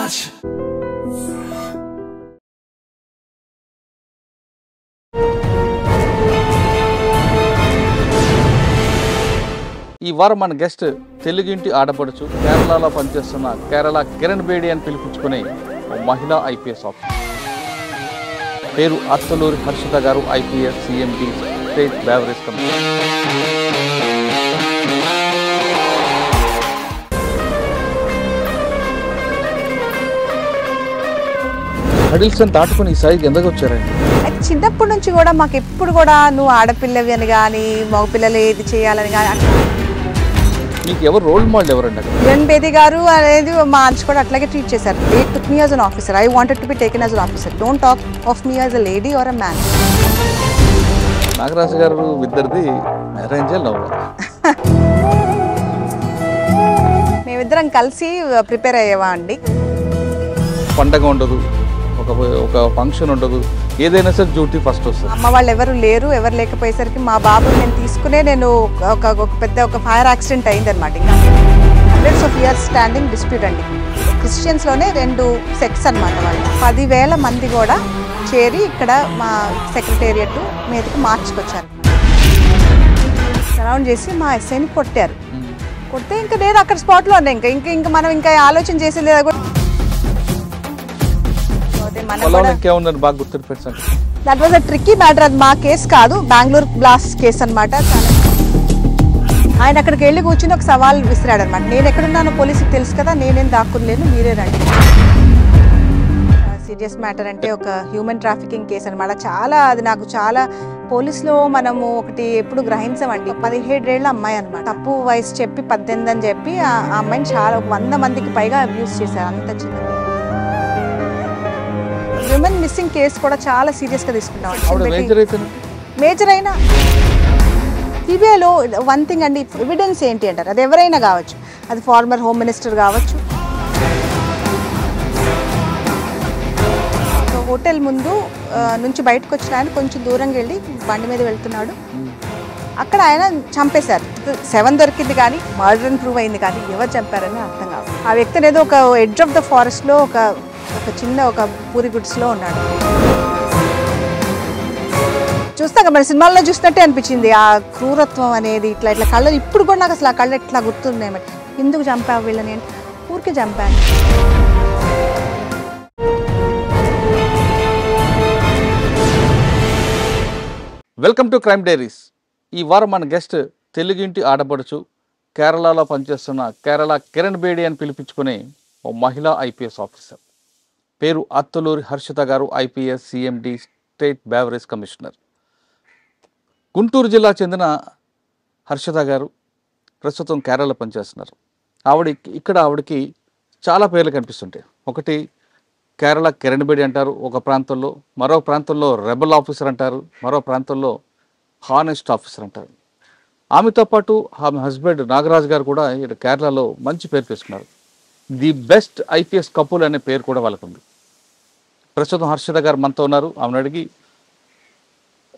much. ఈ వారం మన గెస్ట్ తెలుగింటి ఆడపడుచు కేరళలో పనిచేస్తున్న కేరళ కిరణ్ బేడి అని పిలిపించుకునే మహిళా ఐపీఎస్ ఆఫీసర్. పేరు అత్తలూరి హర్షిత గారు, IPS CMD state beverage commissioner. హడిల్సన్ దాటుకుని ఈ స్థాయికి ఎందుకు వచ్చారండి? అయితే చిన్నప్పటి నుంచి కూడా మాకు ఎప్పుడు కూడా నువ్వు ఆడపిల్లవి అని కానీ మగపిల్లలు ఏది చేయాలని కానీ. మీకు ఎవరు రోల్ మోడల్ ఎవరండి? కిరణ్ బేది గారు అనేది మా ఆర్చ్ కూడా అట్లాగే ట్రీట్ చేశారు. They took me as an officer. I wanted to be taken as an officer. Don't talk of me as a lady or a man. Nagaraju garu ఇద్దరిది మ్యారేజ్ లవ్. మేమిద్దరం కలిసి ప్రిపేర్ అయ్యేవా అండి. పండగ ఉండదు, ఒక ఫంక్షన్ ఉండదు, ఏదైనా సరే డ్యూటీ ఫస్ట్ వస్తుంది. అమ్మ వాళ్ళు ఎవరు లేరు, ఎవరు లేకపోయేసరికి మా బాబు నేను ఒక ఫైర్ యాక్సిడెంట్ అయిందనమాట. ఇంకా hundreds of years standing dispute అండి. క్రిస్టియన్స్లోనే 2 సెక్ట్స్ అనమాట. వాళ్ళు 10,000 మంది కూడా చేరి ఇక్కడ మా సెక్రటేరియట్ మీదకి మార్చుకొచ్చారు. సరౌండ్ చేసి మా ఎస్ఐని కొట్టారు. కొడితే ఇంకా నేను అక్కడ స్పాట్లో ఉన్నా. ఇంకా మనం ఇంకా ఆలోచన చేసేది లేదా కూడా. That was a tricky matter. అది మా కేసు కాదు, బెంగళూరు బ్లాస్ట్ కేసు అనమాట. ఆయన అక్కడికి వెళ్ళి కూర్చుని ఒక సవాల్ విసిరాడు అనమాట. నేను ఎక్కడున్నాను పోలీసుకి తెలుసు కదా, నేనేం దాక్కులేను, మీరే రండి. సీరియస్ మ్యాటర్ అంటే ఒక హ్యూమన్ ట్రాఫికింగ్ కేసు అనమాట. అది నాకు చాలా పోలీసులో మనము ఒకటి ఎప్పుడు గ్రహించమండి. 17 ఏళ్ల అమ్మాయి అనమాట. తప్పు వయసు చెప్పి 18 అని చెప్పి ఆ అమ్మాయిని చాలా 100 మందికి పైగా అబ్యూస్ చేశారు. అంత చిన్న విమెన్ మిస్సింగ్ కేసు కూడా చాలా సీరియస్గా తీసుకుంటాం. మేజర్ అయినా సిబిఐలో వన్ థింగ్ అండి, ఎవిడెన్స్ ఏంటి అంటారు. అది ఎవరైనా కావచ్చు, అది ఫార్మర్ హోమ్ మినిస్టర్ కావచ్చు. హోటల్ ముందు నుంచి బయటకు వచ్చిన ఆయన కొంచెం దూరంగా వెళ్ళి బండి మీద వెళ్తున్నాడు. అక్కడ ఆయన చంపేశారు. 7 దొరికింది కానీ మర్డర్ అని ప్రూవ్ అయింది, కానీ ఎవరు చంపారని అర్థం కాదు. ఆ వ్యక్తిని ఏదో ఒక ఎడ్జ్ ఆఫ్ ద ఫారెస్ట్లో ఒక చిన్న పూరి గుడ్స్లో ఉన్నాడు. చూస్తాక మన సినిమాల్లో చూసినట్టే అనిపించింది ఆ క్రూరత్వం అనేది. ఇట్లా కళ్ళు ఇప్పుడు కూడా నాకు అసలు ఆ కళ్ళు ఎట్లా గుర్తున్నాయి. ఎందుకు చంపావు వీళ్ళని అంటే ఊరికే చంపాను. Welcome to Crime Diaries. ఈ వారం మన గెస్ట్ తెలుగింటి ఆడపడుచు కేరళలో పనిచేస్తున్న కేరళ కిరణ్ బేడి అని పిలిపించుకునే ఓ మహిళా ఐపీఎస్ ఆఫీసర్. పేరు అత్తలూరి హర్షిత గారు, IPS CMD state beverage commissioner. Guntur జిల్లా చెందిన హర్షిత గారు ప్రస్తుతం కేరళలో పనిచేస్తున్నారు. ఆవిడకి చాలా పేర్లు కనిపిస్తుంటాయి. ఒకటి కేరళ కిరణ్ బేడి అంటారు ఒక ప్రాంతంలో, మరో ప్రాంతంలో రెబల్ ఆఫీసర్ అంటారు, మరో ప్రాంతంలో హానెస్ట్ ఆఫీసర్ అంటారు. ఆమెతో పాటు ఆమె హస్బెండ్ నాగరాజు గారు కూడా ఇక్కడ కేరళలో మంచి పేరు తీసుకున్నారు. ది బెస్ట్ ఐపీఎస్ కపుల్ అనే పేరు కూడా వాళ్ళకు ఉంది. ప్రస్తుతం హర్షిత గారు మనతో ఉన్నారు. ఆమెను అడిగి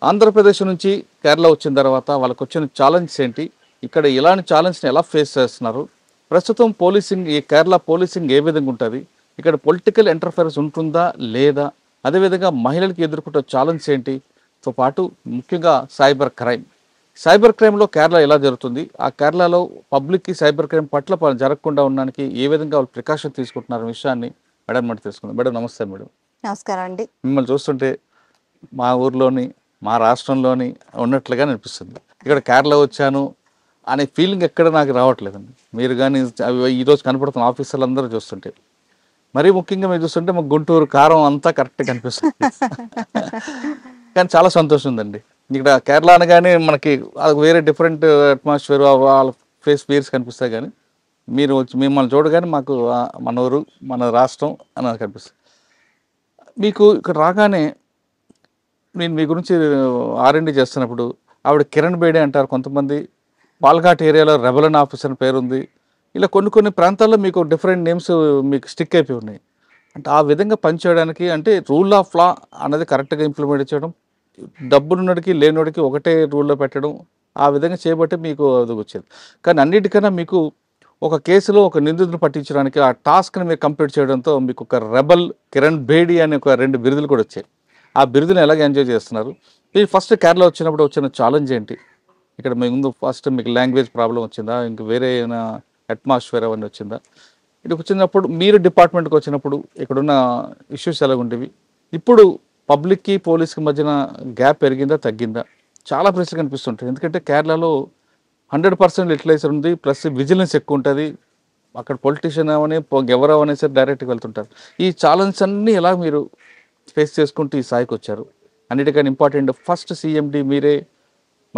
ఆంధ్రప్రదేశ్ నుంచి కేరళ వచ్చిన తర్వాత వాళ్ళకు వచ్చిన ఛాలెంజ్ ఏంటి, ఇక్కడ ఇలాంటి ఛాలెంజ్ని ఎలా ఫేస్ చేస్తున్నారు, ప్రస్తుతం పోలీసింగ్ ఈ కేరళ పోలీసింగ్ ఏ విధంగా ఉంటుంది, ఇక్కడ పొలిటికల్ ఇంటర్ఫరెన్స్ ఉంటుందా లేదా, అదేవిధంగా మహిళలకు ఎదుర్కొంటే ఛాలెంజ్ ఏంటితో పాటు ముఖ్యంగా సైబర్ క్రైమ్లో కేరళ ఎలా జరుగుతుంది, ఆ కేరళలో పబ్లిక్కి సైబర్ క్రైమ్ పట్ల జరగకుండా ఉండడానికి ఏ విధంగా వాళ్ళు ప్రికాషన్ తీసుకుంటున్నారు విషయాన్ని మేడం మనం తెలుసుకుందాం. మేడం నమస్తే. మేడం నమస్కారం అండి. మిమ్మల్ని చూస్తుంటే మా ఊర్లోని మా రాష్ట్రంలోని ఉన్నట్లుగా అనిపిస్తుంది. ఇక్కడ కేరళ వచ్చాను అనే ఫీలింగ్ ఎక్కడ నాకు రావట్లేదండి. మీరు కానీ ఈరోజు కనపడుతున్న ఆఫీసర్లు అందరూ చూస్తుంటే, మరీ ముఖ్యంగా మీరు చూస్తుంటే మాకు గుంటూరు కారం అంతా కరెక్ట్గా కనిపిస్తుంది. కానీ చాలా సంతోషం ఉందండి. ఇక్కడ కేరళ అనగానే మనకి అది వేరే డిఫరెంట్ అట్మాస్ఫియర్, వాళ్ళ ఫేస్ కనిపిస్తాయి. కానీ మీరు వచ్చి మిమ్మల్ని చూడగానే మాకు మన ఊరు మన రాష్ట్రం అని కనిపిస్తుంది. మీకు ఇక్కడ రాగానే నేను మీ గురించి R&D చేస్తున్నప్పుడు ఆవిడ కిరణ్ బేడి అంటారు కొంతమంది, పాల్ఘాట్ ఏరియాలో రెబల్ అన్ ఆఫీసర్ పేరు ఉంది. ఇలా కొన్ని ప్రాంతాల్లో మీకు డిఫరెంట్ నేమ్స్ మీకు స్టిక్ అయిపోయి ఉన్నాయి. అంటే ఆ విధంగా పనిచేయడానికి అంటే రూల్ ఆఫ్ లా అన్నది కరెక్ట్గా ఇంప్లిమెంట్ చేయడం, డబ్బులున్నడికి లేనివాడికి ఒకటే రూల్లో పెట్టడం, ఆ విధంగా చేయబట్టి మీకు అది వచ్చేది. కానీ అన్నిటికన్నా మీకు ఒక కేసులో ఒక నిందితుడిని పట్టించడానికి ఆ టాస్క్ని మీరు కంప్లీట్ చేయడంతో మీకు ఒక రెబల్ కిరణ్ బేడి అనే ఒక 2 బిరుదులు కూడా వచ్చాయి. ఆ బిరుదుని ఎలాగ ఎంజాయ్ చేస్తున్నారు? మీరు ఫస్ట్ కేరళ వచ్చినప్పుడు వచ్చిన ఛాలెంజ్ ఏంటి? ఇక్కడ మీ ముందు ఫస్ట్ మీకు లాంగ్వేజ్ ప్రాబ్లం వచ్చిందా? ఇంక వేరే ఏమైనా అట్మాస్ఫియర్ అవన్నీ వచ్చిందా? ఇక్కడికి వచ్చినప్పుడు మీరు డిపార్ట్మెంట్కి వచ్చినప్పుడు ఇక్కడున్న ఇష్యూస్ ఎలా ఉండేవి? ఇప్పుడు పబ్లిక్కి పోలీస్కి మధ్యన గ్యాప్ పెరిగిందా తగ్గిందా? చాలా ప్రశ్నలు కనిపిస్తుంటాయి. ఎందుకంటే కేరళలో 100% లిటరేచర్ ఉంది, ప్లస్ విజిలెన్స్ ఎక్కువ ఉంటుంది. అక్కడ పొలిటీషియన్ అవని ఎవరు అవనే సరే డైరెక్ట్గా వెళ్తుంటారు. ఈ ఛాలెంజ్ అన్నీ ఎలా మీరు ఫేస్ చేసుకుంటూ ఈ స్థాయికి వచ్చారు? అన్నిటికన్నా ఇంపార్టెంట్ ఫస్ట్ సీఎండి మీరే,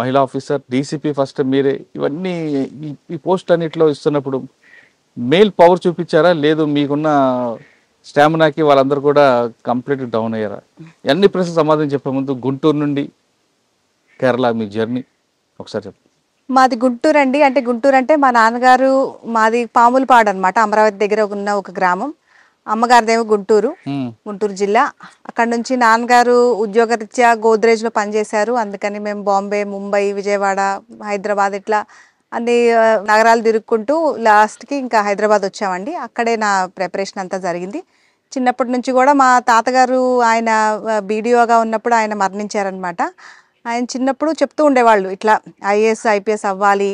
మహిళా ఆఫీసర్, డీసీపీ ఫస్ట్ మీరే. ఇవన్నీ ఈ పోస్ట్ అన్నిటిలో ఇస్తున్నప్పుడు మేల్ పవర్ చూపించారా? లేదు మీకున్న స్టామినాకి వాళ్ళందరూ కూడా కంప్లీట్ డౌన్ అయ్యారా? అన్ని ప్రశ్నలు సమాధానం చెప్పే ముందు గుంటూరు నుండి కేరళ మీ జర్నీ ఒకసారి చెప్పండి. మాది గుంటూరు అండి. అంటే గుంటూరు అంటే మా నాన్నగారు మాది పాములపాడు అనమాట, అమరావతి దగ్గర ఉన్న ఒక గ్రామం. అమ్మగారిదేమో గుంటూరు, గుంటూరు జిల్లా. అక్కడ నుంచి నాన్నగారు ఉద్యోగరీత్యా గోద్రేజ్లో పనిచేశారు. అందుకని మేము బాంబే, ముంబై, విజయవాడ, హైదరాబాద్ ఇట్లా అన్ని నగరాలు తిరుక్కుంటూ లాస్ట్కి ఇంకా హైదరాబాద్ వచ్చామండి. అక్కడే నా ప్రిపరేషన్ అంతా జరిగింది. చిన్నప్పటి నుంచి కూడా మా తాతగారు ఆయన బీడీఓగా ఉన్నప్పుడు ఆయన మరణించారనమాట. ఆయన చిన్నప్పుడు చెప్తూ ఉండేవాళ్ళు, ఇట్లా ఐఏఎస్ ఐపీఎస్ అవ్వాలి,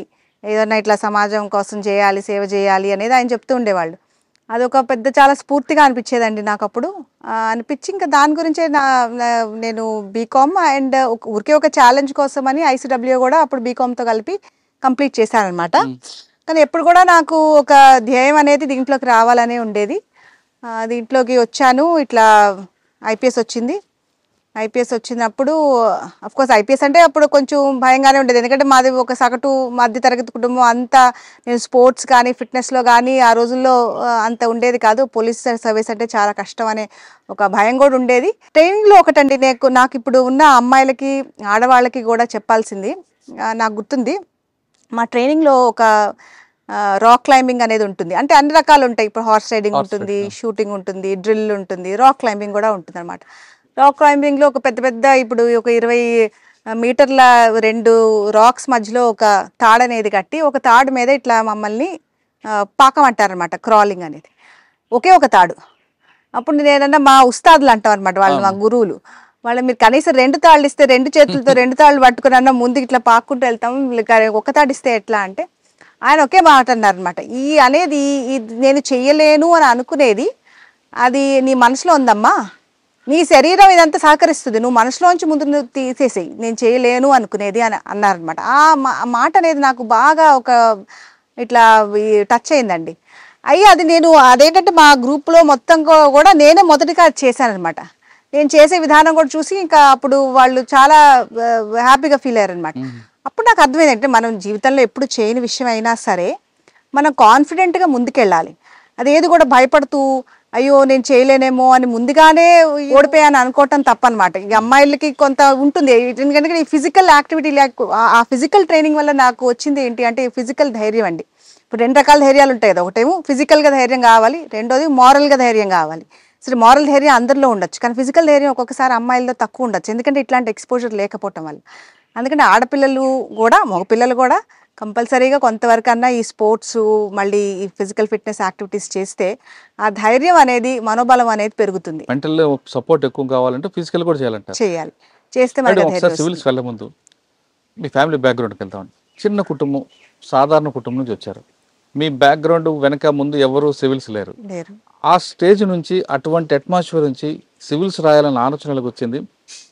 ఏదన్నా ఇట్లా సమాజం కోసం చేయాలి, సేవ చేయాలి అనేది ఆయన చెప్తూ ఉండేవాళ్ళు. అదొక పెద్ద చాలా స్ఫూర్తిగా అనిపించేదండి నాకు అప్పుడు. అనిపించి ఇంకా దాని గురించే నేను బీకామ్ అండ్ ఊరికే ఒక ఛాలెంజ్ కోసమని ఐసీడబ్ల్యూ కూడా అప్పుడు బీకామ్తో కలిపి కంప్లీట్ చేశానమాట. కానీ ఎప్పుడు కూడా నాకు ఒక ధ్యేయం అనేది దీంట్లోకి రావాలనే ఉండేది. దీంట్లోకి వచ్చాను. ఇట్లా ఐపీఎస్ వచ్చింది. ఐపీఎస్ వచ్చినప్పుడు అఫ్కోర్స్ ఐపీఎస్ అంటే అప్పుడు కొంచెం భయంగానే ఉండేది. ఎందుకంటే మాది ఒక సగటు మధ్యతరగతి కుటుంబం. అంతా నేను స్పోర్ట్స్ కానీ ఫిట్నెస్లో కానీ ఆ రోజుల్లో అంత ఉండేది కాదు. పోలీస్ సర్వీస్ అంటే చాలా కష్టం అనే ఒక భయం కూడా ఉండేది. ట్రైనింగ్లో ఒకటండి, నాకు ఇప్పుడు ఉన్న అమ్మాయిలకి ఆడవాళ్ళకి కూడా చెప్పాల్సింది, నాకు గుర్తుంది. మా ట్రైనింగ్లో ఒక రాక్ క్లైంబింగ్ అనేది ఉంటుంది. అంటే అన్ని రకాలు ఉంటాయి. ఇప్పుడు హార్స్ రైడింగ్ ఉంటుంది, షూటింగ్ ఉంటుంది, డ్రిల్ ఉంటుంది, రాక్ క్లైంబింగ్ కూడా ఉంటుంది అనమాట. రాక్ క్లైంబింగ్లో ఒక పెద్ద పెద్ద ఇప్పుడు ఒక 20 మీటర్ల 2 రాక్స్ మధ్యలో ఒక తాడు అనేది కట్టి, ఒక తాడు మీద ఇట్లా మమ్మల్ని పాకమంటారనమాట, క్రాలింగ్ అనేది. ఒకే ఒక తాడు. అప్పుడు నేనన్నా మా ఉస్తాదులు అంటాం అనమాట, వాళ్ళు మా గురువులు. వాళ్ళు మీరు కనీసం 2 తాళ్ళు ఇస్తే 2 చేతులతో 2 తాళ్ళు పట్టుకుని అన్న ముందుకు ఇట్లా పాక్కుంటూ వెళ్తాం, ఒక తాడు ఇస్తే ఎట్లా అంటే ఆయన ఒకే మాట అన్నారనమాట. ఈ అనేది నేను చెయ్యలేను అని అనుకునేది అది నీ మనసులో ఉందమ్మా, నీ శరీరం ఇదంతా సహకరిస్తుంది, నువ్వు మనసులోంచి ముందు నువ్వు తీసేసేయి, నేను చేయలేను అనుకునేది అని అన్నారనమాట. ఆ మాట అనేది నాకు బాగా ఒక ఇట్లా టచ్ అయిందండి. అది నేను అదేంటంటే మా గ్రూప్లో మొత్తం కూడా నేనే మొదటిగా చేశానమాట. నేను చేసే విధానం కూడా చూసి ఇంకా అప్పుడు వాళ్ళు చాలా హ్యాపీగా ఫీల్ అయ్యారనమాట. అప్పుడు నాకు అర్థమైంది, అంటే మనం జీవితంలో ఎప్పుడు చేయని విషయం అయినా సరే మనం కాన్ఫిడెంట్గా ముందుకెళ్ళాలి. అదేది కూడా భయపడుతూ అయ్యో నేను చేయలేనేమో అని ముందుగానే ఓడిపోయాను అనుకోవటం తప్పనమాట. ఈ అమ్మాయిలకి కొంత ఉంటుంది, ఎందుకంటే ఈ ఫిజికల్ యాక్టివిటీ ఆ ఫిజికల్ ట్రైనింగ్ వల్ల నాకు వచ్చింది ఏంటి అంటే ఫిజికల్ ధైర్యం అండి. ఇప్పుడు 2 రకాల ధైర్యాలు ఉంటాయి కదా, ఒకటేమో ఫిజికల్గా ధైర్యం కావాలి, రెండోది మారల్గా ధైర్యం కావాలి. సరే మారల్ ధైర్యం అందరిలో ఉండొచ్చు, కానీ ఫిజికల్ ధైర్యం ఒక్కొక్కసారి అమ్మాయిల్లో తక్కువ ఉండొచ్చు, ఎందుకంటే ఇట్లాంటి ఎక్స్పోజర్ లేకపోవటం వల్ల. అందుకని ఆడపిల్లలు కూడా మగపిల్లలు కూడా కంపల్సరీగా కొంతవరకు అన్నా ఈ స్పోర్ట్స్ మళ్ళీ ఈ ఫిజికల్ ఫిట్నెస్ యాక్టివిటీస్ చేస్తే ఆ ధైర్యం అనేది మనోబలం అనేది పెరుగుతుంది. మెంటల్ సపోర్ట్ ఎక్కువ కావాలంటే ఫిజికల్ కూడా చేయాలి. చేస్తే ఒకసారి సివిల్స్ వెళ్ళే ముందు మీ ఫ్యామిలీ బ్యాక్గ్రౌండ్కి వెళ్తామండి. చిన్న కుటుంబం, సాధారణ కుటుంబం నుంచి వచ్చారు. మీ బ్యాక్గ్రౌండ్ వెనక ముందు ఎవరు సివిల్స్ లేరు. ఆ స్టేజ్ నుంచి అటువంటి అట్మాస్ఫియర్ నుంచి సివిల్స్ రాయాలని ఆలోచనలకు వచ్చింది.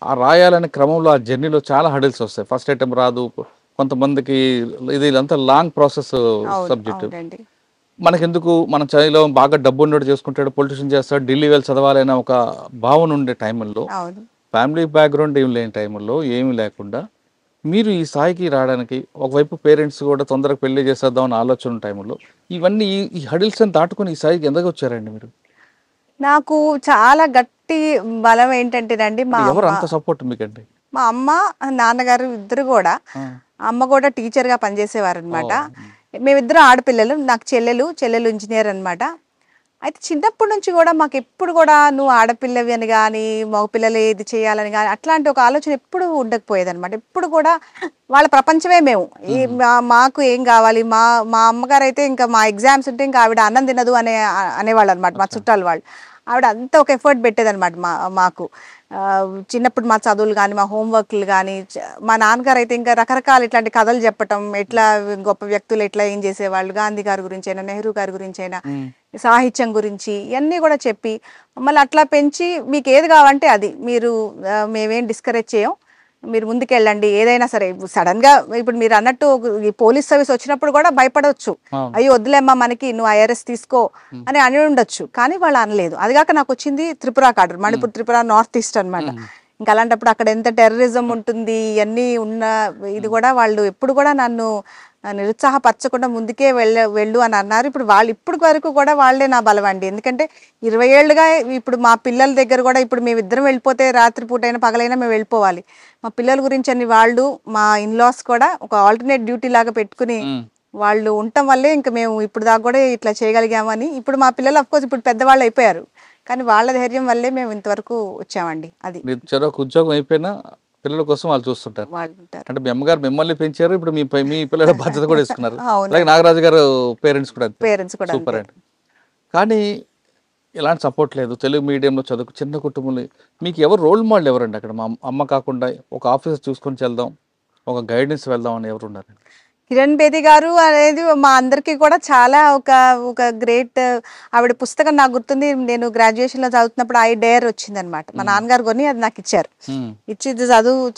ఆ రాయాలనే క్రమంలో ఆ జర్నీలో చాలా హడిల్స్ వస్తాయి. ఫస్ట్ అటెంప్ట్ రాదు, కొంతమందికి ఇదంతా లాంగ్ ప్రాసెస్ సబ్జెక్ట్. మనకెందుకు, మన చదిలో బాగా డబ్బు ఉన్నట్టు చేసుకుంటాడు, పొలిటీషియన్ చేస్తాడు, ఢిల్లీ వెళ్ళి చదవాలనే ఒక భావన ఉండే టైంలో, ఫ్యామిలీ బ్యాక్గ్రౌండ్ ఏం లేని టైంలో, ఏమి లేకుండా మీరు ఈ స్థాయికి రావడానికి ఒకవైపు పేరెంట్స్ కూడా తొందరగా పెళ్లి చేసేద్దామని ఆలోచన టైంలో ఇవన్నీ ఈ హడిల్స్ అని దాటుకుని ఈ స్థాయికి ఎందుకు వచ్చారండి మీరు? నాకు చాలా గట్టి బలం ఏంటంటేనండి, ఎవరు అంత సపోర్ట్ మీకండి? మా అమ్మ నాన్నగారు ఇద్దరు కూడా. అమ్మ కూడా టీచర్గా పనిచేసేవారు అనమాట. మేమిద్దరం ఆడపిల్లలు, నాకు చెల్లెలు ఇంజనీర్ అనమాట. అయితే చిన్నప్పటి నుంచి కూడా మాకు ఎప్పుడు కూడా నువ్వు ఆడపిల్లవి అని కానీ మగపిల్లలు ఏది చేయాలని కానీ అట్లాంటి ఒక ఆలోచన ఎప్పుడు ఉండకపోయేది అనమాట. ఎప్పుడు కూడా వాళ్ళ ప్రపంచమే మేము. మాకు ఏం కావాలి, మా మా అమ్మగారు అయితే ఇంకా మా ఎగ్జామ్స్ ఉంటే ఇంకా ఆవిడ అన్నం తినదు అనేవాళ్ళు అనమాట. మా చుట్టాలు వాళ్ళు ఆవిడ అంతా ఒక ఎఫర్ట్ పెట్టేదనమాట మాకు. చిన్నప్పుడు మా చదువులు కానీ మా హోంవర్క్లు కానీ మా నాన్నగారు అయితే ఇంకా రకరకాల ఇట్లాంటి కథలు చెప్పటం, ఎట్లా గొప్ప వ్యక్తులు ఎట్లా ఏం చేసేవాళ్ళు, గాంధీ గారి గురించి అయినా నెహ్రూ గారి గురించి అయినా సాహిత్యం గురించి ఇవన్నీ కూడా చెప్పి మమ్మల్ని అట్లా పెంచి మీకు ఏది కావాలంటే అది మీరు, మేమేం డిస్కరేజ్ చేయం, మీరు ముందుకెళ్ళండి ఏదైనా సరే. సడన్ గా ఇప్పుడు మీరు అన్నట్టు ఈ పోలీస్ సర్వీస్ వచ్చినప్పుడు కూడా భయపడవచ్చు, అయ్యో వద్దులేమ్మా మనకి నువ్వు ఐఆర్ఎస్ తీసుకో అని ఉండొచ్చు. కానీ వాళ్ళు అనలేదు. అదిగాక నాకు వచ్చింది Tripura cadre, Manipur Tripura north east అనమాట. ఇంకా అలాంటప్పుడు అక్కడ ఎంత టెర్రరిజం ఉంటుంది ఇవన్నీ ఉన్న ఇది కూడా వాళ్ళు ఎప్పుడు కూడా నన్ను నిరుత్సాహపరచకుండా ముందుకే వెళ్ళు అని అన్నారు. ఇప్పుడు వాళ్ళు ఇప్పుడు వరకు కూడా వాళ్ళే నా బలం అండి. ఎందుకంటే 20 ఏళ్ళుగా ఇప్పుడు మా పిల్లల దగ్గర కూడా ఇప్పుడు మేమిద్దరం వెళ్ళిపోతే రాత్రిపూట అయినా పగలైనా మేము వెళ్ళిపోవాలి. మా పిల్లల గురించి అని వాళ్ళు మా ఇన్లాస్ కూడా ఒక ఆల్టర్నేట్ డ్యూటీ లాగా పెట్టుకుని వాళ్ళు ఉండటం వల్లే ఇంకా మేము ఇప్పుడు దాకా కూడా ఇట్లా చేయగలిగామని. ఇప్పుడు మా పిల్లలు అఫ్కోర్స్ ఇప్పుడు పెద్దవాళ్ళు అయిపోయారు, కానీ వాళ్ళ ధైర్యం వల్లే మేము ఇంతవరకు వచ్చామండి. అది చదువు ఉద్యోగం అయిపోయినా పిల్లల కోసం వాళ్ళు చూస్తుంటారు. అంటే మీ అమ్మగారు మిమ్మల్ని పెంచారు, ఇప్పుడు మీ పిల్లల బాధ్యత కూడా ఇస్తున్నారు. అలాగే నాగరాజు గారు పేరెంట్స్ కూడా సూపర్ అండి. కానీ ఎలాంటి సపోర్ట్ లేదు. తెలుగు మీడియంలో చదువు, చిన్న కుటుంబంలో మీకు ఎవరు రోల్ మోడల్ ఎవరండి అక్కడ? మా అమ్మ కాకుండా ఒక ఆఫీసర్ చూసుకొని వెళ్దాం, ఒక గైడెన్స్ వెళ్దాం అని ఎవరు ఉన్నారు? కిరణ్ బేది గారు అనేది మా అందరికీ కూడా చాలా ఒక గ్రేట్. ఆవిడ పుస్తకం నాకు గుర్తుంది, నేను గ్రాడ్యుయేషన్ లో చదువుతున్నప్పుడు ఐ డేర్ వచ్చింది అనమాట. మా నాన్నగారు కొని అది నాకు ఇచ్చారు. ఇచ్చి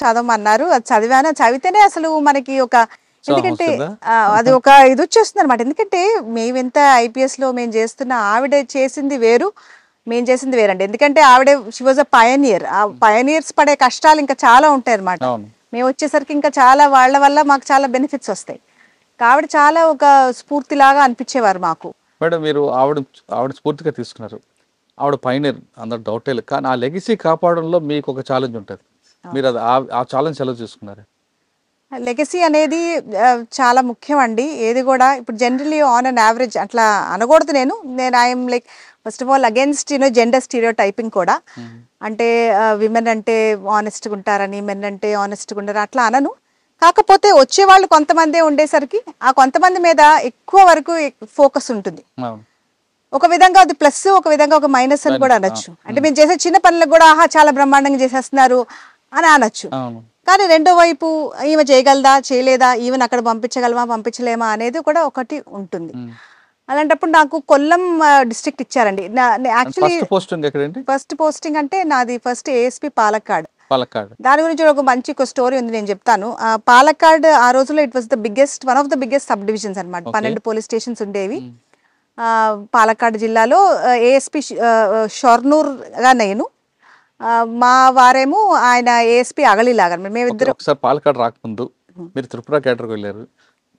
చదవమన్నారు. అది చదివాను. చదివితేనే అసలు మనకి ఒక, ఎందుకంటే అది ఒక ఇది వచ్చేస్తుంది అనమాట. ఎందుకంటే మేమెంత ఐపీఎస్ లో మేము చేస్తున్న ఆవిడ చేసింది వేరు, మేము చేసింది వేరండి. ఎందుకంటే ఆవిడ షీ వాజ్ అ పయనియర్. ఆ పయనియర్స్ పడే కష్టాలు ఇంకా చాలా ఉంటాయి అనమాట. మేము వచ్చేసరికి ఇంకా చాలా వాళ్ళ వల్ల మాకు చాలా బెనిఫిట్స్ వస్తాయి. ఆవిడ చాలా ఒక స్ఫూర్తిలాగా అనిపించేవారు మాకు. మేడం మీరు ఆవిడ స్ఫూర్తిగా తీసుకున్నారు. ఆవిడ పైనర్, అందరు డౌటే లేదు. కానీ ఆ లెగసీ కాపాడంలో మీకు ఒక ఛాలెంజ్ ఉంటుంది. మీరు అది ఆ ఛాలెంజ్ ఎలా చూసుకున్నారు? లెగసీ అనేది చాలా ముఖ్యం అండి. ఏది కూడా ఇప్పుడు జనరలీ ఆన్ అన్ యావరేజ్ అట్లా అనకూడదు. నేను I'm like first of all against gender stereo typing కూడా. అంటే విమెన్ అంటే ఆనెస్ట్గా ఉంటారని, మెన్ అంటే ఆనెస్ట్గా ఉంటారు అట్లా అనను. కాకపోతే వచ్చేవాళ్ళు కొంతమందే ఉండేసరికి ఆ కొంతమంది మీద ఎక్కువ వరకు ఫోకస్ ఉంటుంది. ఒక విధంగా అది ప్లస్, ఒక విధంగా ఒక మైనస్ అని కూడా అనొచ్చు. అంటే మేము చేసే చిన్న పనులకు కూడా ఆహా చాలా బ్రహ్మాండంగా చేసేస్తున్నారు అని అనొచ్చు. కానీ రెండో వైపు ఈమె చేయగలదా చేయలేదా, ఈమెను అక్కడ పంపించగలమా పంపించలేమా అనేది కూడా ఒకటి ఉంటుంది. అలాంటప్పుడు నాకు కొల్లం డిస్ట్రిక్ట్ ఇచ్చారండి. యాక్చువల్లీ ఫస్ట్ పోస్టింగ్ అంటే నాది ఫస్ట్ ఏఎస్పీ పాలక్కాడ్. దాని గురించి ఒక మంచి స్టోరీ ఉంది, నేను చెప్తాను. పాలక్కాడ్ ఆ రోజుల్లో it was the biggest, one of the biggest sub divisions అనమాట. 12 పోలీస్ స్టేషన్స్ ఉండేవి పాలక్కాడ్ జిల్లాలో. ఏఎస్పీ షొర్నూర్గా నేను, మా వారేమో ఆయన ఏఎస్పీ అగలిలాగా. మేమిద్దరు ఒకసారి పాలక్కాడ్ రాకముందు మీరు త్రిపుర కేటర్కి వెళ్ళారు.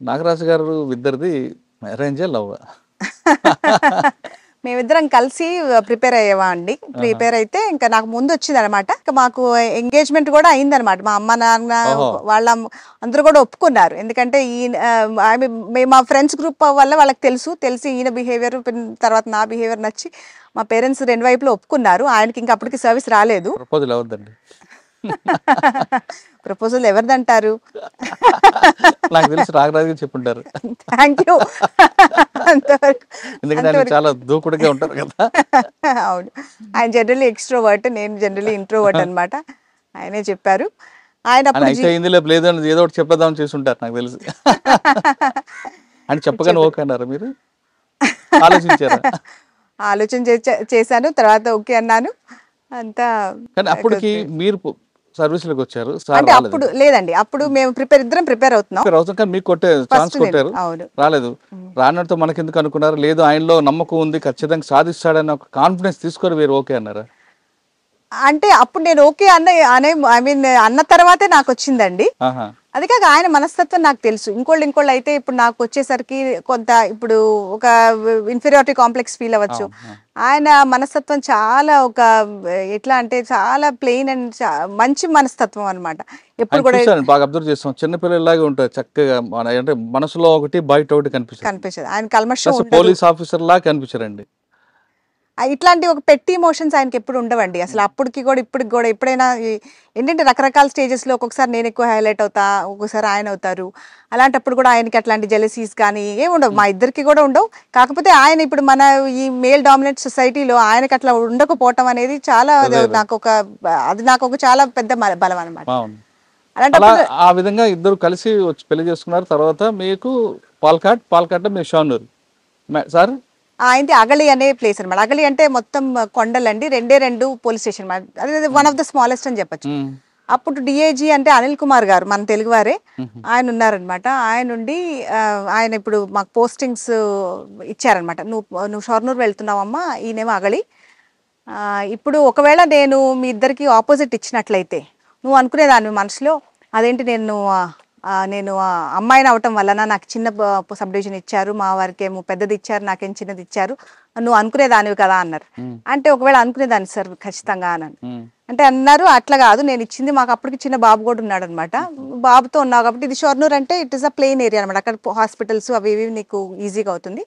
నాగరాజు గారు ఇద్దరిది అరేంజ్ లవ్? మేమిద్దరం కలిసి ప్రిపేర్ అయ్యేవా అండి. ప్రిపేర్ అయితే ఇంకా నాకు ముందు వచ్చింది అనమాట. ఇంకా మాకు ఎంగేజ్మెంట్ కూడా అయిందనమాట. మా అమ్మ నాన్న వాళ్ళ అందరూ కూడా ఒప్పుకున్నారు. ఎందుకంటే మా ఫ్రెండ్స్ గ్రూప్ వల్ల వాళ్ళకి తెలిసి ఈయన బిహేవియర్ తర్వాత నా బిహేవియర్ నచ్చి మా పేరెంట్స్ రెండు వైపులో ఒప్పుకున్నారు. ఆయనకి ఇంకా అప్పటికి సర్వీస్ రాలేదు. ప్రపోజల్ ఎవరిదంటారు? నాకు తెలిసి నాగరాజు చెప్పుంటారు. Thank you. ఎందుకంటే చాలా దూకుడుగా ఉంటారు కదా. అవును, ఆయన జనరల్లీ ఎక్స్ట్రోవర్ట్, నేను జనరల్లీ ఇంట్రోవర్ట్ అనమాట. ఆయనే చెప్పారు. ఆయన ఇందులో లేదని ఏదో ఒకటి చెప్పేద్దామని చేస్తుంటారు నాకు తెలిసి. అని చెప్పగానే ఓకే అన్నారు మీరు? ఆలోచించారా? ఆలోచన చేశాను, తర్వాత ఓకే అన్నాను అంతా. కానీ అప్పటికి మీరు సర్వీస్ లోకి వచ్చారు అంటే అప్పుడు లేదండి. అప్పుడు మేము ఇద్దరం ప్రిపేర్ అవుతున్నాం. కానీ మీకు ఛాన్స్ కొట్టారు, రాలేదు. రానడితో మనకి ఎందుకు అనుకున్నారు? లేదు ఆయనలో నమ్మకం ఉంది, ఖచ్చితంగా సాధిస్తాడని ఒక కాన్ఫిడెన్స్ తీసుకొని మీరు ఓకే అన్నారా? అంటే అప్పుడు నేను ఓకే అన్న తర్వాతే నాకు వచ్చిందండి. అది కాక ఆయన మనస్తత్వం నాకు తెలుసు. ఇంకోళ్ళు అయితే ఇప్పుడు నాకు వచ్చేసరికి కొంత ఇప్పుడు ఒక ఇన్ఫీరియారిటీ కాంప్లెక్స్ ఫీల్ అవ్వచ్చు. ఆయన మనస్తత్వం చాలా ఒక ఎట్లా అంటే చాలా ప్లెయిన్ అండ్ మంచి మనస్తత్వం అనమాట. ఎప్పుడు కూడా బాగా అబ్జర్వ్ చేస్తాం, చిన్నపిల్లలాగా ఉంటారు చక్కగా. అంటే మనసులో ఒకటి బయట ఒకటి కనిపిస్తుంది. ఆయన కల్మషం, పోలీస్ ఆఫీసర్ లాగా కనిపించారండి. ఇట్లాంటి ఒక పెట్టి ఇమోషన్స్ ఆయనకి ఎప్పుడు ఉండవండి అసలు. అప్పటికి కూడా ఇప్పటికి కూడా ఎప్పుడైనా ఏంటంటే రకరకాల స్టేజెస్లో ఒక్కొక్కసారి నేను ఎక్కువ హైలైట్ అవుతా, ఒక్కొక్కసారి ఆయన అవుతారు. అలాంటప్పుడు కూడా ఆయనకి అట్లాంటి జెలసీస్ కానీ ఏమి ఉండవు, మా ఇద్దరికి కూడా ఉండవు. కాకపోతే ఆయన ఇప్పుడు మన ఈ మేల్ డామినేట్ సొసైటీలో ఆయనకి అట్లా ఉండకపోవటం అనేది చాలా నాకు ఒక చాలా పెద్ద బలం అనమాట. అలాంటప్పుడు ఆ విధంగా ఇద్దరు కలిసి వచ్చి పెళ్లి చేసుకున్నారు. తర్వాత మీకు పాల్కాట్ మీ షానూరు సార్ ఆయనది అగలి అనే ప్లేస్ అనమాట. అగలి అంటే మొత్తం కొండలండి, 2 పోలీస్ స్టేషన్, అదే వన్ ఆఫ్ ద స్మాలెస్ట్ అని చెప్పచ్చు. అప్పుడు డిఐజీ అంటే అనిల్ కుమార్ గారు, మన తెలుగువారే, ఆయన ఉన్నారనమాట. ఆయన నుండి ఆయన ఇప్పుడు మాకు పోస్టింగ్స్ ఇచ్చారనమాట. నువ్వు షొర్నూరు వెళ్తున్నావమ్మా, ఈయనేమో అగలి. ఇప్పుడు ఒకవేళ నేను మీ ఇద్దరికి ఆపోజిట్ ఇచ్చినట్లయితే నువ్వు అనుకునేదాన్ని మనసులో, అదేంటి నేను అమ్మాయిని అవటం వలన నాకు చిన్న సబ్ డివిజన్ ఇచ్చారు, మా వారికి ఏమో పెద్దది ఇచ్చారు, నాకేం చిన్నది ఇచ్చారు, నువ్వు అనుకునేదానివి కదా అన్నారు. అంటే ఒకవేళ అనుకునేదాన్ని సార్ ఖచ్చితంగా అన్నాను. అంటే అన్నారు అట్లా కాదు, నేను ఇచ్చింది, మాకు అప్పటికి చిన్న బాబు కూడా ఉన్నాడు అనమాట, బాబుతో ఉన్నావు కాబట్టి ఇది షొర్నూరు అంటే it is a plain area అనమాట, అక్కడ హాస్పిటల్స్ అవి ఇవి నీకు ఈజీగా అవుతుంది,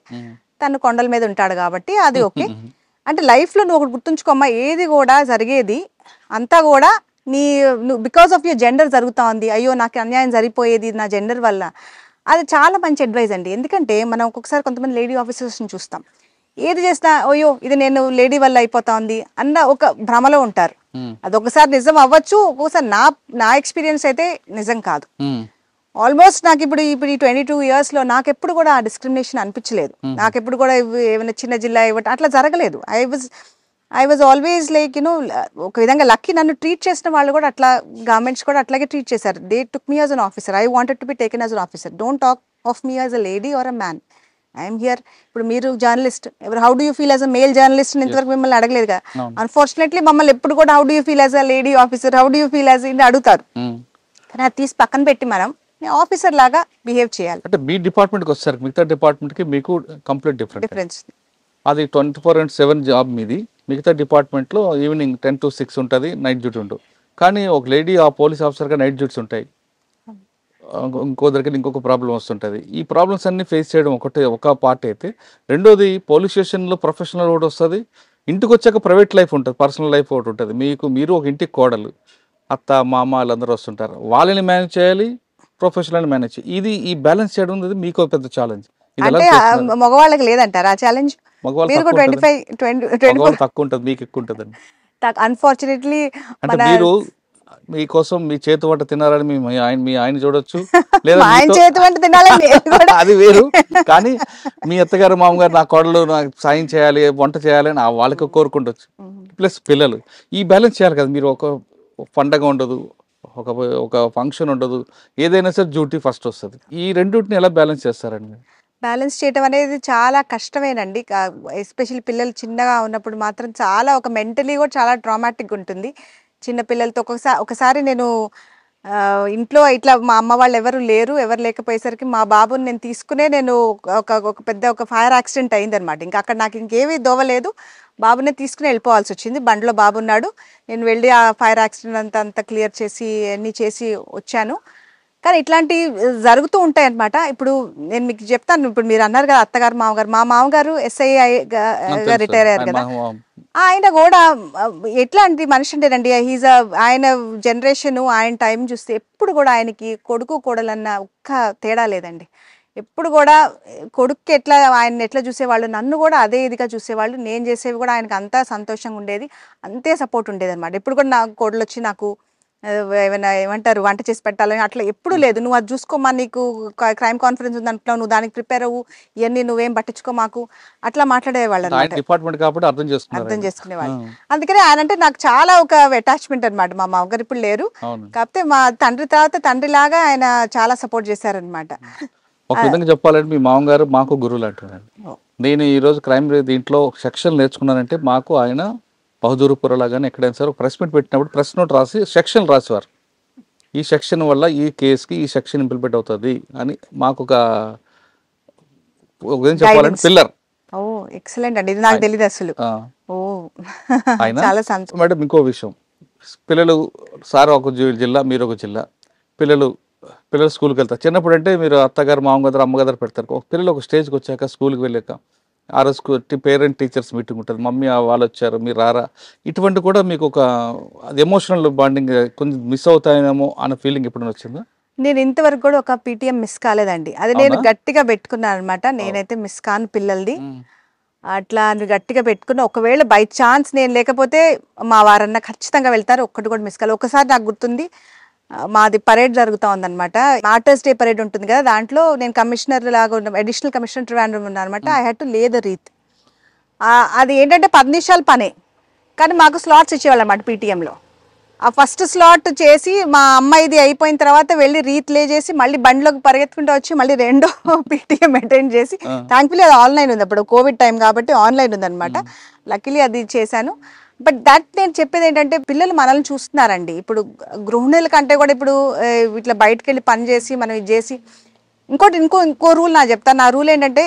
తను కొండల మీద ఉంటాడు కాబట్టి అది ఓకే. అంటే లైఫ్లో నువ్వు ఒకటి గుర్తుంచుకోమ్మా, ఏది కూడా జరిగేది అంతా కూడా నువ్వు బికాస్ ఆఫ్ యువర్ జెండర్ జరుగుతా ఉంది, అయ్యో నాకు అన్యాయం జరిగిపోయేది నా జెండర్ వల్ల, అది చాలా మంచి అడ్వైజ్ అండి. ఎందుకంటే మనం ఒక్కొక్కసారి కొంతమంది లేడీ ఆఫీసర్స్ని చూస్తాం, ఏది చేసినా అయ్యో ఇది నేను లేడీ వల్ల అయిపోతా ఉంది అన్న ఒక భ్రమలో ఉంటారు. అది ఒకసారి నిజం అవ్వచ్చు, ఒక్కొక్కసారి నా ఎక్స్పీరియన్స్ అయితే నిజం కాదు. ఆల్మోస్ట్ నాకు ఇప్పుడు ఈ 22 yearsలో నాకు ఎప్పుడు కూడా ఆ డిస్క్రిమినేషన్ అనిపించలేదు. నాకు ఎప్పుడు కూడా ఏమైనా చిన్న జిల్లా ఇవ్వటం అట్లా జరగలేదు. ఐ వాజ్ ఆల్వేస్ లైక్ ఒక విధంగా లక్కీ, నన్ను ట్రీట్ చేసిన వాళ్ళు కూడా అట్లా, గవర్నమెంట్స్ కూడా అట్లాగే ట్రీట్ చేశారు. They took me as an officer, I wanted to be taken as an officer, don't talk of me as a lady or a man, I'm here. ఇప్పుడు మీరు journalist, how do you feel as a male journalist ఇంతవరకు మిమ్మల్ని అడగలేదు కదా. Unfortunately మమ్మల్ని ఎప్పుడు కూడా how do you feel as a lady officer, how do you feel as ఇది అడుగుతారు. కానీ అది తీసి పక్కన పెట్టి మనం ఆఫీసర్ లాగా బిహేవ్ చేయాలి. అంటే మీ డిపార్ట్మెంట్కి వచ్చారు, మిగతా డిపార్ట్మెంట్కి మీకు కంప్లీట్ డిఫరెన్స్. అది 24/7 జాబ్ మీది, మిగతా డిపార్ట్మెంట్లో ఈవినింగ్ 10 to 6 ఉంటుంది, నైట్ డ్యూటీ ఉండవు. కానీ ఒక లేడీ ఆ పోలీస్ ఆఫీసర్గా నైట్ డ్యూటీస్ ఉంటాయి, ఇంకో దగ్గర ఇంకొక ప్రాబ్లం వస్తుంటుంది. ఈ ప్రాబ్లమ్స్ అన్ని ఫేస్ చేయడం ఒక పార్ట్ అయితే, రెండోది పోలీస్ స్టేషన్లో ప్రొఫెషనల్ ఒకటి వస్తుంది, ఇంటికి వచ్చాక ప్రైవేట్ లైఫ్ ఉంటుంది, పర్సనల్ లైఫ్ ఒకటి ఉంటుంది. మీరు ఒక ఇంటికి కోడలు, అత్త మామ వాళ్ళందరూ వస్తుంటారు, వాళ్ళని మేనేజ్ చేయాలి, ప్రొఫెషనల్ మేనేజ్. ఈ బ్యాలెన్స్ చేయడం అనేది మీకు పెద్ద ఛాలెంజ్. అంటే మగవాళ్ళకి లేదంటారా ఆ ఛాలెంజ్? మగవాళ్ళు తక్కువ ఉంటుంది, మీకు ఎక్కువ ఉంటుంది. అన్ఫార్చునేట్లీ అంటే మీరు మీకోసం మీ చేతి వంట తినాలని మీ ఆయన చూడొచ్చు, లేదా అది వేరు. కానీ మీ అత్తగారు మామగారు నా కోడలు నాకు సాయం చేయాలి, వంట చేయాలి అని వాళ్ళకి కోరుకుంటొచ్చు. ప్లస్ పిల్లలు, ఈ బ్యాలెన్స్ చేయాలి కదా. మీరు ఒక పండగ ఉండదు, ఒక ఫంక్షన్ ఉండదు, ఏదైనా సరే డ్యూటీ ఫస్ట్ వస్తుంది. ఈ రెండింటిని ఎలా బ్యాలెన్స్ చేస్తారండి? బ్యాలెన్స్ చేయడం అనేది చాలా కష్టమేనండి. ఎస్పెషల్లీ పిల్లలు చిన్నగా ఉన్నప్పుడు మాత్రం చాలా ఒక మెంటలీ కూడా చాలా ట్రామాటిక్ ఉంటుంది. చిన్న పిల్లలతో ఒకసారి నేను ఇంట్లో ఇట్లా మా అమ్మ వాళ్ళు ఎవరు లేకపోయేసరికి మా బాబుని నేను తీసుకునే నేను ఒక ఫైర్ యాక్సిడెంట్ అయిందనమాట. ఇంకా అక్కడ నాకు ఇంకేమీ దోవలేదు, బాబునే తీసుకుని వెళ్ళిపోవాల్సి వచ్చింది. బండిలో బాబు ఉన్నాడు, నేను వెళ్ళి ఆ ఫైర్ యాక్సిడెంట్ అంతా క్లియర్ చేసి అన్నీ చేసి వచ్చాను. కానీ ఇట్లాంటివి జరుగుతూ ఉంటాయి అనమాట. ఇప్పుడు నేను మీకు చెప్తాను, ఇప్పుడు మీరు అన్నారు కదా అత్తగారు మామగారు, మా మామగారు SIగా రిటైర్ అయ్యారు కదా, ఆయన కూడా ఎట్లాంటి మనిషి అంటేనండి, ఆయన జనరేషన్ ఆయన టైం చూస్తే ఎప్పుడు కూడా ఆయనకి కొడుకు కోడలన్న ఒక్క తేడా లేదండి. ఎప్పుడు కూడా కొడుక్కి ఆయన ఎట్లా చూసేవాళ్ళు, నన్ను కూడా అదే ఇదిగా చూసేవాళ్ళు, నేను చేసేవి కూడా ఆయనకు అంతా సంతోషంగా ఉండేది, అంతే సపోర్ట్ ఉండేది అనమాట. ఎప్పుడు కూడా నాకు కోడలు వచ్చి నాకు ఏమంటారు వంట చేసి పెట్టాలని అట్లా ఎప్పుడు లేదు. నువ్వు అది చూసుకోమా, నీకు క్రైమ్ కాన్ఫరెన్స్ ఉంది అంటున్నావు, నువ్వు దానికి ప్రిపేర్ అవ్వు, ఇవన్నీ నువ్వేం పట్టించుకో మాకు, అట్లా మాట్లాడేవాళ్ళు అనమాట. అర్థం చేసుకునేవాళ్ళు. అందుకని ఆయన అంటే నాకు చాలా ఒక అటాచ్మెంట్ అనమాట. మా మామగారు ఇప్పుడు లేరు, కాకపోతే మా తండ్రి తర్వాత తండ్రిలాగా ఆయన చాలా సపోర్ట్ చేశారనమాట. ఒక విధంగా చెప్పాలంటే మీ మామగారు మాకు గురువులు అంటున్నాను. నేను ఈరోజు క్రైమ్ దీంట్లో సెక్షన్ నేర్చుకున్నానంటే మాకు ఆయన బహదూర్పురలా కానీ ఎక్కడైనా సరే ప్రెస్ మీట్ పెట్టినప్పుడు ప్రెస్ నోట్ రాసి సెక్షన్ రాసేవారు, ఈ సెక్షన్ వల్ల ఈ కేసుకి ఈ సెక్షన్ ఇంప్లిమెంట్ అవుతుంది అని మాకు ఒక చెప్పాలంటే పిల్లర్. ఓ ఎక్సలెంట్ అండి, ఇది నాకు తెలియదు అసలు. మేడం ఇంకో విషయం, పిల్లలు సార్ ఒక జిల్లా మీరు ఒక జిల్లా, పిల్లలు స్కూల్కి వెళ్తారు. చిన్నప్పుడు అంటే మీరు అత్తగారు మామగారు అమ్మగారు పెడతారు. పిల్లలు ఒక స్టేజ్కి వచ్చాక స్కూల్కి వెళ్ళాక ఆ రోజు పేరెంట్ టీచర్స్ మీటింగ్ ఉంటుంది, మమ్మీ వాళ్ళు వచ్చారు మీరు రారా, ఇటువంటి కూడా మీకు ఒక అది ఎమోషనల్ బాండింగ్ కొంచెం మిస్ అవుతాయేమో అన్న ఫీలింగ్ ఎప్పుడైనా వచ్చిందా? నేను ఇంతవరకు కూడా ఒక పీటీఎం మిస్ కాలేదండి. అది నేను అవునా? గట్టిగా పెట్టుకున్నాను అనమాట. నేనైతే మిస్ కాను పిల్లలది. అట్లా అని గట్టిగా పెట్టుకున్న, ఒకవేళ బై ఛాన్స్ నేను లేకపోతే మా వారన్నా ఖచ్చితంగా వెళ్తారు. ఒక్కటి కూడా మిస్ కాలేదు. ఒకసారి నాకు గుర్తుంది, మాది పరేడ్ జరుగుతూ ఉందన్నమాట. మార్టర్స్ డే పరేడ్ ఉంటుంది కదా, దాంట్లో నేను కమిషనర్ లాగా ఉన్న అడిషనల్ కమిషనర్ ట్రివాండ్రం ఉన్నాను అనమాట. ఐ హ్యాడ్ టు లే ద రీత్. అది ఏంటంటే 10 నిమిషాల పనే, కానీ మాకు స్లాట్స్ ఇచ్చేవాళ్ళు అనమాట పీటీఎంలో. ఆ ఫస్ట్ స్లాట్ చేసి మా అమ్మాయిది అయిపోయిన తర్వాత వెళ్ళి రీత్ లే చేసి మళ్ళీ బండిలోకి పరిగెత్తుకుంటూ వచ్చి మళ్ళీ రెండో పీటీఎం అటెండ్ చేసి, థ్యాంక్ఫుల్లీ అది ఆన్లైన్ ఉంది, అప్పుడు కోవిడ్ టైం కాబట్టి ఆన్లైన్ ఉందన్నమాట. లక్కీలీ అది చేశాను. బట్ దట్ నేను చెప్పేది ఏంటంటే పిల్లలు మనల్ని చూస్తున్నారండి. ఇప్పుడు గృహిణుల కంటే కూడా ఇప్పుడు ఇట్లా బయటకు వెళ్ళి పని చేసి మనం ఇది చేసి, ఇంకో రూల్ నాకు చెప్తాను. నా రూల్ ఏంటంటే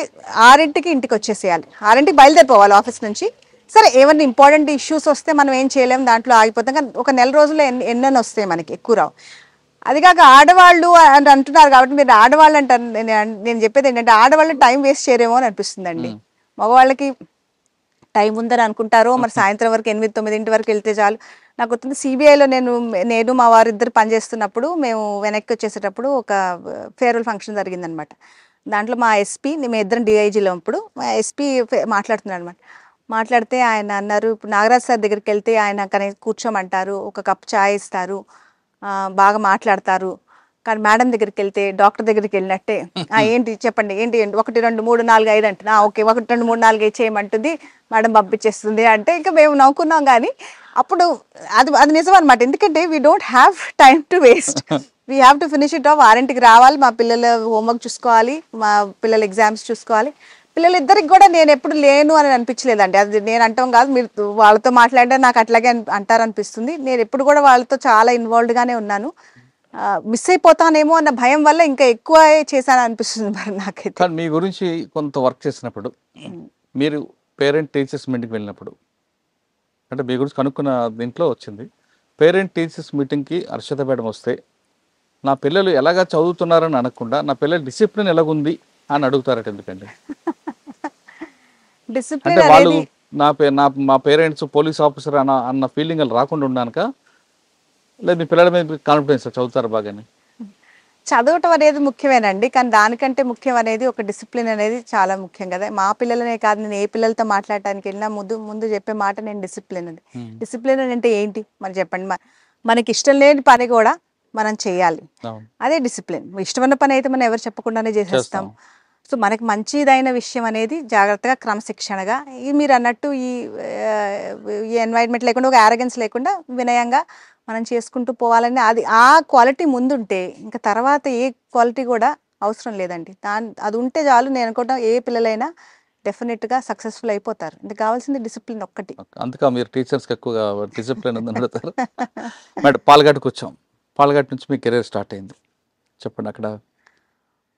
6ంటికి ఇంటికి వచ్చేసేయాలి, 6ంటికి బయలుదేరిపోవాలి ఆఫీస్ నుంచి. సరే ఏమన్నా ఇంపార్టెంట్ ఇష్యూస్ వస్తే మనం ఏం చేయలేము, దాంట్లో ఆగిపోతాం. కానీ ఒక నెల రోజుల్లో ఎన్నెన్ని వస్తాయి మనకి, ఎక్కువ రావు. అది కాక ఆడవాళ్ళు అని అంటున్నారు కాబట్టి, మీరు ఆడవాళ్ళు అంటారు, నేను చెప్పేది ఏంటంటే ఆడవాళ్ళు టైం వేస్ట్ చేయరేమో అని అనిపిస్తుందండి. మగవాళ్ళకి టైం ఉందని అనుకుంటారో మరి, సాయంత్రం వరకు 8-9 వరకు వెళ్తే చాలు. నాకు గుర్తుంది సిబిఐలో నేను మా వారిద్దరు పనిచేస్తున్నప్పుడు మేము వెనక్కి వచ్చేసేటప్పుడు ఒక ఫేర్వెల్ ఫంక్షన్ జరిగిందనమాట. దాంట్లో మా ఎస్పీ, మేము ఇద్దరం డిఐజీలో అప్పుడు, మా ఎస్పీ మాట్లాడుతున్నాడు అనమాట. మాట్లాడితే ఆయన అన్నారు, ఇప్పుడు నాగరాజ్ సార్ దగ్గరికి వెళ్తే ఆయన కనీసం కూర్చోమంటారు, ఒక కప్ చాయ్ ఇస్తారు, బాగా మాట్లాడతారు. కానీ మేడం దగ్గరికి వెళ్తే డాక్టర్ దగ్గరికి వెళ్ళినట్టే, ఏంటి చెప్పండి, ఏంటి 1 2 3 4 5 అంటే ఓకే 1 2 3 4 5 చేయమంటుంది, మేడం పంపించేస్తుంది అంటే ఇంకా మేము నవ్వుకున్నాం. కానీ అప్పుడు అది నిజం అనమాట. ఎందుకంటే we don't have time to waste, we have to finish it off. 6ంటికి రావాలి, మా పిల్లల హోంవర్క్ చూసుకోవాలి, మా పిల్లల ఎగ్జామ్స్ చూసుకోవాలి. పిల్లలిద్దరికి కూడా నేను ఎప్పుడు లేను అని అనిపించలేదండి. అది నేను అంటాం కాదు, మీరు వాళ్ళతో మాట్లాడితే నాకు అట్లాగే అంటారనిపిస్తుంది. నేను ఎప్పుడు కూడా వాళ్ళతో చాలా ఇన్వాల్వ్డ్గానే ఉన్నాను. మిస్ అయిపోతానేమో అన్న భయం వల్ల ఇంకా ఎక్కువ చేశాను అనిపిస్తుంది మరి నాకైతే. కానీ మీ గురించి కొంత వర్క్ చేసినప్పుడు, మీరు పేరెంట్ టీచర్స్ మీటింగ్కి వెళ్ళినప్పుడు, అంటే మీ గురించి కనుక్కున్న దీంట్లో వచ్చింది, పేరెంట్ టీచర్స్ మీటింగ్కి హర్షిత మేడం వస్తే నా పిల్లలు ఎలాగా చదువుతున్నారని అనకుండా నా పిల్లల డిసిప్లిన్ ఎలాగుంది అని అడుగుతారట. ఎందుకండి? అంటే వాళ్ళు మా పేరెంట్స్ పోలీస్ ఆఫీసర్ అన్న ఫీలింగ్ రాకుండా ఉన్నాక, లేదు మీ పిల్లల మీద కాన్ఫిడెన్స్ చదువుతారు బాగానే? చదవటం అనేది ముఖ్యమేనండి, కానీ దానికంటే ముఖ్యం అనేది ఒక డిసిప్లిన్ అనేది చాలా ముఖ్యం కదా. మా పిల్లలనే కాదు, నేను ఏ పిల్లలతో మాట్లాడటానికి వెళ్ళినా ముందు చెప్పే మాట నేను డిసిప్లిన్ అని. డిసిప్లిన్ అంటే ఏంటి మరి చెప్పండి. మనకి ఇష్టం లేని పని కూడా మనం చేయాలి, అదే డిసిప్లిన్. ఇష్టమైన పని అయితే మనం ఎవరు చెప్పకుండానే చేసేస్తాం. సో మనకి మంచిదైన విషయం అనేది జాగ్రత్తగా క్రమశిక్షణగా, మీరు అన్నట్టు ఈ ఎన్వైర్న్మెంట్ లేకుండా, ఒక యారగెన్స్ లేకుండా వినయంగా మనం చేసుకుంటూ పోవాలని, ఆ క్వాలిటీ ముందుంటే ఇంకా తర్వాత ఏ క్వాలిటీ కూడా అవసరం లేదండి. అది ఉంటే చాలు. నేను అనుకుంటా ఏ పిల్లలైనా డెఫినెట్గా సక్సెస్ఫుల్ అయిపోతారు. ఇందుకు కావాల్సింది డిసిప్లిన్ ఒక్కటి. అందుకే మీరు టీచర్స్కి ఎక్కువగా డిసిప్లిన్ ఉందని అడుగుతారు. మేడం, పాలఘాట్కి వచ్చాం. పాలఘాట్ నుంచి మీ కెరీర్ స్టార్ట్ అయింది, చెప్పండి. అక్కడ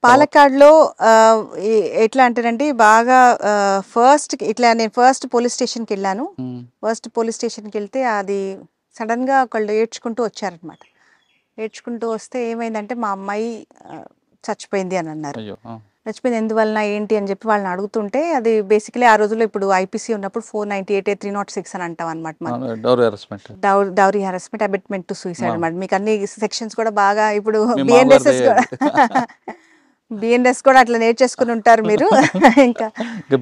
పాలక్కాడ్లో ఎట్లా అంటేనండి, బాగా నేను ఫస్ట్ పోలీస్ స్టేషన్కి వెళ్ళాను. ఫస్ట్ పోలీస్ స్టేషన్కి వెళ్తే అది సడన్గా ఒకళ్ళు ఏడ్చుకుంటూ వచ్చారనమాట. ఏడ్చుకుంటూ వస్తే ఏమైందంటే మా అమ్మాయి చచ్చిపోయింది అని అన్నారు. చచ్చిపోయింది ఎందువలన ఏంటి అని చెప్పి వాళ్ళని అడుగుతుంటే, అది బేసికలీ ఆ రోజుల్లో ఇప్పుడు ఐపీసీ ఉన్నప్పుడు 498 306 అని అంటాం అనమాట. Dowry harassment, abetment to suicide అనమాట. మీకు అన్ని సెక్షన్స్ కూడా బాగా ఇప్పుడు బిఎన్ఎస్ కూడా అట్లా నేర్చేసుకుని ఉంటారు మీరు. ఇంకా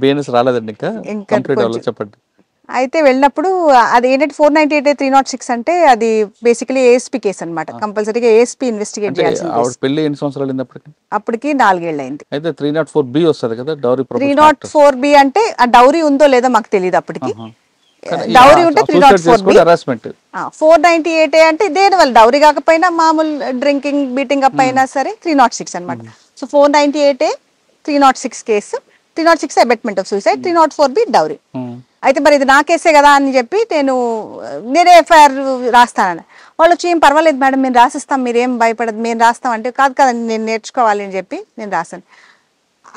బిఎన్ఎస్ రాలేదండి ఇంకా చెప్పండి. అయితే వెళ్ళినప్పుడు అది ఏంటంటే 498 306 అంటే అది బేసికలీ ఏఎస్పీ కేసు అనమాట. కంపల్సరీగా ఏఎస్పీ ఇన్వెస్టిగేట్ చేయాల్సింది. పెళ్లి ఎన్ని సంవత్సరాలు అయింది అప్పటికి 4 ఏళ్ళు అయింది. అయితే 304B వస్తుంది కదా డౌరీ. 304B అంటే ఆ డౌరీ ఉందో లేదో మాకు తెలియదు అప్పటికి. డౌరీ ఉంటే 304B. 498 అంటే దేని వల్ల డౌరీ కాకపోయినా మామూలు డ్రింకింగ్ బీటింగ్ అప్ అయినా సరే 306 అనమాట. So 498 306 case, 306 abetment of suicide, 304B dowry. అయితే మరి ఇది నా కేసే కదా అని చెప్పి నేనే ఎఫ్ఐఆర్ రాస్తానని వాళ్ళు వచ్చి, ఏం పర్వాలేదు మేడం మేము రాసిస్తాం, మీరేం భయపడదు, మేము రాస్తాం అంటే, కాదు కదండి నేను నేర్చుకోవాలి అని చెప్పి నేను రాశాను.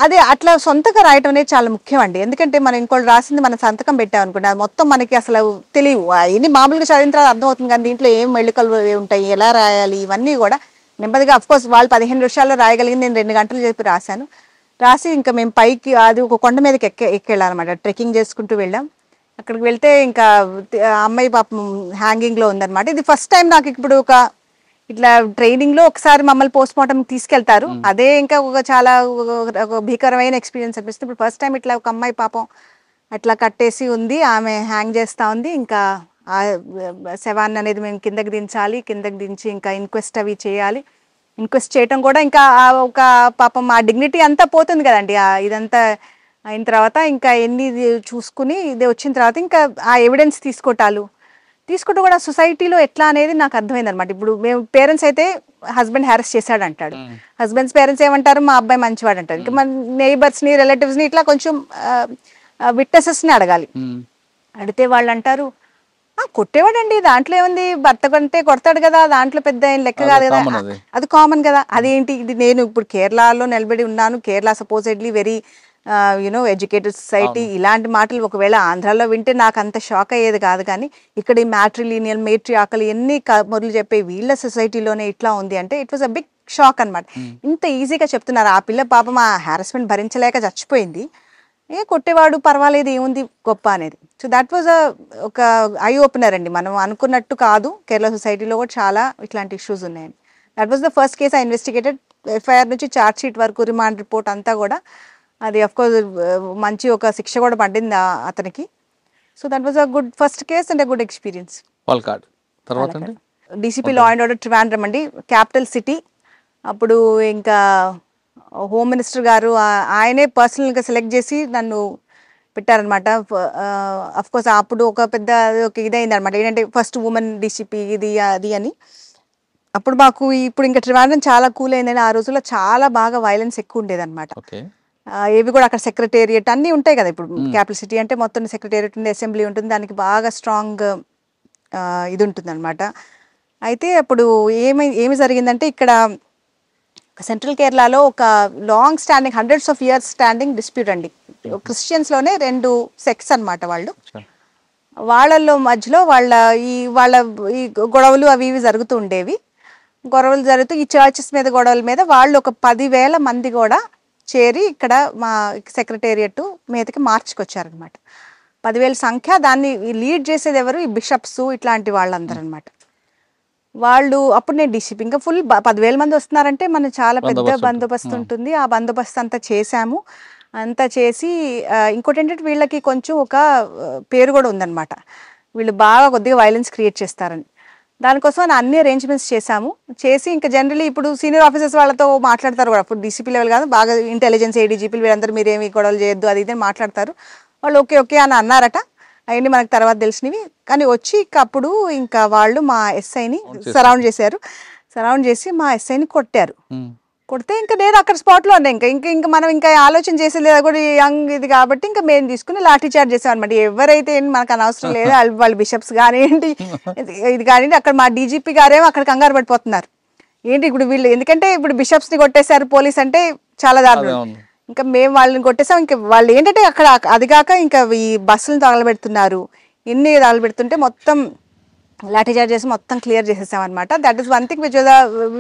అదే అట్లా సొంతగా రాయటం అనేది చాలా ముఖ్యం అండి. ఎందుకంటే మనం ఇంకోటి రాసింది మనం సంతకం పెట్టామనుకోండి, అది మొత్తం మనకి అసలు తెలియవు. ఇన్ని మామూలుగా చదివిన తర్వాత అర్థమవుతుంది, కానీ దీంట్లో ఏం మెళుకలు ఉంటాయి, ఎలా రాయాలి, ఇవన్నీ కూడా నెమ్మదిగా. అఫ్కోర్స్ వాళ్ళు 15 నిమిషాల్లో రాయగలిగింది నేను 2 గంటలు చెప్పి రాశాను. రాసి ఇంకా మేము పైకి అది ఒక కొండ మీదకి ఎక్కెళ్ళాలన్నమాట. ట్రెక్కింగ్ చేసుకుంటూ వెళ్ళాం. అక్కడికి వెళ్తే ఇంకా ఆ అమ్మాయి పాపం హ్యాంగింగ్లో ఉందన్నమాట. ఇది ఫస్ట్ టైం నాకు ఇప్పుడు ఒక ఇట్లా ట్రైనింగ్లో ఒకసారి మమ్మల్ని పోస్ట్ మార్టం తీసుకెళ్తారు, అదే ఇంకా ఒక చాలా ఒక భీకరమైన ఎక్స్పీరియన్స్ అనిపిస్తుంది. ఇప్పుడు ఫస్ట్ టైం ఇట్లా ఒక అమ్మాయి పాపం అట్లా కట్టేసి ఉంది, ఆమె హ్యాంగ్ చేస్తూ ఉంది. ఇంకా ఆ శవాన్ని అనేది మేము కిందకి దించాలి, కిందకి దించి ఇంకా ఇన్క్వెస్ట్ అవి చేయాలి. ఇన్క్వెస్ట్ చేయటం కూడా ఇంకా ఒక పాపం ఆ డిగ్నిటీ అంతా పోతుంది కదండి. ఇదంతా అయిన తర్వాత ఇంకా ఎన్ని చూసుకుని ఇది వచ్చిన తర్వాత ఇంకా ఆ ఎవిడెన్స్ తీసుకుంటూ కూడా సొసైటీలో ఎట్లా అనేది నాకు అర్థమైంది అనమాట. ఇప్పుడు మేము పేరెంట్స్ అయితే హస్బెండ్ హ్యారెస్ చేశాడు అంటాడు, హస్బెండ్స్ పేరెంట్స్ ఏమంటారు మా అబ్బాయి మంచివాడు అంటారు. ఇంకా మన నైబర్స్ని రిలేటివ్స్ని ఇట్లా కొంచెం విట్నెసెస్ని అడగాలి. అడిగితే వాళ్ళు అంటారు కొట్టేవాడండి, దాంట్లో ఏముంది, భర్త కంటే కొడతాడు కదా, దాంట్లో పెద్ద ఏం లెక్క కాదు కదా, అది కామన్ కదా. అదేంటి ఇది, నేను ఇప్పుడు కేరళలో నిలబడి ఉన్నాను, Kerala supposedly very you know educated society, ఇలాంటి మాటలు ఒకవేళ ఆంధ్రాలో వింటే నాకు అంత షాక్ అయ్యేది కాదు. కానీ ఇక్కడ ఈ మ్యాట్రిలీనియల్ మేట్రియాకల్ ఎన్ని మొదలు చెప్పే వీళ్ళ సొసైటీలోనే ఇట్లా ఉంది అంటే it was a big shock అనమాట. ఇంత ఈజీగా చెప్తున్నారు. ఆ పిల్ల పాపం ఆ హారాస్మెంట్ భరించలేక చచ్చిపోయింది, కొట్టేవాడు పర్వాలేదు ఏముంది గొప్ప అనేది. సో దట్ వాజ్ ఒక ఐ ఓపెనర్ అండి. మనం అనుకున్నట్టు కాదు, కేరళ సొసైటీలో కూడా చాలా ఇట్లాంటి ఇష్యూస్ ఉన్నాయండి. That was the first case I investigated. FIR నుంచి ఛార్జ్ షీట్ వరకు రిమాండ్ రిపోర్ట్ అంతా కూడా అది అఫ్కోర్స్ మంచి ఒక శిక్ష కూడా పడింది అతనికి. So that was a good first case and a good experience. DCP law and order Trivandrum అండి, క్యాపిటల్ సిటీ. అప్పుడు ఇంకా హోమ్ మినిస్టర్ గారు ఆయనే పర్సనల్గా సెలెక్ట్ చేసి నన్ను పెట్టారనమాట. అఫ్కోర్స్ అప్పుడు ఒక పెద్ద ఒక ఇదైంది అనమాట, ఏంటంటే ఫస్ట్ ఉమెన్ డీసీపీ ఇది అది అని. అప్పుడు మాకు ఇప్పుడు ఇంకా ట్రివాండ్రం చాలా కూల్ అయిందని, ఆ రోజుల్లో చాలా బాగా వైలెన్స్ ఎక్కువ ఉండేది అనమాట. ఏవి కూడా అక్కడ సెక్రటేరియట్ అన్నీ ఉంటాయి కదా. ఇప్పుడు క్యాపిటల్ సిటీ అంటే మొత్తం సెక్రటేరియట్ ఉంది, అసెంబ్లీ ఉంటుంది, దానికి బాగా స్ట్రాంగ్ ఇది ఉంటుంది అనమాట. అయితే అప్పుడు ఏమి జరిగిందంటే ఇక్కడ సెంట్రల్ కేరళలో ఒక long standing hundreds of years standing dispute అండి. క్రిస్టియన్స్లోనే 2 సెక్ట్స్ అనమాట. వాళ్ళల్లో మధ్యలో వాళ్ళ ఈ గొడవలు అవి ఇవి జరుగుతూ ఉండేవి. గొడవలు జరుగుతూ ఈ చర్చెస్ మీద గొడవల మీద వాళ్ళు ఒక 10,000 మంది కూడా చేరి ఇక్కడ మా సెక్రటేరియట్ మీదకి మార్చుకొచ్చారనమాట. 10,000 సంఖ్య. దాన్ని లీడ్ చేసేది ఎవరు, ఈ బిషప్స్ ఇట్లాంటి వాళ్ళందరూ అనమాట. వాళ్ళు అప్పుడు నేను డీసీపీ, ఇంకా ఫుల్ 10,000 మంది వస్తున్నారంటే మన చాలా పెద్ద బందోబస్తు ఉంటుంది. ఆ బందోబస్తు అంతా చేశాము. అంతా చేసి ఇంకోటి ఏంటంటే వీళ్ళకి కొంచెం ఒక పేరు కూడా ఉందన్నమాట, వీళ్ళు బాగా కొద్దిగా వైలెన్స్ క్రియేట్ చేస్తారని. దానికోసం అన్ని అరేంజ్మెంట్స్ చేసి ఇంకా జనరలీ ఇప్పుడు సీనియర్ ఆఫీసర్స్ వాళ్ళతో మాట్లాడతారు కూడా, అప్పుడు డీసీపీ లెవెల్ కాదు, బాగా ఇంటెలిజెన్స్ ఏడీజీపీలు వీళ్ళందరూ మీరేమి గొడవలు చేయొద్దు అది ఇది మాట్లాడతారు. వాళ్ళు ఓకే అని అన్నారట. అవన్నీ మనకు తర్వాత తెలిసినవి. కానీ వచ్చి అప్పుడు ఇంకా వాళ్ళు మా ఎస్ఐని సరౌండ్ చేసి మా ఎస్ఐని కొడితే ఇంకా నేను అక్కడ స్పాట్లో ఉన్నా. ఇంకా మనం ఇంకా ఆలోచన చేసేది కూడా యంగ్ ఇది కాబట్టి ఇంకా మేము తీసుకుని లాఠీ చార్జ్ చేసాం అనమాట. ఎవరైతే మనకు అనవసరం లేదు, వాళ్ళు బిషప్స్ కానివ్వండి ఇది కానివ్వండి. అక్కడ మా డీజీపీ గారేమో అక్కడ కంగారు పడిపోతున్నారు, ఏంటి ఇప్పుడు వీళ్ళు, ఎందుకంటే ఇప్పుడు బిషప్స్ని కొట్టేశారు పోలీస్ అంటే చాలా దారుణం. ఇంకా మేము వాళ్ళని కొట్టేసాం. ఇంకా వాళ్ళు ఏంటంటే అక్కడ అది కాక ఇంకా ఈ బస్సులను తగలబెడుతున్నారు, ఎన్ని తగలబెడుతుంటే మొత్తం లాఠీ చార్జ్ చేసి మొత్తం క్లియర్ చేసేసాం అనమాట. That is one thing which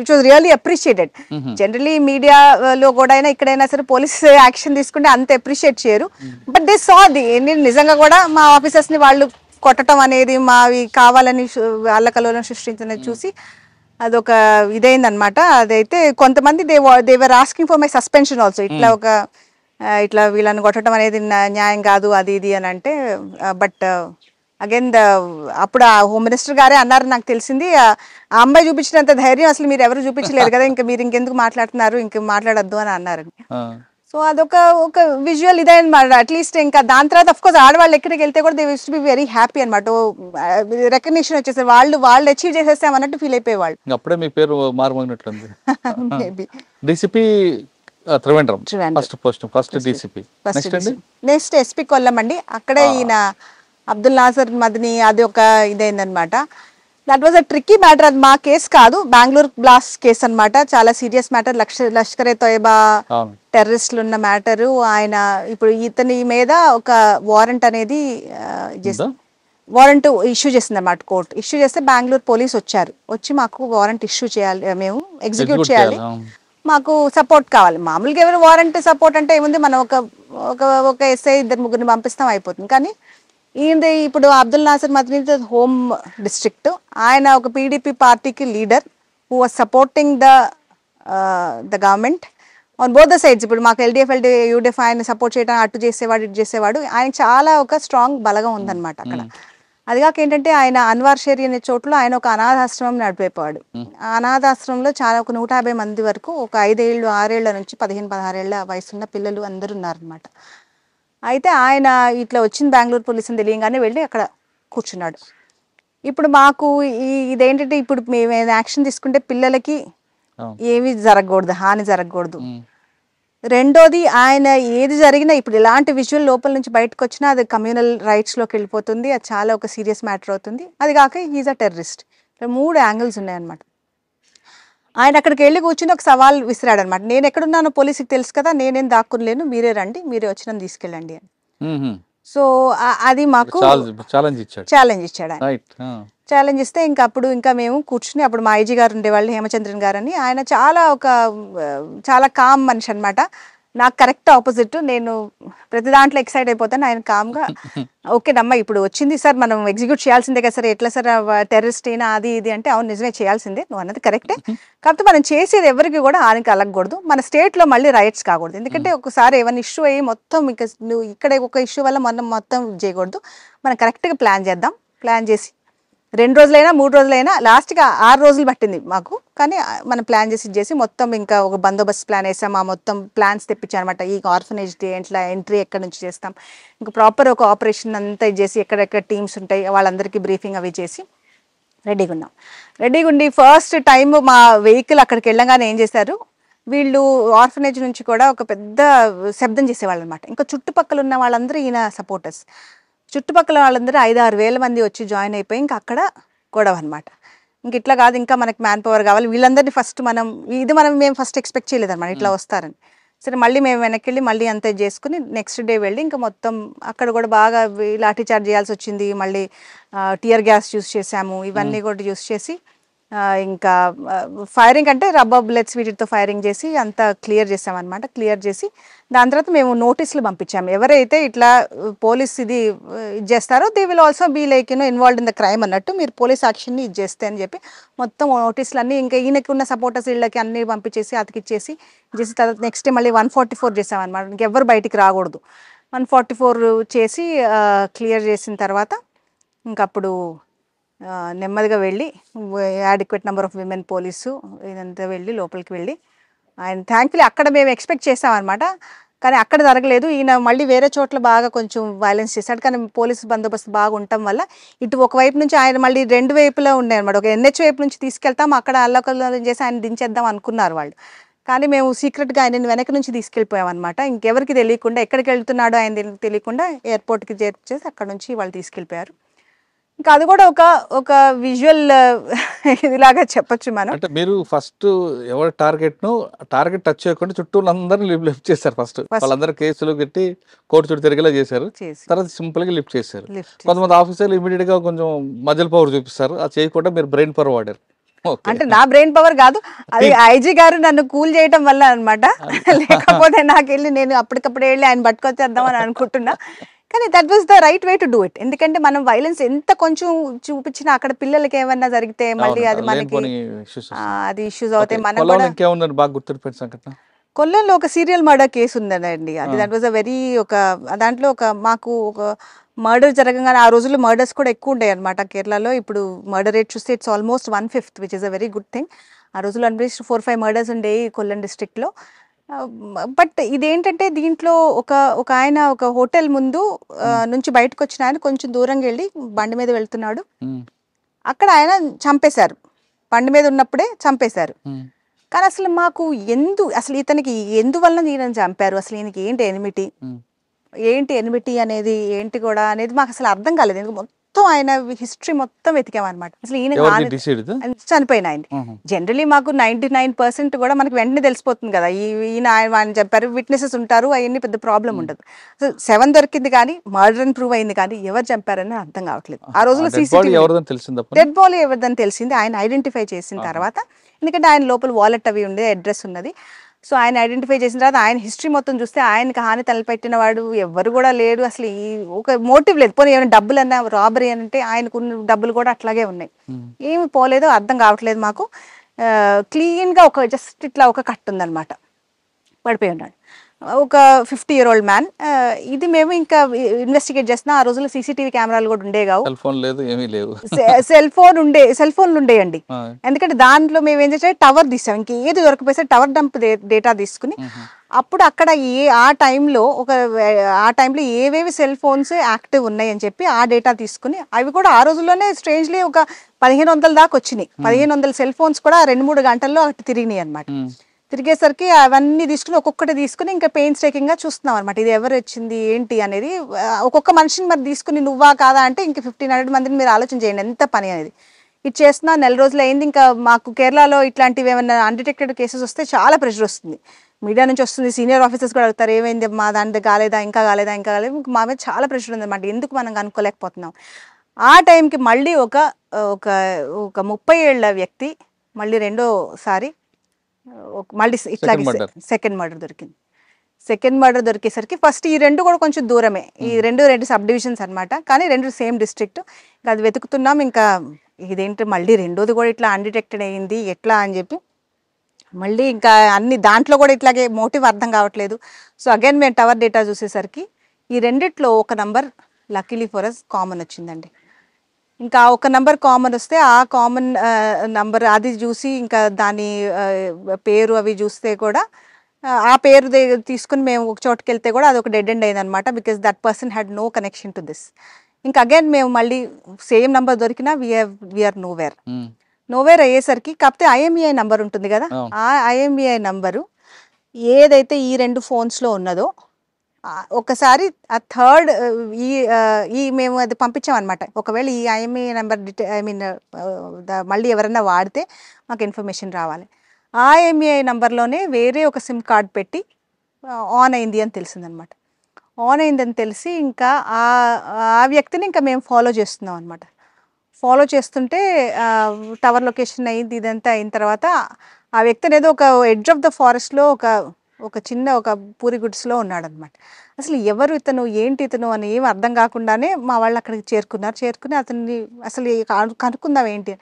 was really appreciated. Generally మీడియాలో కూడా అయినా ఇక్కడైనా సరే పోలీస్ యాక్షన్ తీసుకుంటే అంత అప్రిషియేట్ చేయరు, బట్ దే సా ది నిజంగా కూడా మా ఆఫీసర్స్ని వాళ్ళు కొట్టడం అనేది మావి కావాలని అల్లకల్లోలం సృష్టించినది చూసి అదొక ఇదైందనమాట. అదైతే కొంతమంది they were asking for my suspension also. ఇట్లా వీళ్ళని కొట్టడం అనేది న్యాయం కాదు అది ఇది అని అంటే, బట్ అగైన్ అప్పుడు ఆ హోమ్ మినిస్టర్ గారే అన్నారు, నాకు తెలిసింది ఆ అమ్మాయి చూపించినంత ధైర్యం అసలు మీరు ఎవరు చూపించలేరు కదా, ఇంకా మీరు ఇంకెందుకు మాట్లాడుతున్నారు, ఇంక మాట్లాడొద్దు అని అన్నారండి. సో అదొక విజువల్ ఇదే అనమాట. అట్లీస్ట్ ఇంకా దాని తర్వాత అఫ్ కోర్స్ ఆడవాళ్ళు ఎక్కడికి వెళ్తే కూడా they use to be very happy అనమాట. రికగ్నిషన్ వచ్చేసారు, వాళ్ళు అచీవ్ చేసేస్తాం అన్నట్టు ఫీల్ అయిపోయేవాళ్ళు. అప్పుడే మీ పేరు మారుమోగినట్లుంది. DCP Trivandrum first DCP. Next SP Kollam అండి. అక్కడే ఈయన అబ్దుల్ నాసర్ మదనీ అది ఒక ఇదైందనమాట. That was a tricky matter. అది మా కేసు కాదు, బెంగళూరు బ్లాస్ట్ కేసు అనమాట. చాలా సీరియస్ మ్యాటర్. లష్కరే తోయబా టెర్రరిస్టులు ఉన్న మ్యాటరు. ఆయన ఇప్పుడు ఇతని మీద ఒక వారెంట్ అనేది వారెంట్ ఇష్యూ చేసింది అన్నమాట. కోర్టు ఇష్యూ చేస్తే బెంగళూరు పోలీస్ వచ్చి మాకు వారెంట్ ఇష్యూ చేయాలి, మేము ఎగ్జిక్యూట్ చేయాలి. మాకు సపోర్ట్ కావాలి. మామూలుగా ఎవరు వారంట్ సపోర్ట్ అంటే ఏముంది, మనం ఒక ఒక ఒక ఎస్ఐ 2-3 పంపిస్తాం అయిపోతుంది. కానీ ఈయనది ఇప్పుడు అబ్దుల్ నాసర్ మదనీ హోమ్ డిస్ట్రిక్ట్, ఆయన ఒక పీడీపీ పార్టీకి leader who was supporting the government on both the sides. ఇప్పుడు మాకు ఎల్డీఎఫ్ యూడీఎఫ్ ఆయన సపోర్ట్ చేయడం, అటు చేసేవాడు ఇటు చేసేవాడు, ఆయన చాలా ఒక స్ట్రాంగ్ బలగం ఉందన్నమాట అక్కడ. అది కాక ఏంటంటే ఆయన అన్వార్ షేరి అనే చోట్ల ఆయన ఒక అనాథాశ్రమం నడిపేవాడు. ఆ అనాథాశ్రమంలో చాలా ఒక 150 మంది వరకు ఒక 5 ఏళ్ళు 6 ఏళ్ల నుంచి 15-16 ఏళ్ల వయసున్న పిల్లలు అందరూ ఉన్నారనమాట. అయితే ఆయన ఇట్లా వచ్చింది బెంగళూరు పోలీసుని తెలియగానే వెళ్ళి అక్కడ కూర్చున్నాడు. ఇప్పుడు మాకు ఇదేంటంటే ఇప్పుడు మేము యాక్షన్ తీసుకుంటే పిల్లలకి ఏమి జరగకూడదు, హాని జరగకూడదు. రెండోది ఆయన ఏది జరిగినా ఇప్పుడు ఇలాంటి విజువల్ లోపల నుంచి బయటకు వచ్చినా అది కమ్యూనల్ రైట్స్లోకి వెళ్ళిపోతుంది, అది చాలా ఒక సీరియస్ మ్యాటర్ అవుతుంది. అది కాక ఈజ్ అ టెర్రరిస్ట్. 3 యాంగిల్స్ ఉన్నాయన్నమాట. ఆయన అక్కడికి వెళ్ళి కూర్చుని ఒక సవాల్ విసిరాడు అనమాట. నేను ఎక్కడున్నానో పోలీసుకి తెలుసు కదా, నేనేం దాక్కులేను, మీరే రండి, మీరే వచ్చి నన్ను తీసుకెళ్ళండి అని. సో అది మాకు ఛాలెంజ్ ఇచ్చాడు ఆయన. ఛాలెంజ్ ఇస్తే ఇంకా అప్పుడు ఇంకా మేము కూర్చుని, అప్పుడు మా ఐజీ గారు ఉండేవాళ్ళు హేమచంద్రన్ గారు అని, ఆయన చాలా కామ్ మనిషి అనమాట. నాకు కరెక్ట్ ఆపోజిట్. నేను ప్రతి దాంట్లో ఎక్సైట్ అయిపోతాను, ఆయన కామ్గా ఓకేనమ్మా ఇప్పుడు వచ్చింది సార్, మనం ఎగ్జిక్యూట్ చేయాల్సిందే కదా సార్, ఎట్లా సార్ టెర్రరిస్ట్ అయినా అది ఇది అంటే, అవును నిజమే చేయాల్సిందే, నువ్వు అన్నది కరెక్టే, కాకపోతే మనం చేసేది ఎవరికి కూడా హాని కలగకూడదు, మన స్టేట్లో మళ్ళీ రైట్స్ కాకూడదు. ఎందుకంటే ఒకసారి ఏమైనా ఇష్యూ అయ్యి మొత్తం ఇంకా నువ్వు ఇక్కడ ఒక ఇష్యూ వల్ల మనం మొత్తం చేయకూడదు, మనం కరెక్ట్గా ప్లాన్ చేద్దాం. ప్లాన్ చేసి 2 రోజులైనా 3 రోజులైనా లాస్ట్గా 6 రోజులు పట్టింది మాకు, కానీ మనం ప్లాన్ చేసి మొత్తం ఇంకా ఒక బందోబస్తు ప్లాన్ వేసాం. ఆ మొత్తం ప్లాన్స్ తెప్పించాం అనమాట. ఈ ఆర్ఫనేజ్ ఎట్లా ఎంట్రీ ఎక్కడి నుంచి చేస్తాం, ఇంకా ప్రాపర్ ఒక ఆపరేషన్ అంతా చేసి ఎక్కడెక్కడ టీమ్స్ ఉంటాయి వాళ్ళందరికీ బ్రీఫింగ్ అవి చేసి రెడీగా ఉండి ఫస్ట్ టైం మా వెహికల్ అక్కడికి వెళ్ళగానే ఏం చేశారు వీళ్ళు, ఆర్ఫనేజ్ నుంచి కూడా ఒక పెద్ద శబ్దం చేసేవాళ్ళు అనమాట. ఇంకా చుట్టుపక్కల ఉన్న వాళ్ళందరూ ఈయన సపోర్టర్స్, చుట్టుపక్కల వాళ్ళందరూ 5-6 వేల మంది వచ్చి జాయిన్ అయిపోయి ఇంకా అక్కడ గొడవ అనమాట. ఇంక ఇట్లా కాదు, ఇంకా మనకి మ్యాన్ పవర్ కావాలి, వీళ్ళందరినీ ఫస్ట్ మేము ఫస్ట్ ఎక్స్పెక్ట్ చేయలేదన్నమాట ఇట్లా వస్తారని. సరే మళ్ళీ మేము వెనక్కి వెళ్ళి మళ్ళీ అంతా చేసుకుని నెక్స్ట్ డే వెళ్ళి ఇంకా మొత్తం అక్కడ కూడా బాగా లాఠీ చార్జ్ చేయాల్సి వచ్చింది. మళ్ళీ టియర్ గ్యాస్ యూస్ చేసాము, ఇవన్నీ కూడా యూస్ చేసి ఇంకా ఫైరింగ్ అంటే రబ్బర్ బుల్లెట్స్ వీటితో ఫైరింగ్ చేసి అంతా క్లియర్ చేసామన్నమాట. క్లియర్ చేసి దాని తర్వాత మేము నోటీసులు పంపించాము, ఎవరైతే ఇట్లా పోలీస్ ఇది చేస్తారో they will also be like involved in the crime అన్నట్టు, మీరు పోలీస్ యాక్షన్ని ఇది చేస్తే అని చెప్పి మొత్తం నోటీసులు అన్నీ ఇంకా ఈయనకి ఉన్న సపోర్టర్స్ వీళ్ళకి అన్నీ పంపించేసి అతికిచ్చేసి చేసి తర్వాత నెక్స్ట్ డే మళ్ళీ 144 చేసామన్నమాట. ఇంకెవ్వరు బయటికి రాకూడదు. 144 చేసి క్లియర్ చేసిన తర్వాత ఇంకప్పుడు నెమ్మదిగా వెళ్ళి adequate number of women police ఇదంతా వెళ్ళి లోపలికి వెళ్ళి ఆయన థ్యాంక్ఫుల్లీ అక్కడ మేము ఎక్స్పెక్ట్ చేసామన్నమాట, కానీ అక్కడ జరగలేదు. ఈయన మళ్ళీ వేరే చోట్ల బాగా కొంచెం వైలెన్స్ చేశాడు, కానీ పోలీసు బందోబస్తు బాగా ఉండటం వల్ల ఇటు ఒకవైపు నుంచి ఆయన మళ్ళీ 2 వైపులా ఉన్నాయి అనమాట. ఒక ఎన్హెచ్ వైపు నుంచి తీసుకెళ్తాం, అక్కడ అల్లకల్లం చేసి ఆయన దించేద్దాం అనుకున్నారు వాళ్ళు, కానీ మేము సీక్రెట్గా ఆయన వెనక నుంచి తీసుకెళ్ళిపోయాం అనమాట. ఇంకెవరికి తెలియకుండా, ఎక్కడికి వెళ్తున్నాడో ఆయన తెలియకుండా ఎయిర్పోర్ట్కి చేర్చేసి అక్కడ నుంచి వాళ్ళు తీసుకెళ్ళిపోయారు. ఇంకా అది కూడా ఒక విజువల్ ఇదిలాగా చెప్పొచ్చు మనం. అంటే మీరు ఫస్ట్ ఎవరి టార్గెట్ టచ్ చేయకుండా చుట్టూ అందరినీ లిఫ్ట్ చేశారు. ఫస్ట్ వాళ్ళందరూ కేసులు కట్టి కోర్టు చుట్టూ తిరిగేలా చేశారు, తర్వాత సింపుల్ గా లిఫ్ట్ చేశారు. కొంతమంది ఆఫీసర్లు ఇమీడియట్ గా కొంచెం మజిల్ పవర్ చూపిస్తారు, అది చేయకుండా మీరు బ్రెయిన్ పవర్ వాడారు. అంటే నా బ్రెయిన్ పవర్ కాదు, అది ఐజీ గారు నన్ను కూల్ చేయటం వల్ల అనమాట. లేకపోతే నాకు వెళ్ళి నేను అప్పటికప్పుడు వెళ్ళి ఆయన పట్టుకొచ్చేద్దామని అనుకుంటున్నా, కానీ that was the right way to do it. ఎందుకంటే మనం వైలెన్స్ ఎంత కొంచెం చూపించినా అక్కడ పిల్లలకి ఏమన్నా జరిగితే మళ్ళీ అది మనకి అది ఇష్యూస్ అవుతాయి. మనం బాగా గుర్తుపెట్టిన సంఘటన కొల్లంలో ఒక సీరియల్ మర్డర్ కేసు ఉందండి. అది దట్ వాజ్ అ వెరీ దాంట్లో మాకు ఒక మర్డర్ జరగగానే, ఆ రోజుల్లో మర్డర్స్ కూడా ఎక్కువ ఉండే అనమాట కేరళలో. ఇప్పుడు మర్డర్ రేట్ చూస్తే it's almost 1/5 which is a very good thing. ఆ రోజుల్లో అట్లీస్ట్ 4-5 మర్డర్స్ ఉండేవి కొల్లం డిస్ట్రిక్ట్లో. బట్ ఇదేంటంటే దీంట్లో ఒక ఆయన ఒక హోటల్ ముందు నుంచి బయటకు వచ్చిన ఆయన కొంచెం దూరంగా వెళ్ళి బండి మీద వెళ్తున్నాడు, అక్కడ ఆయన చంపేశారు, బండి మీద ఉన్నప్పుడే చంపేశారు. కానీ అసలు మాకు అసలు ఇతనికి ఎందువల్ల ఈయన చంపారు, అసలు ఈయనకి ఏంటి ఎనిమిటీ అనేది ఏంటి కూడా అనేది మాకు అసలు అర్థం కాలేదు. ఎందుకు మొత్తం మొత్తం ఆయన హిస్టరీ మొత్తం వెతికామన్నమాట. అసలు ఈయన చనిపోయిన ఆయన జనరలీ మాకు 99% కూడా మనకి వెంటనే తెలిసిపోతుంది కదా, ఈయన ఆయన చెప్పారు, విట్నెసెస్ ఉంటారు, అవన్నీ పెద్ద ప్రాబ్లం ఉండదు. అసలు 7 దొరికింది కానీ మర్డర్ అని ప్రూవ్ అయింది కానీ ఎవరు చంపారని అర్థం కావట్లేదు. ఆ రోజుల్లో డెడ్ బాడీ ఎవరిదని తెలిసింది ఆయన ఐడెంటిఫై చేసిన తర్వాత, ఎందుకంటే ఆయన లోపల వాలెట్ అవి ఉండే, అడ్రస్ ఉన్నది. సో ఆయన ఐడెంటిఫై చేసిన తర్వాత ఆయన హిస్టరీ మొత్తం చూస్తే ఆయనకి హాని తలపెట్టిన వాడు ఎవరు కూడా లేడు. అసలు ఈ ఒక మోటివ్ లేదు. పోనీ ఏమైనా డబ్బులు అన్నా రాబరీ అని అంటే ఆయనకున్న డబ్బులు కూడా అట్లాగే ఉన్నాయి. ఏమి పోలేదో అర్థం కావట్లేదు మాకు. క్లీన్గా ఒక జస్ట్ ఇట్లా ఒక కట్ ఉందన్నమాట, పడిపోయి ఉన్నాడు. ఒక 50-year-old మ్యాన్. ఇది మేము ఇంకా ఇన్వెస్టిగేట్ చేస్తున్నా. ఆ రోజుల్లో సీసీటీవీ కెమెరాలు కూడా ఉండే కావు, సెల్ ఫోన్లు ఉండేయండి. ఎందుకంటే దాంట్లో మేము ఏం చేసాం, టవర్ తీసాం. ఇంకేది దొరకపోతే టవర్ డంప్ డేటా తీసుకుని అప్పుడు అక్కడ ఆ టైంలో ఏవేవి సెల్ ఫోన్స్ యాక్టివ్ ఉన్నాయి అని చెప్పి ఆ డేటా తీసుకుని, అవి కూడా ఆ రోజుల్లోనే స్ట్రేంజ్లీ ఒక 1500 దాకా వచ్చినాయి. 1500 సెల్ ఫోన్స్ కూడా 2-3 గంటల్లో అటు తిరిగినాయి అనమాట. తిరిగేసరికి అవన్నీ తీసుకుని ఒక్కొక్కటి తీసుకుని ఇంకా పెయిన్స్ టేకింగ్గా చూస్తున్నాం అనమాట. ఇది ఎవరు వచ్చింది ఏంటి అనేది. ఒక్కొక్క మనిషిని మరి తీసుకుని నువ్వా కాదా అంటే ఇంక 1500 మందిని మీరు ఆలోచన చేయండి ఎంత పని అనేది. ఇది చేస్తున్నా 4 రోజులు అయింది. ఇంకా మాకు కేరళలో ఇట్లాంటివి ఏమైనా అన్డిటెక్టెడ్ కేసెస్ వస్తే చాలా ప్రెషర్ వస్తుంది, మీడియా నుంచి వస్తుంది. సీనియర్ ఆఫీసర్స్ కూడా అడుగుతారు, ఏమైంది మా దాంట్లో కాలేదా, ఇంకా కాలేదు. మా మీద చాలా ప్రెషర్ ఉంది అనమాట, ఎందుకు మనం కనుక్కోలేకపోతున్నాం. ఆ టైంకి మళ్ళీ ఒక 30 ఏళ్ల వ్యక్తి మళ్ళీ రెండోసారి మళ్ళీ ఇట్లాగే సెకండ్ మర్డర్ దొరికింది. సెకండ్ మర్డర్ దొరికేసరికి ఫస్ట్ ఈ 2 కూడా కొంచెం దూరమే, ఈ 2 సబ్ డివిజన్స్ అనమాట, కానీ 2 సేమ్ డిస్ట్రిక్ట్. ఇంకా అది వెతుకుతున్నాం. ఇంకా ఇదేంటి మళ్ళీ రెండోది కూడా ఇట్లా అన్డిటెక్టెడ్ అయ్యింది ఎట్లా అని చెప్పి మళ్ళీ ఇంకా అన్ని దాంట్లో కూడా ఇట్లాగే మోటివ్ అర్థం కావట్లేదు. సో అగైన్ మేము టవర్ డేటా చూసేసరికి ఈ రెండిట్లో ఒక number luckily for us common వచ్చిందండి. ఇంకా ఒక నంబర్ కామన్ వస్తే ఆ కామన్ నంబర్ అది చూసి ఇంకా దాని పేరు అవి చూస్తే కూడా ఆ పేరు తీసుకుని మేము ఒక చోటుకి వెళ్తే కూడా అది ఒక డెడ్ ఎండ్ అయింది అనమాట. Because that person had no connection to this. ఇంకా అగైన్ మేము మళ్ళీ సేమ్ నంబర్ దొరికినా వీఆర్ నోవేర్ అయ్యేసరికి, కాకపోతే ఐఎంఈఐ నంబర్ ఉంటుంది కదా, ఆ ఐఎంఈఐ నంబరు ఏదైతే ఈ 2 ఫోన్స్లో ఉన్నదో ఒకసారి ఆ థర్డ్ ఈ మేము అది పంపించామన్నమాట. ఒకవేళ ఈ ఐఎంఈఐ నెంబర్ మళ్ళీ ఎవరైనా వాడితే మాకు ఇన్ఫర్మేషన్ రావాలి. ఆ ఐఎంఈఐ నెంబర్లోనే వేరే ఒక సిమ్ కార్డ్ పెట్టి ఆన్ అయింది అని తెలిసిందనమాట. ఆన్ అయిందని తెలిసి ఇంకా ఆ వ్యక్తిని ఇంకా మేము ఫాలో చేస్తున్నాం అనమాట. ఫాలో చేస్తుంటే టవర్ లొకేషన్ అయింది. ఇదంతా అయిన తర్వాత ఆ వ్యక్తి అనేది ఒక ఎడ్జ్ ఆఫ్ ద ఫారెస్ట్లో ఒక చిన్న ఒక పూరి గుడ్స్లో ఉన్నాడనమాట. అసలు ఎవరు ఇతను, ఏంటి ఇతను అని ఏం అర్థం కాకుండానే మా వాళ్ళు అక్కడికి చేరుకుని అతన్ని అసలు కనుక్కుందాం ఏంటి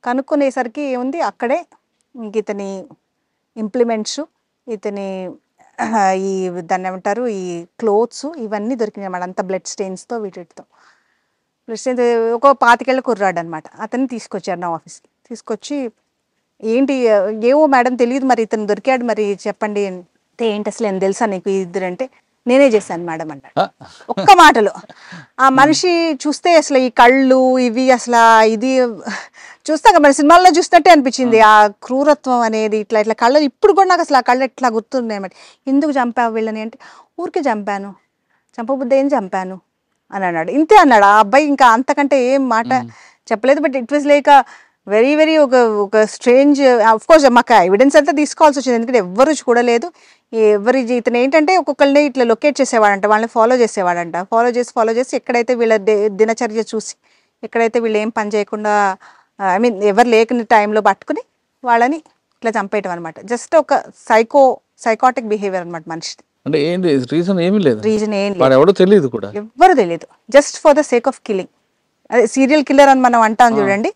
కనుక్కునేసరికి ఏముంది అక్కడే ఇంక ఇతని ఇంప్లిమెంట్స్, ఇతని ఈ దాన్ని ఏమంటారు ఈ క్లోత్స్ ఇవన్నీ దొరికినాయి అన్నమాట. అంత బ్లడ్ స్టెయిన్స్తో వీటితో బ్లడ్ స్టెయిన్స్. ఒక 25 ఏళ్ల కుర్రాడు అనమాట. అతన్ని తీసుకొచ్చారు నా ఆఫీస్కి. తీసుకొచ్చి ఏంటి ఏవో మేడం తెలియదు మరి ఇతను దొరికాడు మరి చెప్పండి అంటే, ఏంటి అసలు ఏం తెలుసా నీకు ఇద్దరంటే, నేనే చేశాను మేడం అన్నాడు ఒక్క మాటలో. ఆ మనిషి చూస్తే అసలు ఈ కళ్ళు ఇవి అసలు ఇది చూస్తాక మన సినిమాల్లో చూసినట్టే అనిపించింది. ఆ క్రూరత్వం అనేది ఇట్లా కళ్ళు ఇప్పుడు కూడా నాకు అసలు ఆ కళ్ళు ఎట్లా గుర్తున్నాయి అన్నమాట. ఎందుకు చంపావు వీళ్ళని అంటే, ఊరికే చంపాను, చంపబుద్ధి ఏం చంపాను అని అన్నాడు. ఇంతే అన్నాడు ఆ అబ్బాయి. ఇంకా అంతకంటే ఏం మాట చెప్పలేదు. But it was like very ఒక స్ట్రేంజ్. అఫ్ కోర్స్ మాకు ఎవిడెన్స్ అంతా తీసుకోవాల్సి వచ్చింది, ఎందుకంటే ఎవ్వరు చూడలేదు. ఇతను ఏంటంటే ఒక్కొక్కరిని ఇట్లా లొకేట్ చేసేవాడంట, వాళ్ళని ఫాలో చేసేవాడంట. ఫాలో చేసి ఎక్కడైతే వీళ్ళ దినచర్య చూసి ఎక్కడైతే వీళ్ళు ఏం పని చేయకుండా ఎవరు లేని టైంలో పట్టుకుని వాళ్ళని ఇట్లా చంపేయటం అనమాట. జస్ట్ ఒక సైకాటిక్ బిహేవియర్ అనమాట మనిషిది. అంటే ఏంటి రీజన్ ఏమీ లేదు, రీజన్ ఏం లేదు, ఎవ్వరు తెలియదు. Just for the sake of killing. అదే సీరియల్ కిల్లర్ అని మనం అంటాం చూడండి,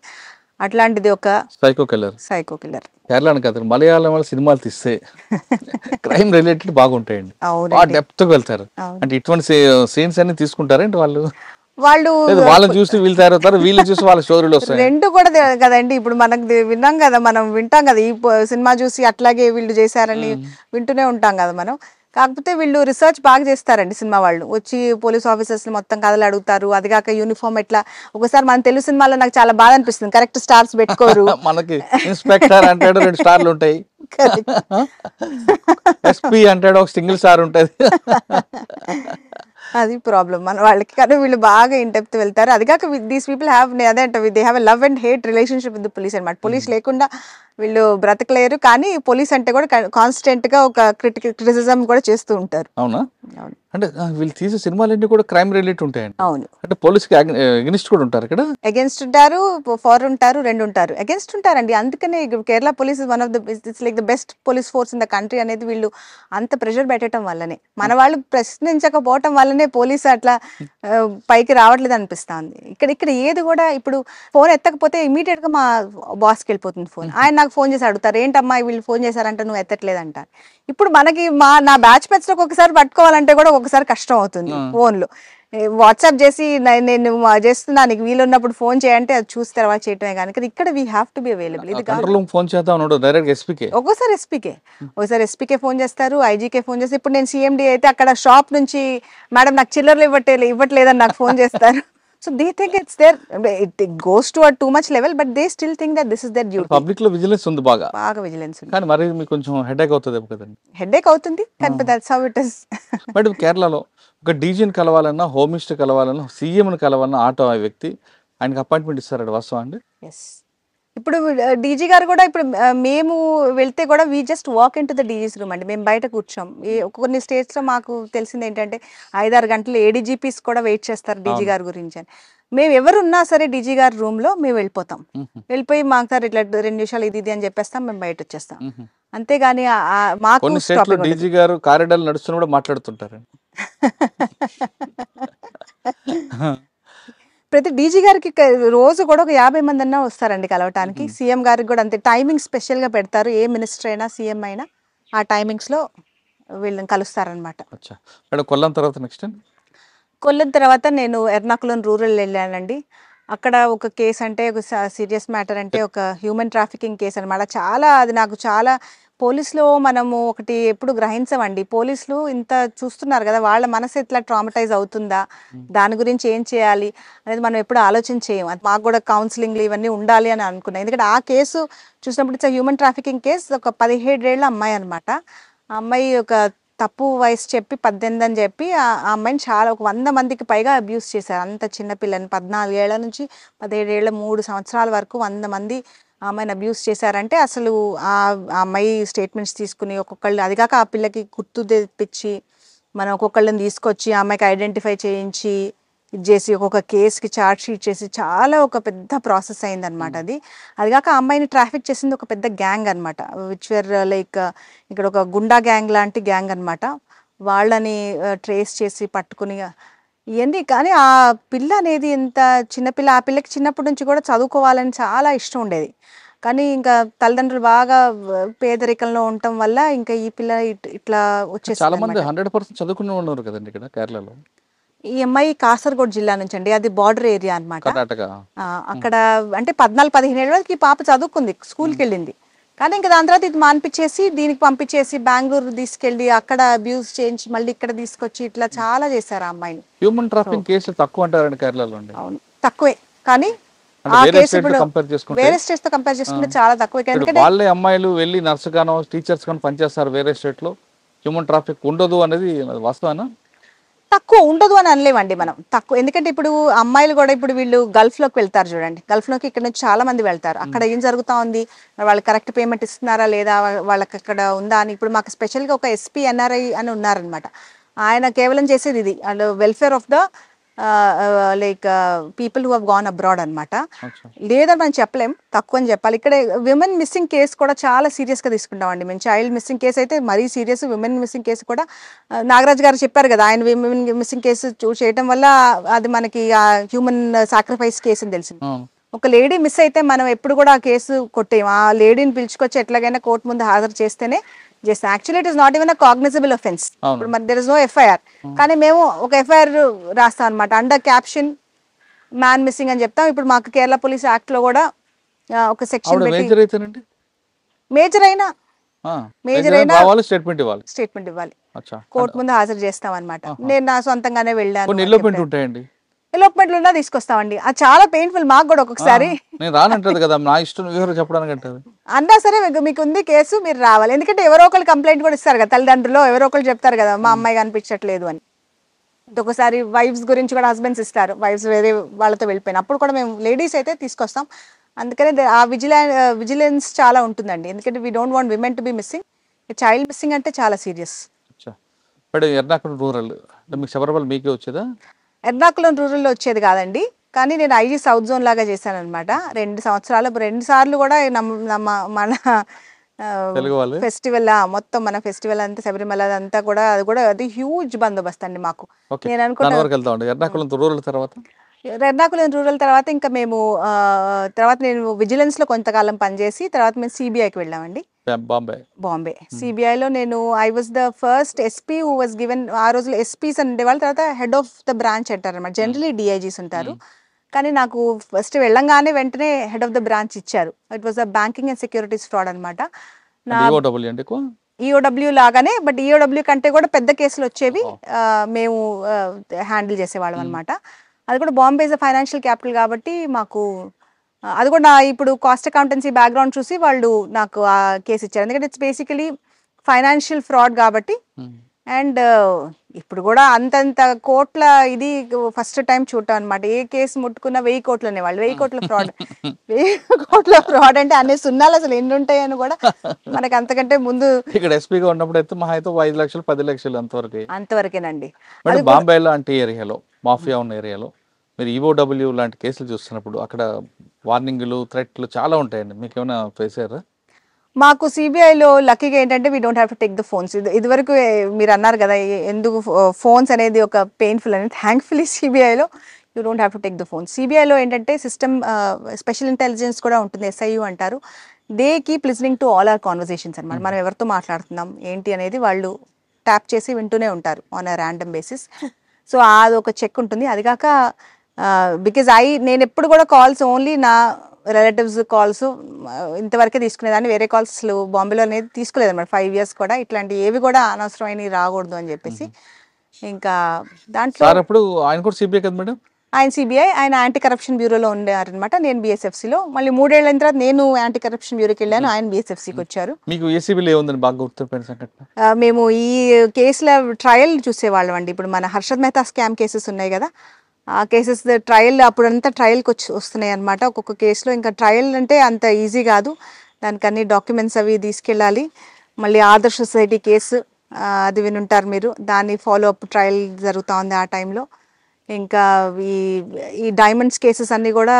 అట్లాంటిది ఒక సైకో కిల్లర్. కేరళ కాదు, మలయాళం వాళ్ళ సినిమాలు తీస్తే క్రైమ్ రిలేటెడ్ బాగుంటాయండి, డెప్త్ గా వెళ్తారు. అంటే ఇటువంటి సీన్స్ అన్ని తీసుకుంటారేంటి వాళ్ళని చూసి వీళ్ళు తయారవుతారు, వీళ్ళు చూసి వాళ్ళ స్టోరీలు వస్తాయి. రెండు కూడా కదండి. ఇప్పుడు మనకు విన్నాం కదా, మనం వింటాం కదా, ఈ సినిమా చూసి అట్లాగే వీళ్ళు చేశారని వింటూనే ఉంటాం కదా మనం. కాకపోతే వీళ్ళు రీసెర్చ్ బాగా చేస్తారండి సినిమా వాళ్ళు. వచ్చి పోలీస్ ఆఫీసర్స్ ని మొత్తం కథలు అడుగుతారు. అది కాక యూనిఫామ్ ఎట్లా, ఒకసారి మన తెలుగు సినిమాలో నాకు చాలా బాధ అనిపిస్తుంది, కరెక్ట్ స్టార్స్ పెట్టుకోరు. మనకి ఇన్స్పెక్టర్ అంటాడు 2 స్టార్లు ఉంటాయి, ఎస్పీ అంటాడు ఒక సింగిల్ స్టార్ ఉంటుంది. అది ప్రాబ్లం మన వాళ్ళకి. కానీ వీళ్ళు బాగా ఇన్ డెప్త్ వెళ్తారు. అది కాక దీస్ పీపుల్ హ్యావ్ అదే అంటే they have a love and hate relationship with police అనమాట. పోలీస్ లేకుండా వీళ్ళు బ్రతకలేరు, కానీ పోలీస్ అంటే కూడా కాన్స్టెంట్ గా ఒక క్రిటిసిజం కూడా చేస్తూ ఉంటారు. అవునా? అవును అంటే వీళ్ళు తీసే సినిమాలన్నీ కూడా క్రైమ్ రిలేటెడ్ ఉంటాయండి. అవును, అంటే పోలీస్కి ఎగ్నిస్ట్ కూడా ఉంటారు ఇక్కడ. అగేన్స్ట్ ఉంటారు, ఫార్ ఉంటారు, రెండు ఉంటారు. అగేన్స్ట్ ఉంటారండి. అందుకనే Kerala police is one of the it's like the best police force in the country అనేది వీళ్ళు అంత ప్రెషర్ పెట్టడం వల్లనే, మన వాళ్ళు ప్రశ్నించకపోవటం వల్లనే పోలీసు అట్లా పైకి రావట్లేదు అనిపిస్తుంది. ఇక్కడ ఏది కూడా ఇప్పుడు ఫోన్ ఎత్తకపోతే ఇమీడియట్ గా మా బాస్కి వెళ్ళిపోతుంది ఫోన్. ఆయన నాకు ఫోన్ చేసి అడుగుతారు, ఏంటమ్మా వీళ్ళు ఫోన్ చేశారంట నువ్వు ఎత్తట్లేదు అంటారు. ఇప్పుడు మనకి నా బ్యాచ్ మెట్స్ ఒకసారి పట్టుకోవాలంటే కూడా ఒకసారి కష్టం అవుతుంది ఫోన్లో. వాట్సాప్ చేసి నేను చేస్తున్నా నీకు వీలు ఉన్నప్పుడు ఫోన్ చేయంటే అది చూసి తర్వాత చేయటమే. కానీ ఇక్కడ we have to be available. ఇది కాదు ఫోన్ చేద్దాం డైరెక్ట్ ఎస్పీకే, ఒక్కోసారి ఎస్పీకే ఫోన్ చేస్తారు, ఐజీకే ఫోన్ చేస్తారు. ఇప్పుడు నేను సిఎండి అయితే అక్కడ షాప్ నుంచి మేడం నాకు చిల్లర్లు ఇవ్వట్లేదని నాకు ఫోన్ చేస్తారు. So they think it's there, it goes to too much level, but they still think that this is their duty. Public లో విజిలెన్స్ ఉంది, బాగా విజిలెన్స్ ఉంది. కానీ మరి మీకు కొంచెం హెడేక్ అవుతుంది కదండి. హెడేక్ అవుతుంది, కానీ that's how it is. Madam కేరళలో ఒక డీజీని కలవాలన్నా, హోమ్ మినిస్టర్ కలవాలన్నా, సీఎంని కలవాలన్నా ఆటో ఆ వ్యక్తి ఆయనకి అపాయింట్మెంట్ ఇస్తారండి, వాస్తవం అండి? ఎస్. ఇప్పుడు డీజీ గారు కూడా ఇప్పుడు మేము వెళ్తే కూడా we just walk in to the DG's room అండి. మేము బయట కూర్చోం. కొన్ని స్టేట్స్లో మాకు తెలిసింది ఏంటంటే 5-6 గంటలు ఏడీజీపీస్ కూడా వెయిట్ చేస్తారు డీజీ గారి గురించి అని. మేము ఎవరు ఉన్నా సరే డీజీ గారి రూమ్లో మేము వెళ్ళిపోయి మాకు సార్ ఇట్లా 2 నిమిషాలు ఇది అని చెప్పేస్తాం, మేము బయట వచ్చేస్తాం. అంతేగాని మాకు కొన్ని స్టేట్లో డీజీ గారు కారిడార్లు నడుస్తున్న కూడా మాట్లాడుతుంటారు. ప్రతి డీజీ గారికి రోజు కూడా ఒక 50 మంది అన్నా వస్తారండి కలవటానికి. సీఎం గారికి కూడా అంతే టైమింగ్ స్పెషల్గా పెడతారు. ఏ మినిస్టర్ అయినా సీఎం అయినా ఆ టైమింగ్స్లో వీళ్ళని కలుస్తారనమాట. కొల్లం తర్వాత నెక్స్ట్ కొల్లం తర్వాత నేను ఎర్నాకుళం రూరల్ వెళ్ళానండి. అక్కడ ఒక కేసు అంటే ఒక సీరియస్ మ్యాటర్ అంటే ఒక హ్యూమన్ ట్రాఫికింగ్ కేసు అనమాట. అది నాకు చాలా పోలీసులో మనము ఒకటి ఎప్పుడు గ్రహించమండి. పోలీసులు ఇంత చూస్తున్నారు కదా, వాళ్ళ మనసు ఎట్లా ట్రామటైజ్ అవుతుందా, దాని గురించి ఏం చేయాలి అనేది మనం ఎప్పుడు ఆలోచన చేయం. అది మాకు కూడా కౌన్సిలింగ్లు ఇవన్నీ ఉండాలి అని అనుకున్నాను. ఎందుకంటే ఆ కేసు చూసినప్పుడు ఇట్స్ హ్యూమన్ ట్రాఫికింగ్ కేసు. ఒక 17 ఏళ్ల అమ్మాయి అనమాట. ఆ అమ్మాయి ఒక తప్పు వయసు చెప్పి 18 అని చెప్పి ఆ అమ్మాయిని చాలా ఒక 100 మందికి పైగా అబ్యూస్ చేశారు. అంత చిన్నపిల్లని 14 ఏళ్ల నుంచి 17 ఏళ్ళ 3 సంవత్సరాల వరకు 100 మంది ఆ అమ్మాయిని అబ్యూస్ చేశారంటే అసలు ఆ అమ్మాయి స్టేట్మెంట్స్ తీసుకుని ఒక్కొక్కళ్ళు, అది కాక ఆ పిల్లకి గుర్తు తెప్పించి మనం ఒక్కొక్కళ్ళని తీసుకొచ్చి ఆ అమ్మాయికి ఐడెంటిఫై చేయించి ఇది చేసి ఒక్కొక్క కేసుకి ఛార్జ్ షీట్ చేసి చాలా ఒక పెద్ద ప్రాసెస్ అయిందనమాట. అది కాక ఆ అమ్మాయిని ట్రాఫిక్ చేసింది ఒక పెద్ద గ్యాంగ్ అనమాట, విచ్ వేర్ లైక్ ఇక్కడ ఒక గుండా గ్యాంగ్ లాంటి గ్యాంగ్ అనమాట. వాళ్ళని ట్రేస్ చేసి పట్టుకుని ఇవన్నీ. కానీ ఆ పిల్ల అనేది ఎంత చిన్నపిల్ల, ఆ పిల్లకి చిన్నప్పటి నుంచి కూడా చదువుకోవాలని చాలా ఇష్టం ఉండేది. కానీ ఇంకా తల్లిదండ్రులు బాగా పేదరికంలో ఉండటం వల్ల ఇంకా ఈ పిల్ల ఇట్లా వచ్చేసి చాలా మంది 100% చదువుకునే ఉన్నారు కదండి ఇక్కడ కేరళలో. ఈ అమ్మాయి కాసర్గోడ్ జిల్లా నుంచి అండి, అది బార్డర్ ఏరియా అనమాట. అక్కడ అంటే 14-15 ఏళ్ళ వరకు ఈ పాప చదువుకుంది, స్కూల్కి వెళ్ళింది. కానీ ఇంకా దాని తర్వాత ఇది మాన్పించేసి దీనికి పంపించేసి బెంగళూరు తీసుకెళ్ళి అక్కడ అబ్యూస్ చేయించి మళ్ళీ ఇక్కడ తీసుకొచ్చి ఇట్లా చాలా చేశారు ఆ అమ్మాయిని. హ్యూమన్ ట్రాఫికింగ్ కేసులు తక్కువ అంటారండి కేరళలో? అవును తక్కువే, కానీ ఆ కేసు ఇప్పుడు వేరే స్టేట్స్ తో కంపేర్ చేసుకుంటే చాలా తక్కువ. వాళ్ళే అమ్మాయిలు వెళ్ళి నర్సు గానో టీచర్స్ గానో పనిచేస్తారు వేరే స్టేట్ లో, హ్యూమన్ ట్రాఫిక్ ఉండదు అనేది వాస్తవేనా? తక్కువ ఉండదు అని అనలేమండి మనం, తక్కువ. ఎందుకంటే ఇప్పుడు అమ్మాయిలు కూడా ఇప్పుడు వీళ్ళు గల్ఫ్లోకి వెళ్తారు చూడండి, గల్ఫ్లోకి ఇక్కడ నుంచి చాలా మంది వెళ్తారు. అక్కడ ఏం జరుగుతూ ఉంది, వాళ్ళకి కరెక్ట్ పేమెంట్ ఇస్తున్నారా లేదా, వాళ్ళకి అక్కడ ఉందా అని. ఇప్పుడు మాకు స్పెషల్గా ఒక ఎస్పీ ఎన్ఆర్ఐ అని ఉన్నారనమాట. ఆయన కేవలం చేసేది ఇది and welfare of the like people who have gone abroad అనమాట. లేదని మనం చెప్పలేం, తక్కువ అని చెప్పాలి. ఇక్కడ విమెన్ మిస్సింగ్ కేసు కూడా చాలా సీరియస్గా తీసుకుంటామండి మేము. చైల్డ్ మిస్సింగ్ కేసు అయితే మరీ సీరియస్, విమెన్ మిస్సింగ్ కేసు కూడా నాగరాజ్ గారు చెప్పారు కదా, ఆయన విమెన్ మిస్సింగ్ కేసు చేయడం వల్ల అది మనకి హ్యూమన్ సాక్రిఫైస్ కేసు అని తెలిసింది. ఒక లేడీ మిస్ అయితే మనం ఎప్పుడు కూడా ఆ కేసు కొట్టేయం. ఆ లేడీని పిలుచుకొచ్చి ఎట్లాగైనా కోర్టు ముందు హాజరు చేస్తేనే చేస్తాం. Actually it is not even a cognizable offence. ఇప్పుడు మరి దెర్ ఇస్ నో ఎఫ్ఐఆర్, కానీ మేము ఒక ఎఫ్ఐఆర్ రాస్తాం అనమాట అండర్ క్యాప్షన్ మ్యాన్ మిస్సింగ్ అని చెప్తాం. ఇప్పుడు మాకు కేరళ పోలీస్ యాక్ట్ లో కూడా ఒక సెక్షన్ మేజర్ అయినా స్టేట్మెంట్ ఇవ్వాలి, కోర్టు ముందు హాజరు చేస్తాం అనమాట. నేను నా సొంతంగానే వెళ్ళాను. ఎలోప్మెంట్లు ఉన్నా తీసుకొస్తామండి. అది చాలా పెయిన్ఫుల్ మాకు కూడా ఒక్కొక్కసారి. అన్నా సరే మీకు ఉంది కేసు, మీరు రావాలి. ఎందుకంటే ఎవరో ఒకళ్ళు కంప్లైంట్ కూడా ఇస్తారు కదా, తల్లిదండ్రులు ఎవరో ఒకళ్ళు చెప్తారు కదా మా అమ్మాయి కనిపించట్లేదు అని. ఒకసారి వైఫ్స్ గురించి కూడా హస్బెండ్స్ ఇస్తారు, వైఫ్స్ వేరే వాళ్ళతో వెళ్ళిపోయిన అప్పుడు కూడా మేము లేడీస్ అయితే తీసుకొస్తాం. అందుకనే ఆ విజిలెన్స్ చాలా ఉంటుందండి, ఎందుకంటే we don't want women to be missing. Child missing అంటే చాలా సీరియస్. ఇప్పుడు ఎర్నాకుళం రూరల్ మీకు శబరిమల మీకే వచ్చేదా? ఎర్నాకుళం రూరల్లో వచ్చేది కాదండి, కానీ నేను ఐజీ సౌత్ జోన్ లాగా చేశాను అనమాట 2 సంవత్సరాలు. 2 సార్లు కూడా మన తెలుగు వాళ్ళు ఫెస్టివల్ మొత్తం మన ఫెస్టివల్ అంతా శబరిమల అంతా కూడా అది హ్యూజ్ బందోబస్తు అండి మాకు. నేను అనుకుంటా ఎర్నాకుళం రూరల్ తర్వాత ఎర్నాకుళం రూరల్ తర్వాత ఇంకా మేము తర్వాత నేను విజిలెన్స్లో కొంతకాలం పనిచేసి తర్వాత మేము సిబిఐకి వెళ్ళామండి, బాంబే. సిబిఐలో నేను I was the first SP who was given. ఆ రోజుల్లో ఎస్పీస్ ఉండేవాళ్ళు, తర్వాత హెడ్ ఆఫ్ ద బ్రాంచ్ అంటారు అనమాట, జనరలీ డిఐజీస్ ఉంటారు. కానీ నాకు ఫస్ట్ వెళ్ళంగానే వెంటనే హెడ్ ఆఫ్ ద బ్రాంచ్ ఇచ్చారు. It was a banking and securities fraud అనమాట. ఈఓడబ్ల్యూ లాగానే, బట్ ఈఓడబ్ల్యూ కంటే కూడా పెద్ద కేసులు వచ్చేవి మేము హ్యాండిల్ చేసేవాళ్ళం అనమాట. అది కూడా Bombay is a financial capital కాబట్టి మాకు అది కూడా నా ఇప్పుడు కాస్ట్ అకౌంటెన్సీ బ్యాక్గ్రౌండ్ చూసి వాళ్ళు నాకు ఆ కేసు ఇచ్చారు, ఎందుకంటే ఇట్స్ బేసికలీ ఫైనాన్షియల్ ఫ్రాడ్ కాబట్టి. అండ్ ఇప్పుడు కూడా అంతంత కోట్ల ఇది ఫస్ట్ టైం చూడటం అనమాట. ఏ కేసు ముట్టుకున్న 1000 కోట్లు అనేవాళ్ళు, 1000 కోట్ల ఫ్రాడ్. 1000 కోట్ల ఫ్రాడ్ అంటే అన్ని సున్నాలు అసలు ఎన్ని ఉంటాయని కూడా మనకు అంతకంటే ముందు. ఇక్కడ ఎస్పీగా ఉన్నప్పుడు అయితే మహా అయితే 5 లక్షలు 10 లక్షలు అంతవరకేనండి. బాంబేలో అంటే ఏరియాలో మాఫియా ఉన్న ఏరియాలో మీరు ఈఓడబ్ల్యూ లాంటి కేసులు చూస్తున్నప్పుడు అక్కడ వార్నింగ్లు థ్రెట్లు చాలా ఉంటాయండి, మీకు ఏమైనా ఫేస్ అయ్యారా? మాకు సిబిఐలో లక్కీగా ఏంటంటే we don't have to take the phones. ఇదివరకు మీరు అన్నారు కదా ఎందుకు ఫోన్స్ అనేది ఒక పెయిన్ఫుల్ అనేది, థ్యాంక్ఫుల్లీ సిబిఐలో you don't have to take the phone. సిబిఐలో ఏంటంటే సిస్టమ్ స్పెషల్ ఇంటెలిజెన్స్ కూడా ఉంటుంది, SIU అంటారు. They keep listening to all our conversations అనమాట. మనం ఎవరితో మాట్లాడుతున్నాం ఏంటి అనేది వాళ్ళు ట్యాప్ చేసి వింటూనే ఉంటారు on a random basis. So అది ఒక చెక్ ఉంటుంది. అది కాక బికాజ్ నేను ఎప్పుడు కూడా కాల్స్ ఓన్లీ నా రిలేటివ్స్ కాల్స్ ఇంతవరకే తీసుకునేదాన్ని, వేరే కాల్స్ అసలు బాంబేలో అనేది తీసుకోలేదు అన్నమాట 5 years కూడా. ఇట్లాంటి ఏవి కూడా అనవసరమైనవి రాకూడదు అని చెప్పేసి ఇంకా దాంట్లో ఆయన కూడా సిబిఐ కదా మేడం? ఆయన సిబిఐ, ఆయన యాంటీ కరప్షన్ బ్యూరోలో ఉండేవారనమాట. నేను BSFCలో, మళ్ళీ 3 ఏళ్ళ తర్వాత నేను యాంటీ కరప్షన్ బ్యూరోకి వెళ్ళాను, ఆయన BSFCకి వచ్చారు. మీకు ఏసీబీలో ఏముందని బాగా గుర్తుపోయిన సంఘటన? మేము ఈ కేసుల ట్రయల్ చూసేవాళ్ళం అండి. ఇప్పుడు మన హర్షద్ మెహతా స్కామ్ కేసెస్ ఉన్నాయి కదా, ఆ కేసెస్ ట్రయల్ అప్పుడంతా ట్రయల్కి వస్తున్నాయి అనమాట ఒక్కొక్క కేసులో. ఇంకా ట్రయల్ అంటే అంత ఈజీ కాదు, దానికి అన్ని డాక్యుమెంట్స్ అవి తీసుకెళ్ళాలి. మళ్ళీ ఆదర్శ సొసైటీ కేసు అది వినుంటారు మీరు, దాని ఫాలో అప్ ట్రయల్ జరుగుతూ ఉంది ఆ టైంలో. ఇంకా ఈ డైమండ్స్ కేసెస్ అన్నీ కూడా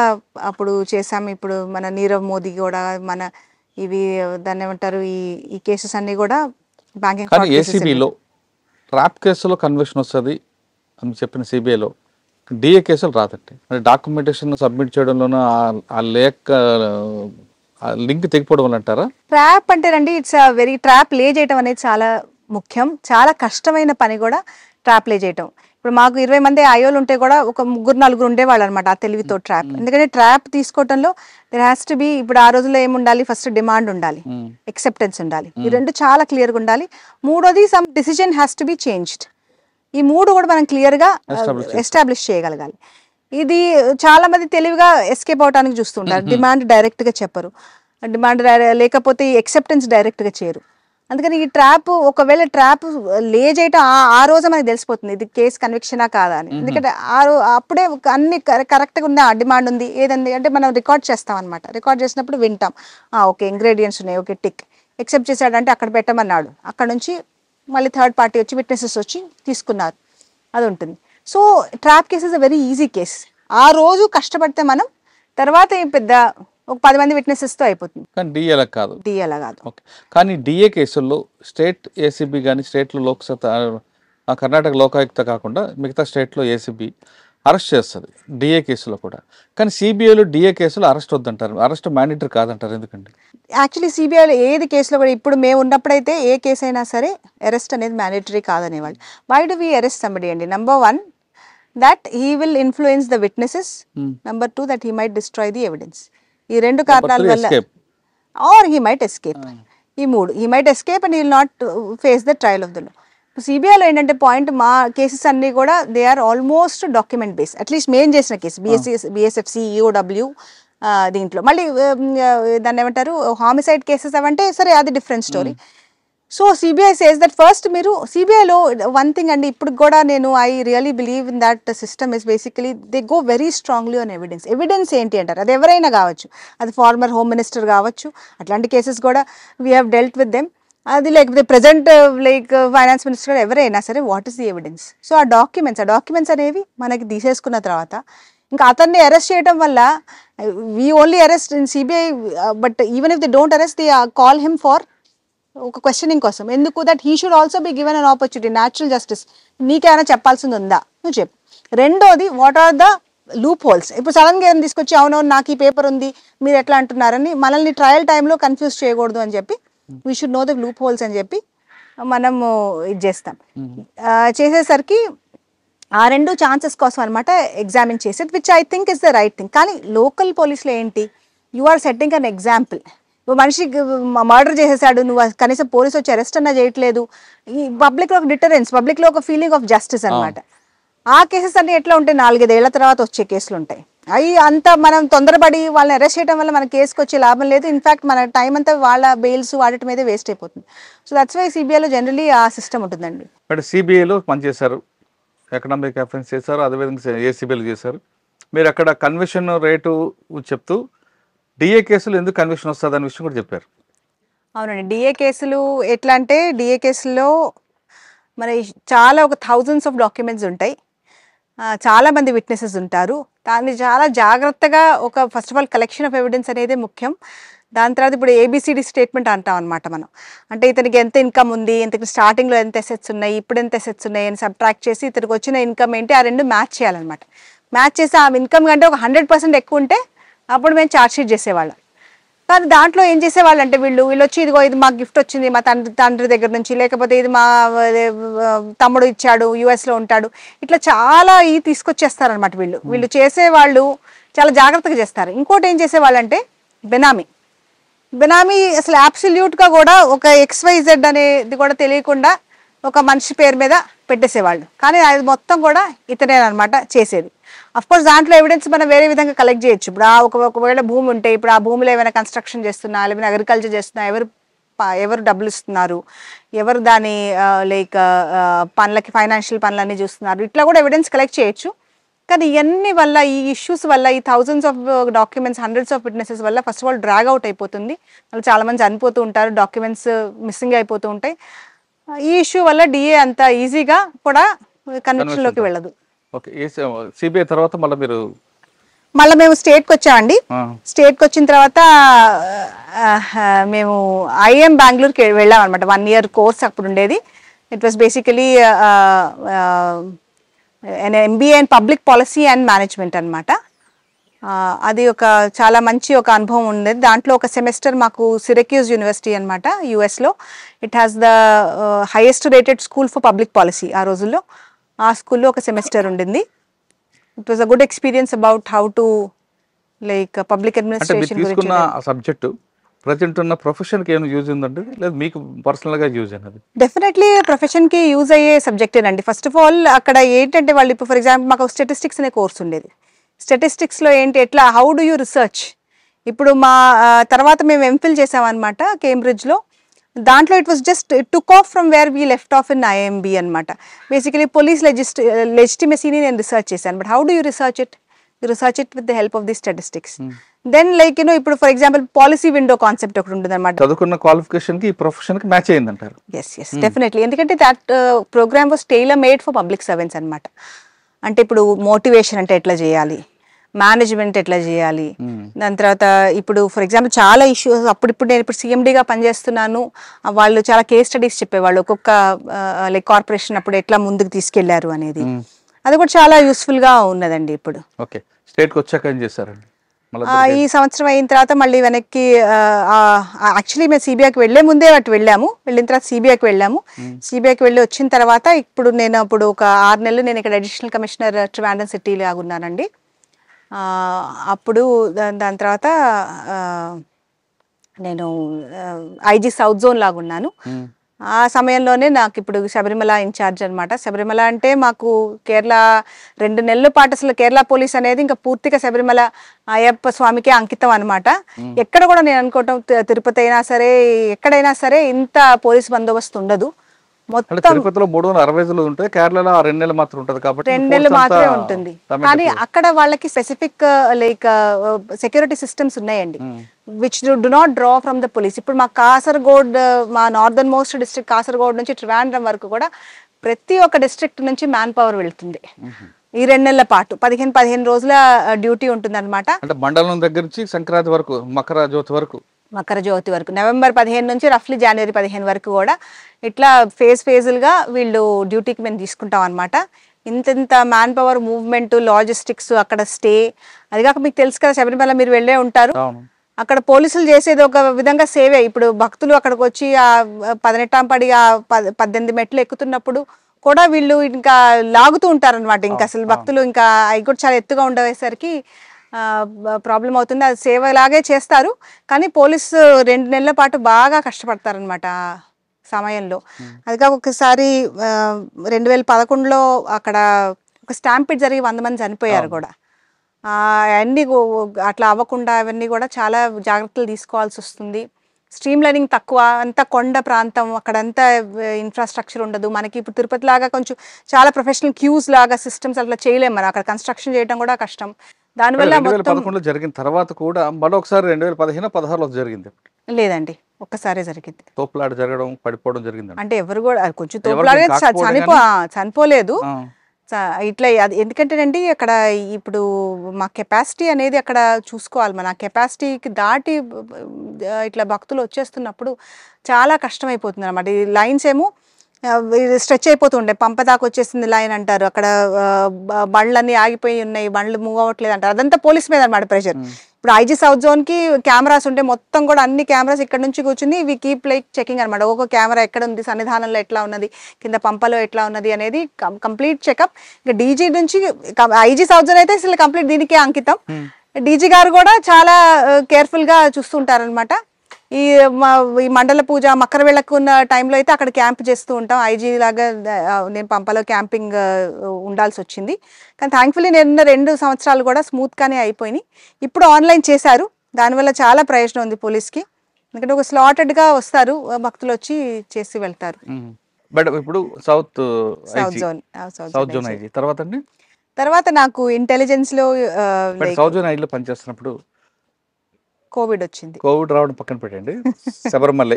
అప్పుడు చేసాము. ఇప్పుడు మన నీరవ్ మోదీ కూడా మన ఇవి దాన్ని ఏమంటారు ఈ కేసెస్ అన్నీ కూడా బ్యాంకింగ్. ఏసీబీలో ట్రాప్ కేసులో కన్విక్షన్ వస్తుంది అని చెప్పిన సిబిఐలో డిఏ కేసులు రాదండి. అంటే డాక్యుమెంటేషన్ సబ్మిట్ చేయడంలోనూ ఆ లింక్ తెగిపోవడం వల్ల అంటారా? ట్రాప్ అంటేనండి ఇట్స్ వెరీ ట్రాప్ లే చేయడం అనేది చాలా ముఖ్యం, చాలా కష్టమైన పని కూడా ట్రాప్ లే చేయటం. ఇప్పుడు మాకు 20 మంది అయోలు ఉంటే కూడా ఒక 3-4 ఉండేవాళ్ళు అనమాట ఆ తెలివితో ట్రాప్. ఎందుకంటే ట్రాప్ తీసుకోవడంలో దెర్ హ్యాస్ టు బి, ఇప్పుడు ఆ రోజుల్లో ఏముండాలి, ఫస్ట్ డిమాండ్ ఉండాలి, ఎక్సెప్టెన్స్ ఉండాలి, ఈ 2 చాలా క్లియర్గా ఉండాలి. మూడోది some decision has to be changed. ఈ 3 కూడా మనం క్లియర్గా ఎస్టాబ్లిష్ చేయగలగాలి. ఇది చాలా మంది తెలివిగా ఎస్కేప్ అవడానికి చూస్తుంటారు, డిమాండ్ డైరెక్ట్గా చెప్పరు, డిమాండ్ లేకపోతే ఈ ఎక్సెప్టెన్స్ డైరెక్ట్గా చేయరు. అందుకని ఈ ట్రాప్ ఒకవేళ ట్రాప్ లే చేయటం ఆ రోజు మనకి తెలిసిపోతుంది ఇది కేసు కన్విక్షనా కాదా అని. ఎందుకంటే అప్పుడే అన్ని కరెక్ట్గా ఉంది, ఆ డిమాండ్ ఉంది ఏదండి అంటే మనం రికార్డ్ చేస్తాం అనమాట. రికార్డ్ చేసినప్పుడు వింటాం, ఓకే ఇంగ్రీడియంట్స్ ఉన్నాయి, ఓకే టిక్, ఎక్సెప్ట్ చేశాడంటే అక్కడ పెట్టమన్నాడు, అక్కడ నుంచి మళ్ళీ థర్డ్ పార్టీ వచ్చి విట్నెసెస్ వచ్చి తీసుకున్నారు, అది ఉంటుంది. So trap case is a very easy case. ఆ రోజు కష్టపడితే మనం తర్వాత పెద్ద ఒక 10 మంది విట్నెసెస్తో అయిపోతుంది. కానీ డిఏ అలా కాదు, డిఏ అలా కాదు. ఓకే. కానీ డిఏ కేసుల్లో స్టేట్ ఏసీబీ కానీ స్టేట్లో కర్ణాటక లోకాయుక్త కాకుండా మిగతా స్టేట్లో ఏసీబీ అరెస్ట్ చేస్తుంది డిఏ కేసులో కూడా. కానీ సిబిఐలో డిఏ కేసులో అరెస్ట్ వద్దంటారు, అరెస్ట్ మ్యాండేటరీ కాదంటారు, ఎందుకండి? యాక్చువల్లీ సిబిఐలో ఏది కేసులో కూడా ఇప్పుడు మేము ఉన్నప్పుడైతే ఏ కేసు అయినా సరే అరెస్ట్ అనేది మ్యాండేటరీ కాదనేవాళ్ళు. Why do we arrest somebody అండి? Number 1 that he will influence the witnesses, number 2 that he might destroy the evidence. ఈ 2 కారణాల వల్ల, ఆర్ హీ మైట్ ఎస్కేప్. ఈ 3 he might escape and he will not face the trial of the law. సిబిఐలో ఏంటంటే point, మా cases అన్నీ కూడా they are almost document base. At least మేము చేసిన కేసు BSFC EOW దీంట్లో మళ్ళీ దాన్ని ఏమంటారు హామిసైడ్ కేసెస్ అవంటే సరే అది different story. So CBI says that first మీరు సిబిఐలో వన్ థింగ్ అండి, ఇప్పుడు కూడా నేను I really believe in that system is basically they go very strongly on evidence. Evidence ఏంటి అంటారు, అది ఎవరైనా కావచ్చు, అది ఫార్మర్ హోమ్ మినిస్టర్ కావచ్చు, అట్లాంటి కేసెస్ కూడా we have dealt with them. అది లేకపోతే ప్రజెంట్ లైక్ ఫైనాన్స్ మినిస్టర్ ఎవరైనా సరే, what is the evidence? So ఆ డాక్యుమెంట్స్ అనేవి మనకి తీసేసుకున్న తర్వాత ఇంకా అతన్ని అరెస్ట్ చేయడం వల్ల we only arrest in CBI, but even if they don't arrest they call him for ఒక క్వశ్చనింగ్ కోసం. ఎందుకు? That he should also be given an opportunity, natural justice. నీకేమైనా చెప్పాల్సింది ఉందా, నువ్వు చెప్పు. రెండోది, what are the loop holes? ఇప్పుడు సడన్గా ఏమైనా తీసుకొచ్చి అవునవును నాకు ఈ పేపర్ ఉంది మీరు ఎట్లా అంటున్నారని మనల్ని ట్రయల్ టైంలో కన్ఫ్యూజ్ చేయకూడదు అని చెప్పి we should know the loop holes అని చెప్పి మనము ఇది చేస్తాం. చేసేసరికి ఆ రెండు ఛాన్సెస్ కోసం అనమాట ఎగ్జామిన్ చేసేది, which I think is the right thing. కానీ లోకల్ పోలీసులో ఏంటి, you are setting an example. నువ్వు మనిషి మర్డర్ చేసేసాడు, నువ్వు కనీసం పోలీసు వచ్చి అరెస్ట్ అన్నా చేయట్లేదు. ఈ పబ్లిక్లో ఒక డిటరెన్స్, పబ్లిక్లో ఒక ఫీలింగ్ ఆఫ్ జస్టిస్ అనమాట. ఆ కేసెస్ అన్ని ఎట్లా ఉంటాయి, 4-5 ఏళ్ల తర్వాత వచ్చే కేసులు ఉంటాయి. అవి అంత మనం తొందరపడి వాళ్ళని అరెస్ట్ చేయడం వల్ల మన కేసుకి వచ్చే లాభం లేదు. ఇన్ఫాక్ట్ మన టైం అంతా వాళ్ళ బెయిల్స్ వాటి మీదే వేస్ట్ అయిపోతుంది. సో దట్స్ వై సిబిఐలో జనరలీ ఆ సిస్టమ్ ఉంటుందండి. బట్ సిబిఐలో పనిచేశారు, ఎకనామిక్ అఫెన్స్ చేశారు, అదేవిధంగా ఏసీబీలు చేశారు. మీరు అక్కడ కన్విషన్ రేటు చెప్తూ డిఏ కేసులు ఎందుకు కన్విషన్ వస్తుంది అనే విషయం కూడా చెప్పారు. అవునండి, డిఏ కేసులు ఎట్లా అంటే, డిఏ కేసుల్లో మరి చాలా ఒక థౌజండ్స్ ఆఫ్ డాక్యుమెంట్స్ ఉంటాయి, చాలా మంది విట్నెసెస్ ఉంటారు. దాన్ని చాలా జాగ్రత్తగా ఒక first of all collection of evidence అనేది ముఖ్యం. దాని తర్వాత ఇప్పుడు ఏబిసిడి స్టేట్మెంట్ అంటాం అనమాట మనం. అంటే ఇతనికి ఎంత ఇన్కమ్ ఉంది, ఇంతకు స్టార్టింగ్లో ఎంత ఎసెట్స్ ఉన్నాయి, ఇప్పుడు ఎంత ఎసెట్స్ ఉన్నాయి అని సబ్ట్రాక్ట్ చేసి ఇతనికి వచ్చిన ఇన్కమ్ ఏంటి ఆ రెండు మ్యాచ్ చేయాలన్నమాట. మ్యాచ్ చేసి ఆ ఇన్కమ్ కంటే ఒక 100% ఎక్కువ ఉంటే అప్పుడు మేము ఛార్జ్ షీట్ చేసేవాళ్ళం. కానీ దాంట్లో ఏం చేసేవాళ్ళు అంటే వీళ్ళు వచ్చి ఇదిగో ఇది మాకు గిఫ్ట్ వచ్చింది మా తండ్రి దగ్గర నుంచి, లేకపోతే ఇది మా తమ్ముడు ఇచ్చాడు, యూఎస్లో ఉంటాడు, ఇట్లా చాలా ఇవి తీసుకొచ్చేస్తారనమాట. వీళ్ళు చేసేవాళ్ళు చాలా జాగ్రత్తగా చేస్తారు. ఇంకోటి ఏం చేసేవాళ్ళు అంటే బెనామీ అసలు అబ్సల్యూట్గా కూడా ఒక XYZ అనేది కూడా తెలియకుండా ఒక మనిషి పేరు మీద పెట్టేసేవాళ్ళు. కానీ అది మొత్తం కూడా ఇతనేనమాట చేసేది. అఫ్కోర్స్ దాంట్లో ఎవిడెన్స్ మనం వేరే విధంగా కలెక్ట్ చేయొచ్చు. ఇప్పుడు ఒకవేళ భూమి ఉంటే ఇప్పుడు ఆ భూమిలో ఏమైనా కన్స్ట్రక్షన్ చేస్తున్నా, లేకపోతే అగ్రికల్చర్ చేస్తున్నా, ఎవరు డబ్బులు ఇస్తున్నారు, ఎవరు దాని లైక్ పనులకి ఫైనాన్షియల్ పనులన్నీ చూస్తున్నారు, ఇట్లా కూడా ఎవిడెన్స్ కలెక్ట్ చేయొచ్చు. కానీ ఇవన్నీ వల్ల ఈ ఇష్యూస్ వల్ల ఈ thousands of documents, hundreds of witnesses వల్ల first of all drag out అయిపోతుంది. వాళ్ళు చాలామంది చనిపోతూ ఉంటారు, డాక్యుమెంట్స్ మిస్సింగ్ అయిపోతూ ఉంటాయి. ఈ ఇష్యూ వల్ల డిఏ అంత ఈజీగా కూడా కన్విక్షన్లోకి వెళ్ళదు. ఓకే, సిబిఐ తర్వాత మళ్ళీ మేము స్టేట్కి వచ్చామండి. స్టేట్కి వచ్చిన తర్వాత మేము ఐఎం బెంగళూరుకి వెళ్ళాం అనమాట. 1 year కోర్స్ అప్పుడు ఉండేది. It was basically MBA in public policy and management అనమాట. అది ఒక చాలా మంచి ఒక అనుభవం ఉండేది. దాంట్లో ఒక సెమిస్టర్ మాకు సిరక్యూజ్ యూనివర్సిటీ అనమాట యూఎస్లో. It has the highest rated school for public policy ఆ రోజుల్లో. ఆ స్కూల్లో ఒక సెమిస్టర్ ఉండింది. It was a good experience about how to like public administration తీసుకున్న సబ్జెక్టు ప్రజెంట్ ఉన్న ప్రొఫెషన్కి ఏమైనా యూజ్ ఉందండి, లేదా మీకు పర్సనల్గా యూజ్ అయినది? డెఫినెట్లీ ప్రొఫెషన్కి యూజ్ అయ్యే సబ్జెక్టేనండి. ఫస్ట్ ఆఫ్ ఆల్ అక్కడ ఏంటంటే వాళ్ళు ఇప్పుడు ఫర్ ఎగ్జాంపుల్ మాకు స్టాటిస్టిక్స్ అనే కోర్స్ ఉండేది. స్టాటిస్టిక్స్లో ఏంటి ఎట్లా హౌ డు యూ రీసెర్చ్. ఇప్పుడు మా తర్వాత మేము ఎంఫిల్ చేసామన్నమాట కేంబ్రిడ్జ్లో. దాంట్లో it was just took off from where we left off in IMB అనమాట. బేసికలీ పోలీస్ లెజిటిమసీని నేను రీసెర్చ్ చేశాను. But how do you research it? You research it with the help of the statistics. Then like ఇప్పుడు for example policy window concept ఒకటి ఉంటుంది అనమాట. చదువుకున్న క్వాలిఫికేషన్కి ఈ ప్రొఫెషన్కి మ్యాచ్ అయ్యిందంటారు? Yes definitely. ఎందుకంటే that programme was tailor made for public servants అనమాట. అంటే ఇప్పుడు మోటివేషన్ అంటే ఎట్లా చేయాలి, మేనేజ్మెంట్ ఎట్లా చేయాలి, దాని తర్వాత ఇప్పుడు ఫర్ ఎగ్జాంపుల్ చాలా ఇష్యూస్ ఇప్పుడు నేను ఇప్పుడు CMDగా పనిచేస్తున్నాను. వాళ్ళు చాలా కేస్ స్టడీస్ చెప్పేవాళ్ళు ఒక్కొక్క లైక్ కార్పొరేషన్ అప్పుడు ఎట్లా ముందుకు తీసుకెళ్లారు అనేది. అది కూడా చాలా యూస్ఫుల్గా ఉన్నదండి. ఇప్పుడు ఓకే, స్టేట్కి వచ్చాక ఏం చేశారండి? ఈ సంవత్సరం అయిన తర్వాత మళ్ళీ వెనక్కి యాక్చువల్లీ మేము CBIకి వెళ్ళే ముందే వెళ్ళాము. వెళ్ళిన తర్వాత CBIకి వెళ్ళాము. CBIకి వెళ్ళి వచ్చిన తర్వాత నేను అప్పుడు ఒక 6 నెలలు నేను ఇక్కడ అడిషనల్ కమిషనర్ ట్రివాండ్రం సిటీ లాగా ఉన్నానండి. అప్పుడు దాని తర్వాత నేను IG సౌత్ జోన్ లాగా ఉన్నాను. ఆ సమయంలోనే నాకు ఇప్పుడు శబరిమల ఇన్ఛార్జ్ అనమాట. శబరిమల అంటే మాకు కేరళ 2 నెలల పాటు అసలు కేరళ పోలీస్ అనేది ఇంకా పూర్తిగా శబరిమల అయ్యప్ప స్వామికే అంకితం అనమాట. ఎక్కడ కూడా నేను అనుకోవటం తిరుపతి అయినా సరే ఎక్కడైనా సరే ఇంత పోలీస్ బందోబస్తు ఉండదు. మొత్తం తిరుపతిలో 360 రోజులు ఉంటాయి, కేరళలో 2 నెలలు మాత్రం ఉంటుంది కాబట్టి 2 నెలలు మాత్రమే ఉంటుంది. కానీ అక్కడ వాళ్ళకి స్పెసిఫిక్ లైక్ సెక్యూరిటీ సిస్టమ్స్ ఉన్నాయండి, which do not draw from the police. ఇప్పుడు మా కాసర్గోడ్, మా నార్దర్న్ మోస్ట్ డిస్ట్రిక్ట్ కాసర్గోడ్ నుంచి ట్రివాండ్రం వరకు కూడా ప్రతి ఒక్క డిస్ట్రిక్ట్ నుంచి మ్యాన్ పవర్ వెళ్తుంది. ఈ 2 నెలల పాటు 15 రోజుల డ్యూటీ ఉంటుంది అనమాట. అంటే మండలం దగ్గర నుంచి సంక్రాంతి వరకు, మకర జ్యోతి వరకు, నవంబర్ 15 నుంచి రఫ్లీ జనవరి 15 వరకు కూడా ఇట్లా ఫేజులుగా వీళ్ళు డ్యూటీకి మేము తీసుకుంటాం అనమాట. ఇంత మ్యాన్ పవర్, మూవ్మెంట్, లాజిస్టిక్స్, అక్కడ స్టే. అది కాక మీకు తెలుసు కదా శబరిమల మీరు వెళ్ళే ఉంటారు, అక్కడ పోలీసులు చేసేది ఒక విధంగా సేవే. ఇప్పుడు భక్తులు అక్కడికి వచ్చి ఆ 18 పడి ఆ 18 మెట్లు ఎక్కుతున్నప్పుడు కూడా వీళ్ళు ఇంకా లాగుతూ ఉంటారనమాట. ఇంకా అసలు భక్తులు ఇంకా అవి కూడా చాలా ఎత్తుగా ఉండేసరికి ప్రాబ్లం అవుతుంది. అది సేవలాగే చేస్తారు, కానీ పోలీసు 2 నెలల పాటు బాగా కష్టపడతారనమాట సమయంలో. అది కాక ఒకసారి 2011లో అక్కడ ఒక స్టాంపిడ్ జరిగి 100 మంది చనిపోయారు కూడా. అన్నీ అట్లా అవ్వకుండా అవన్నీ కూడా చాలా జాగ్రత్తలు తీసుకోవాల్సి వస్తుంది. స్ట్రీమ్ లైనింగ్ తక్కువ, అంతా కొండ ప్రాంతం, అక్కడంతా ఇన్ఫ్రాస్ట్రక్చర్ ఉండదు. మనకి ఇప్పుడు తిరుపతి లాగా కొంచెం చాలా ప్రొఫెషనల్ క్యూస్ లాగా సిస్టమ్స్ అట్లా చేయలేము మనం. అక్కడ కన్స్ట్రక్షన్ చేయడం కూడా కష్టం. దానివల్ల 2011లో జరిగిన తర్వాత కూడా మరొకసారి 2015-16లో జరిగింది. లేదండి, ఒక్కసారే జరిగింది. తోపులాట జరగడం, పడిపోవడం జరిగింది. అంటే ఎవరు కూడా కొంచెం తోపులాడే చనిపోలేదు ఇట్లా. అది ఎందుకంటేనండి అక్కడ ఇప్పుడు మా కెపాసిటీ అనేది అక్కడ చూసుకోవాలి. మన కెపాసిటీకి దాటి ఇట్లా భక్తులు వచ్చేస్తున్నప్పుడు చాలా కష్టమైపోతుంది అనమాట. ఈ లైన్స్ ఏమో స్ట్రెచ్ అయిపోతుండే, పంప దాకా వచ్చేసింది లైన్ అంటారు. అక్కడ బండ్లన్నీ ఆగిపోయి ఉన్నాయి, బండ్లు మూవ్ అవ్వట్లేదు అంటారు. అదంతా పోలీస్ మీద అనమాట ప్రెషర్. ఇప్పుడు ఐజీ సౌత్ జోన్కి కెమెరాస్ ఉంటే మొత్తం కూడా అన్ని కెమెరాస్ ఇక్కడ నుంచి కూర్చుని వి కీప్ లైక్ చెకింగ్ అనమాట. ఒక్కొక్క కెమెరా ఎక్కడ ఉంది, సన్నిధానంలో ఎట్లా ఉన్నది, కింద పంపలో ఎట్లా ఉన్నది అనేది కంప్లీట్ చెకప్. ఇంకా డీజీ నుంచి ఐజీ సౌత్ జోన్ అయితే అసలు కంప్లీట్ దీనికే అంకితం. డీజీ గారు కూడా చాలా కేర్ఫుల్గా చూస్తుంటారనమాట. ఈ మండల పూజ, మకర వేళకు ఉన్న టైంలో అయితే అక్కడ క్యాంప్ చేస్తూ ఉంటాం. ఐజీ లాగా నేను పంపలో క్యాంపింగ్ ఉండాల్సి వచ్చింది. కానీ థ్యాంక్ఫుల్లీ నేను 2 సంవత్సరాలు కూడా స్మూత్గానే అయిపోయినాయి. ఇప్పుడు ఆన్లైన్ చేశారు, దానివల్ల చాలా ప్రయోజనం ఉంది పోలీస్కి. ఎందుకంటే ఒక స్లాటెడ్గా వస్తారు, భక్తులు వచ్చి చేసి వెళ్తారు. బట్ ఇప్పుడు సౌత్ జోన్ ఐజీ తర్వాత నాకు ఇంటెలిజెన్స్లో సౌత్ జోన్ ఐజీలో పనిచేస్తున్నప్పుడు కోవిడ్ వచ్చింది. కోవిడ్ రావడం పక్కన పెట్టండి, శబరిమల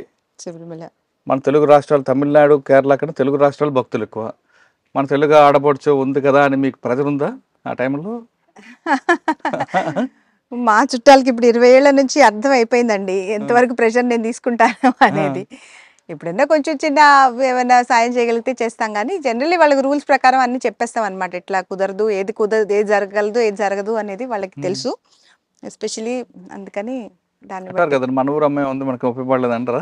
మన తెలుగు రాష్ట్రాలు, తమిళనాడు, కేరళ కన్నా తెలుగు రాష్ట్రాలు భక్తులు ఎక్కువ. మన తెలుగు ఆడపడుచు ఉంది కదా అని మీకు ప్రెజర్ ఉందా ఆ టైంలో? మా చుట్టాలకి ఇప్పుడు 20 ఏళ్ల నుంచి అర్థం అయిపోయిందండి ఎంతవరకు ప్రెషర్ నేను తీసుకుంటాను అనేది. ఎప్పుడైనా కొంచెం చిన్న ఏమైనా సాయం చేయగలిగితే చేస్తాం, కానీ జనరల్లీ వాళ్ళకి రూల్స్ ప్రకారం అన్ని చెప్పేస్తాం అనమాట. ఎట్లా కుదరదు, ఏది జరగగలదు, ఏది జరగదు అనేది వాళ్ళకి తెలుసు. ఎస్పెషలీ అందుకని దాన్ని కదా మన ఊరు అమ్మాయి ఉంది మనకు ఉపయోగపడలేదు అంటారా?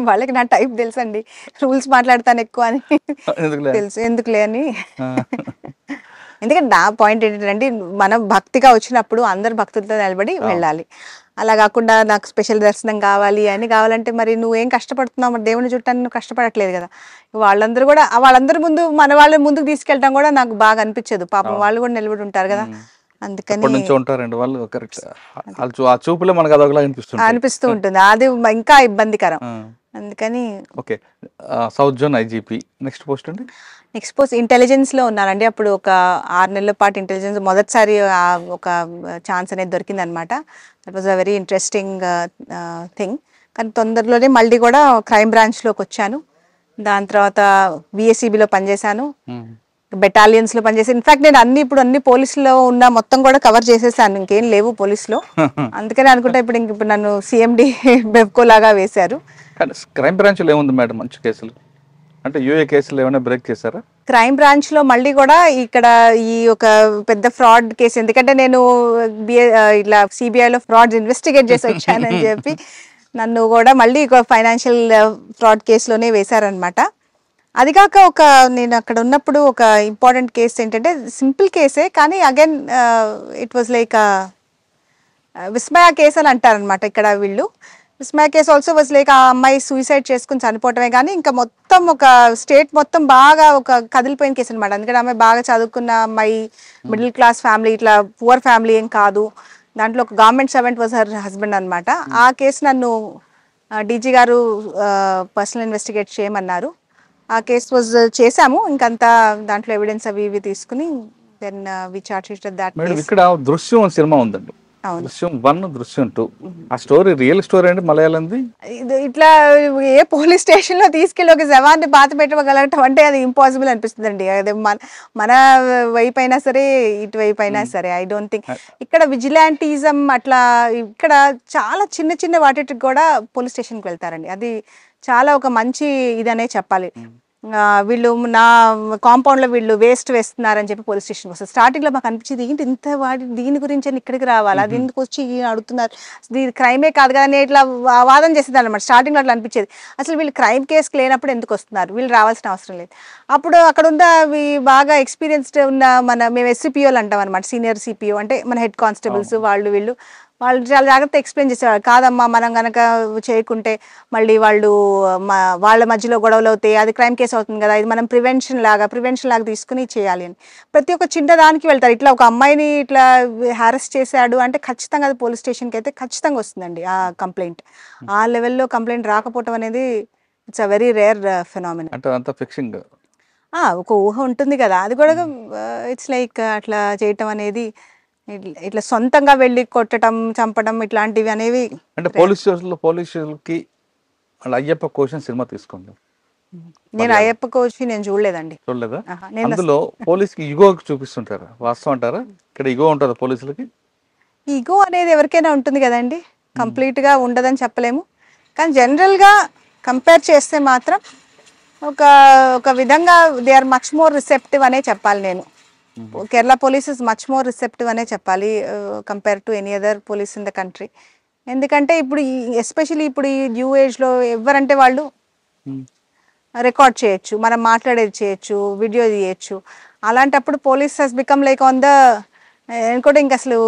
వాళ్ళకి నా టైప్ తెలుసండి, రూల్స్ మాట్లాడతాను ఎక్కువ అని తెలుసు, ఎందుకులే అని. ఎందుకంటే నా పాయింట్ ఏంటంటే మనం భక్తిగా వచ్చినప్పుడు అందరు భక్తులతో నిలబడి వెళ్ళాలి. అలా కాకుండా నాకు స్పెషల్ దర్శనం కావాలి అని కావాలంటే మరి నువ్వేం కష్టపడుతున్నావు, మరి దేవుని చుట్టాన్ని నువ్వు కష్టపడట్లేదు కదా. వాళ్ళందరూ ముందు మన వాళ్ళని ముందుకు తీసుకెళ్ళడం కూడా నాకు బాగా అనిపించదు. పాపం వాళ్ళు కూడా నిలబడి ఉంటారు కదా. అందుకని ఉంటారండి వాళ్ళు, కరెక్ట్. ఆ చూపులో మనకు అదొకలా అనిపిస్తూ ఉంటుంది, అది ఇంకా ఇబ్బందికరం. అందుకని okay. South zone IGP next post అండి? నెక్స్ట్ పోస్ట్ ఇంటెలిజెన్స్ లో ఉన్నానండి. అప్పుడు ఒక 6 నెలల పాటు ఇంటెలిజెన్స్ మొదటిసారి ఒక ఛాన్స్ అనేది దొరికింది అనమాట. That was a very interesting thing. కానీ తొందరలోనే మళ్ళీ కూడా క్రైమ్ బ్రాంచ్లోకి వచ్చాను. దాని తర్వాత విఎస్సిబిలో పనిచేశాను, బెటాలియన్స్ లో పనిచేసి. ఇన్ఫాక్ట్ నేను ఇప్పుడు అన్ని పోలీసులో ఉన్న మొత్తం కూడా కవర్ చేసేసాను, ఇంకేం లేవు పోలీసులో. అందుకని అనుకుంటా ఇప్పుడు నన్ను సిఎండి బెఫ్కో లాగా వేశారు. క్రైమ్ బ్రాంచ్ లో ఏముంది మేడం మంచి కేసులు? అంటే యూఏ కేసులు ఏమైనా బ్రేక్ చేశారా? క్రైమ్ బ్రాంచ్ లో మళ్ళీ కూడా ఇక్కడ ఈ ఒక పెద్ద ఫ్రాడ్ కేసు, ఎందుకంటే నేను ఇట్లా సిబిఐలో ఫ్రాడ్ ఇన్వెస్టిగేట్ చేసి వచ్చానని చెప్పి నన్ను కూడా మళ్ళీ ఒక ఫైనాన్షియల్ ఫ్రాడ్ కేసులోనే వేశారనమాట. అది కాక నేను అక్కడ ఉన్నప్పుడు ఒక ఇంపార్టెంట్ కేసు ఏంటంటే సింపుల్ కేసే, కానీ again it was like Vismaya case అని అంటారనమాట ఇక్కడ వీళ్ళు. Vismaya case also was like ఆ అమ్మాయి సూసైడ్ చేసుకుని చనిపోవటమే కానీ ఇంకా మొత్తం ఒక స్టేట్ మొత్తం బాగా ఒక కదిలిపోయిన కేసు అనమాట. అందుకని అమ్మాయి బాగా చదువుకున్న అమ్మాయి, మిడిల్ క్లాస్ ఫ్యామిలీ, ఇట్లా పువర్ ఫ్యామిలీ ఏం కాదు. దాంట్లో ఒక government servant was her husband అనమాట. ఆ కేసు నన్ను డీజీ గారు పర్సనల్ ఇన్వెస్టిగేట్ చేయమన్నారు. ఆ కేసు వాజ్ చేశాము. ఇంకంతా దాంట్లో ఎవిడెన్స్ అవి ఇవి తీసుకుని then we charge sheeted that madam case. ఇక్కడ దృశ్యం సినిమా ఉందండి, అవును. దృశ్యం 1, దృశ్యం 2. ఆ స్టోరీ రియల్ స్టోరీ అండి మలయాళంది. ఇట్లా ఏ పోలీస్ స్టేషన్ లో తీసుకెళ్ళి ఒక జవాన్ని బాధ పెట్టగలగటం అంటే అది ఇంపాసిబుల్ అనిపిస్తుంది అండి. అదే మన వైపు అయినా సరే, ఇటువైపు అయినా సరే ఐ డోంట్ థింక్. ఇక్కడ విజిలాంటిజం అట్లా ఇక్కడ చాలా చిన్న చిన్న వాటికి కూడా పోలీస్ స్టేషన్కి వెళ్తారండి. అది చాలా ఒక మంచి ఇదనే చెప్పాలి. వీళ్ళు నా కాంపౌండ్లో వీళ్ళు వేస్ట్ వేస్తున్నారని చెప్పి పోలీస్ స్టేషన్కి వస్తారు. స్టార్టింగ్లో మాకు అనిపించింది ఏంటి ఇంత దీని గురించి అని ఇక్కడికి రావాలి, అది ఎందుకు వచ్చి అడుగుతున్నారు, ఇది క్రైమే కాదు కదా అని ఇట్లా వాదన చేసేది అనమాట. స్టార్టింగ్లో అట్లా అనిపించేది, అసలు వీళ్ళు క్రైమ్ కేసుకి లేనప్పుడు ఎందుకు వస్తున్నారు, వీళ్ళు రావాల్సిన అవసరం లేదు. అప్పుడు అక్కడ ఉన్న బాగా ఎక్స్పీరియన్స్డ్ ఉన్న మేము ఎస్సీపీఓలు అంటాం అనమాట, సీనియర్ సిపిఓ అంటే మన హెడ్ కానిస్టేబుల్స్, వాళ్ళు చాలా జాగ్రత్త ఎక్స్ప్లెయిన్ చేసేవాళ్ళు. కాదమ్మా మనం కనుక చేయకుంటే మళ్ళీ వాళ్ళ మధ్యలో గొడవలు అవుతాయి, అది క్రైమ్ కేసు అవుతుంది కదా, ఇది మనం ప్రివెన్షన్ లాగా తీసుకుని చేయాలి అని ప్రతి ఒక్క చిన్న దానికి వెళ్తారు. ఇట్లా ఒక అమ్మాయిని ఇట్లా హారెస్ట్ చేశాడు అంటే ఖచ్చితంగా అది పోలీస్ స్టేషన్కి అయితే ఖచ్చితంగా వస్తుందండి ఆ కంప్లైంట్. ఆ లెవెల్లో కంప్లైంట్ రాకపోవటం అనేది it's a very rare phenomena. అంటే అంత ఫిక్సింగ్ ఒక ఊహ ఉంటుంది కదా, అది కూడా ఇట్స్ లైక్ అట్లా చేయటం అనేది ఇట్లా సొంతంగా వెళ్ళి కొట్టడం, చంపడం ఇట్లాంటివి అనేవి. అంటే పోలీసులకి అయ్యప్ప కోషన్ సినిమా తీసుకోండి. నేను అయ్యప్ప కోచి నేను చూడలేదండి. చూడలేదా? అందులో పోలీస్కి ఇగో చూపిస్తుంటారా, వాస్తవం అంటారా? ఇక్కడ ఇగో ఉంటుందా పోలీసులకి? ఇగో అనేది ఎవరికైనా ఉంటుంది కదండి, కంప్లీట్గా ఉండదని చెప్పలేము. కానీ జనరల్గా కంపేర్ చేస్తే మాత్రం ఒక విధంగా they are much more receptive అనే చెప్పాలి. నేను Kerala police is much more receptive అనే చెప్పాలి compare to any other police in the country. ఎందుకంటే ఇప్పుడు ఎస్పెషలీ ఇప్పుడు ఈ న్యూ ఏజ్లో ఎవరంటే వాళ్ళు రికార్డ్ చేయొచ్చు, మనం మాట్లాడేది చేయొచ్చు, వీడియో తీయచ్చు. అలాంటప్పుడు police has become like on the ఇంకోటి ఇంక అసలు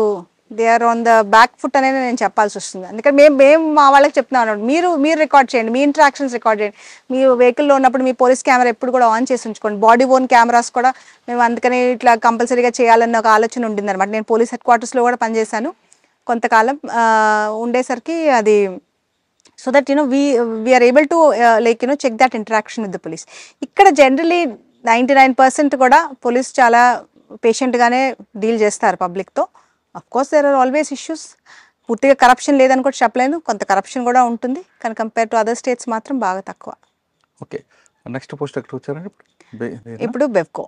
they are on the back foot అనేది నేను చెప్పాల్సి వస్తుంది. అందుకని మేము మా వాళ్ళకి చెప్తున్నాం అన్నమాట, మీరు రికార్డ్ చేయండి, మీ ఇంటరాక్షన్స్ రికార్డ్ చేయండి. మీ వెహికల్లో ఉన్నప్పుడు మీ పోలీస్ కెమెరా ఎప్పుడు కూడా ఆన్ చేసి ఉంచుకోండి. బాడీ ఓన్ కెమెరాస్ కూడా మేము అందుకని ఇట్లా కంపల్సరీగా చేయాలన్న ఒక ఆలోచన ఉండింది అనమాట. నేను పోలీస్ హెడ్ క్వార్టర్స్లో కూడా పనిచేశాను కొంతకాలం ఉండేసరికి. అది so that we are able to like check that interaction with the police. ఇక్కడ జనరలీ 99% కూడా పోలీస్ చాలా పేషెంట్గానే డీల్ చేస్తారు పబ్లిక్తో. Of course there are always issues. పూర్తిగా కరప్షన్ లేదని కూడా చెప్పలేను, కొంత కరప్షన్ కూడా ఉంటుంది. కానీ కంపేర్ టు అదర్ స్టేట్స్ మాత్రం బాగా తక్కువ. ఓకే, నెక్స్ట్ పోస్ట్ ఎక్కడ వచ్చారండి ఇప్పుడు బెవ్కో.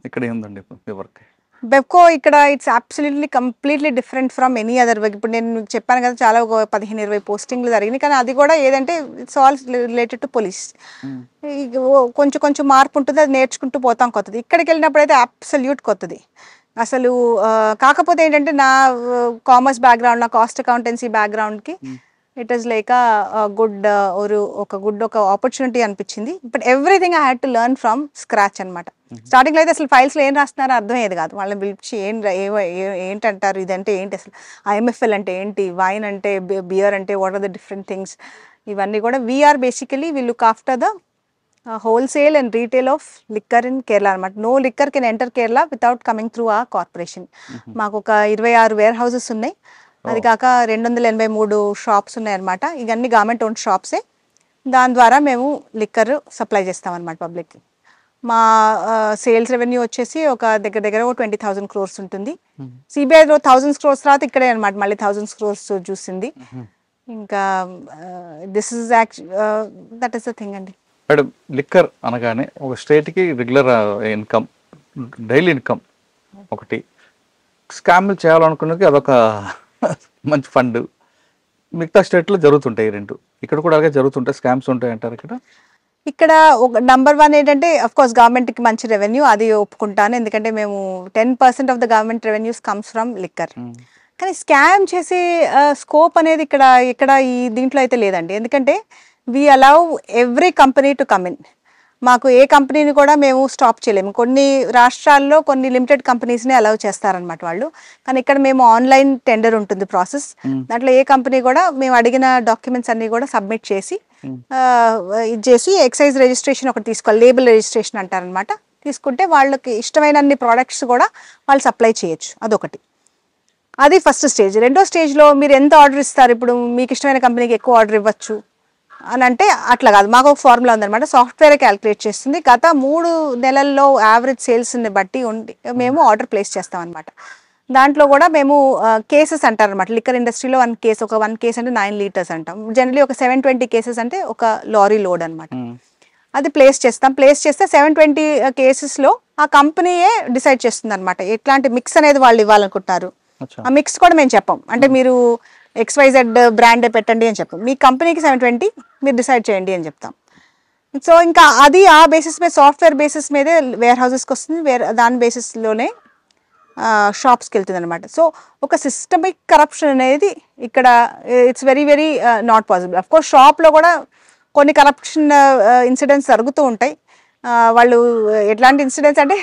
ఇక్కడ ఏందండి వర్క్? బెవ్కో ఇక్కడ it's absolutely completely different from any other work. ఇప్పుడు నేను చెప్పాను కదా చాలా ఒక 15-20 పోస్టింగ్లు జరిగినాయి, కానీ అది కూడా ఏదంటే it's all related to police. కొంచెం మార్పు ఉంటుంది, అది నేర్చుకుంటూ పోతాం కొత్తది. ఇక్కడికి వెళ్ళినప్పుడు అయితే అబ్సల్యూట్ కొత్తది అసలు. కాకపోతే ఏంటంటే నా కామర్స్ బ్యాక్గ్రౌండ్, నా కాస్ట్ అకౌంటెన్సీ బ్యాక్గ్రౌండ్కి ఇట్ ఈస్ లైక్ ఒక ఆపర్చునిటీ అనిపించింది. But everything I had to learn from scratch అనమాట. స్టార్టింగ్లో అయితే అసలు ఫైల్స్లో ఏం రాస్తున్నారో అర్థమయ్యేది కాదు. వాళ్ళని పిలిచి ఏంటంటారు, ఇదంటే ఏంటి, అసలు ఐఎంఎఫ్ఎల్ అంటే ఏంటి, వైన్ అంటే బియర్ అంటే what are the different things, ఇవన్నీ కూడా we are basically we look after the wholesale and retail of liquor in Kerala అనమాట. No liquor can enter Kerala without coming through a corporation. మాకు ఒక 26 వేర్ హౌసెస్ ఉన్నాయి, అది కాక 283 షాప్స్ ఉన్నాయన్నమాట. ఇవన్నీ గవర్నమెంట్ ఓన్ షాప్సే. దాని ద్వారా మేము లిక్కర్ సప్లై చేస్తామన్నమాట పబ్లిక్కి. మా సేల్స్ రెవెన్యూ వచ్చేసి ఒక దగ్గర 20,000 crores ఉంటుంది. సిబిఐలో 1,000 crores తర్వాత ఇక్కడే అనమాట మళ్ళీ 1,000 crores చూసింది. ఇంకా this is that is the thing అండి. మేడం, లిక్కర్ అనగానే ఒక స్టేట్కి రెగ్యులర్ ఇన్కమ్, డైలీ ఇన్కమ్ ఒకటి, స్కామ్లు చేయాలనుకున్నది అదొక మంచి ఫండ్. మిగతా స్టేట్లో జరుగుతుంటాయి రెండు, ఇక్కడ కూడా అలాగే జరుగుతుంటాయి, స్కామ్స్ ఉంటాయి అంటారు. ఇక్కడ ఒక నెంబర్ 1 ఏంటంటే అఫ్కోర్స్ గవర్నమెంట్కి మంచి రెవెన్యూ, అది ఒప్పుకుంటాను. ఎందుకంటే మేము 10% of the government revenues comes from liquor. కానీ స్కామ్ చేసే స్కోప్ అనేది ఇక్కడ ఈ దీంట్లో అయితే లేదండి. ఎందుకంటే we allow every company to come in. మాకు ఏ కంపెనీని కూడా మేము స్టాప్ చేయలేము. కొన్ని రాష్ట్రాల్లో కొన్ని లిమిటెడ్ కంపెనీస్ని అలౌ చేస్తారనమాట వాళ్ళు. కానీ ఇక్కడ మేము ఆన్లైన్ టెండర్ ఉంటుంది ప్రాసెస్. దాంట్లో ఏ కంపెనీ కూడా మేము అడిగిన డాక్యుమెంట్స్ అన్నీ కూడా సబ్మిట్ చేసి ఇది చేసి ఎక్సైజ్ రిజిస్ట్రేషన్ ఒకటి తీసుకోవాలి, లేబుల్ రిజిస్ట్రేషన్ అంటారనమాట. తీసుకుంటే వాళ్ళకి ఇష్టమైన అన్ని ప్రోడక్ట్స్ కూడా వాళ్ళు సప్లై చేయొచ్చు. అదొకటి, అది ఫస్ట్ స్టేజ్. రెండో స్టేజ్లో మీరు ఎంత ఆర్డర్ ఇస్తారు, ఇప్పుడు మీకు ఇష్టమైన కంపెనీకి ఎక్కువ ఆర్డర్ ఇవ్వచ్చు అని అంటే అట్లా కాదు. మాకు ఒక ఫార్ములా ఉందన్నమాట, సాఫ్ట్వేర్ క్యాలిక్యులేట్ చేస్తుంది. గత 3 నెలల్లో యావరేజ్ సేల్స్ని బట్టి మేము ఆర్డర్ ప్లేస్ చేస్తాం అనమాట. దాంట్లో కూడా మేము కేసెస్ అంటారనమాట. లిక్కర్ ఇండస్ట్రీలో వన్ కేస్ అంటే 9 లీటర్స్ అంటాం. జనరలీ ఒక 720 కేసెస్ అంటే ఒక లారీ లోడ్ అనమాట. అది ప్లేస్ చేస్తాం. ప్లేస్ చేస్తే 720 కేసెస్లో ఆ కంపెనీయే డిసైడ్ చేస్తుంది అనమాట ఎట్లాంటి మిక్స్ అనేది వాళ్ళు ఇవ్వాలనుకుంటున్నారు. ఆ మిక్స్ కూడా మేము చెప్పాం, అంటే మీరు XYZ బ్రాండే పెట్టండి అని చెప్పాం. మీ కంపెనీకి 720 మీరు డిసైడ్ చేయండి అని చెప్తాం. సో ఇంకా అది ఆ బేసిస్ మీద, సాఫ్ట్వేర్ బేసిస్ మీదే వేర్ హౌసెస్కి వస్తుంది. దాని బేసిస్లోనే షాప్స్కి వెళ్తుంది అనమాట. సో ఒక సిస్టమిక్ కరప్షన్ అనేది ఇక్కడ it's very very not possible. Of course షాప్లో కూడా కొన్ని కరప్షన్ ఇన్సిడెంట్స్ జరుగుతూ ఉంటాయి. వాళ్ళు ఎట్లాంటి ఇన్సిడెంట్స్ అంటే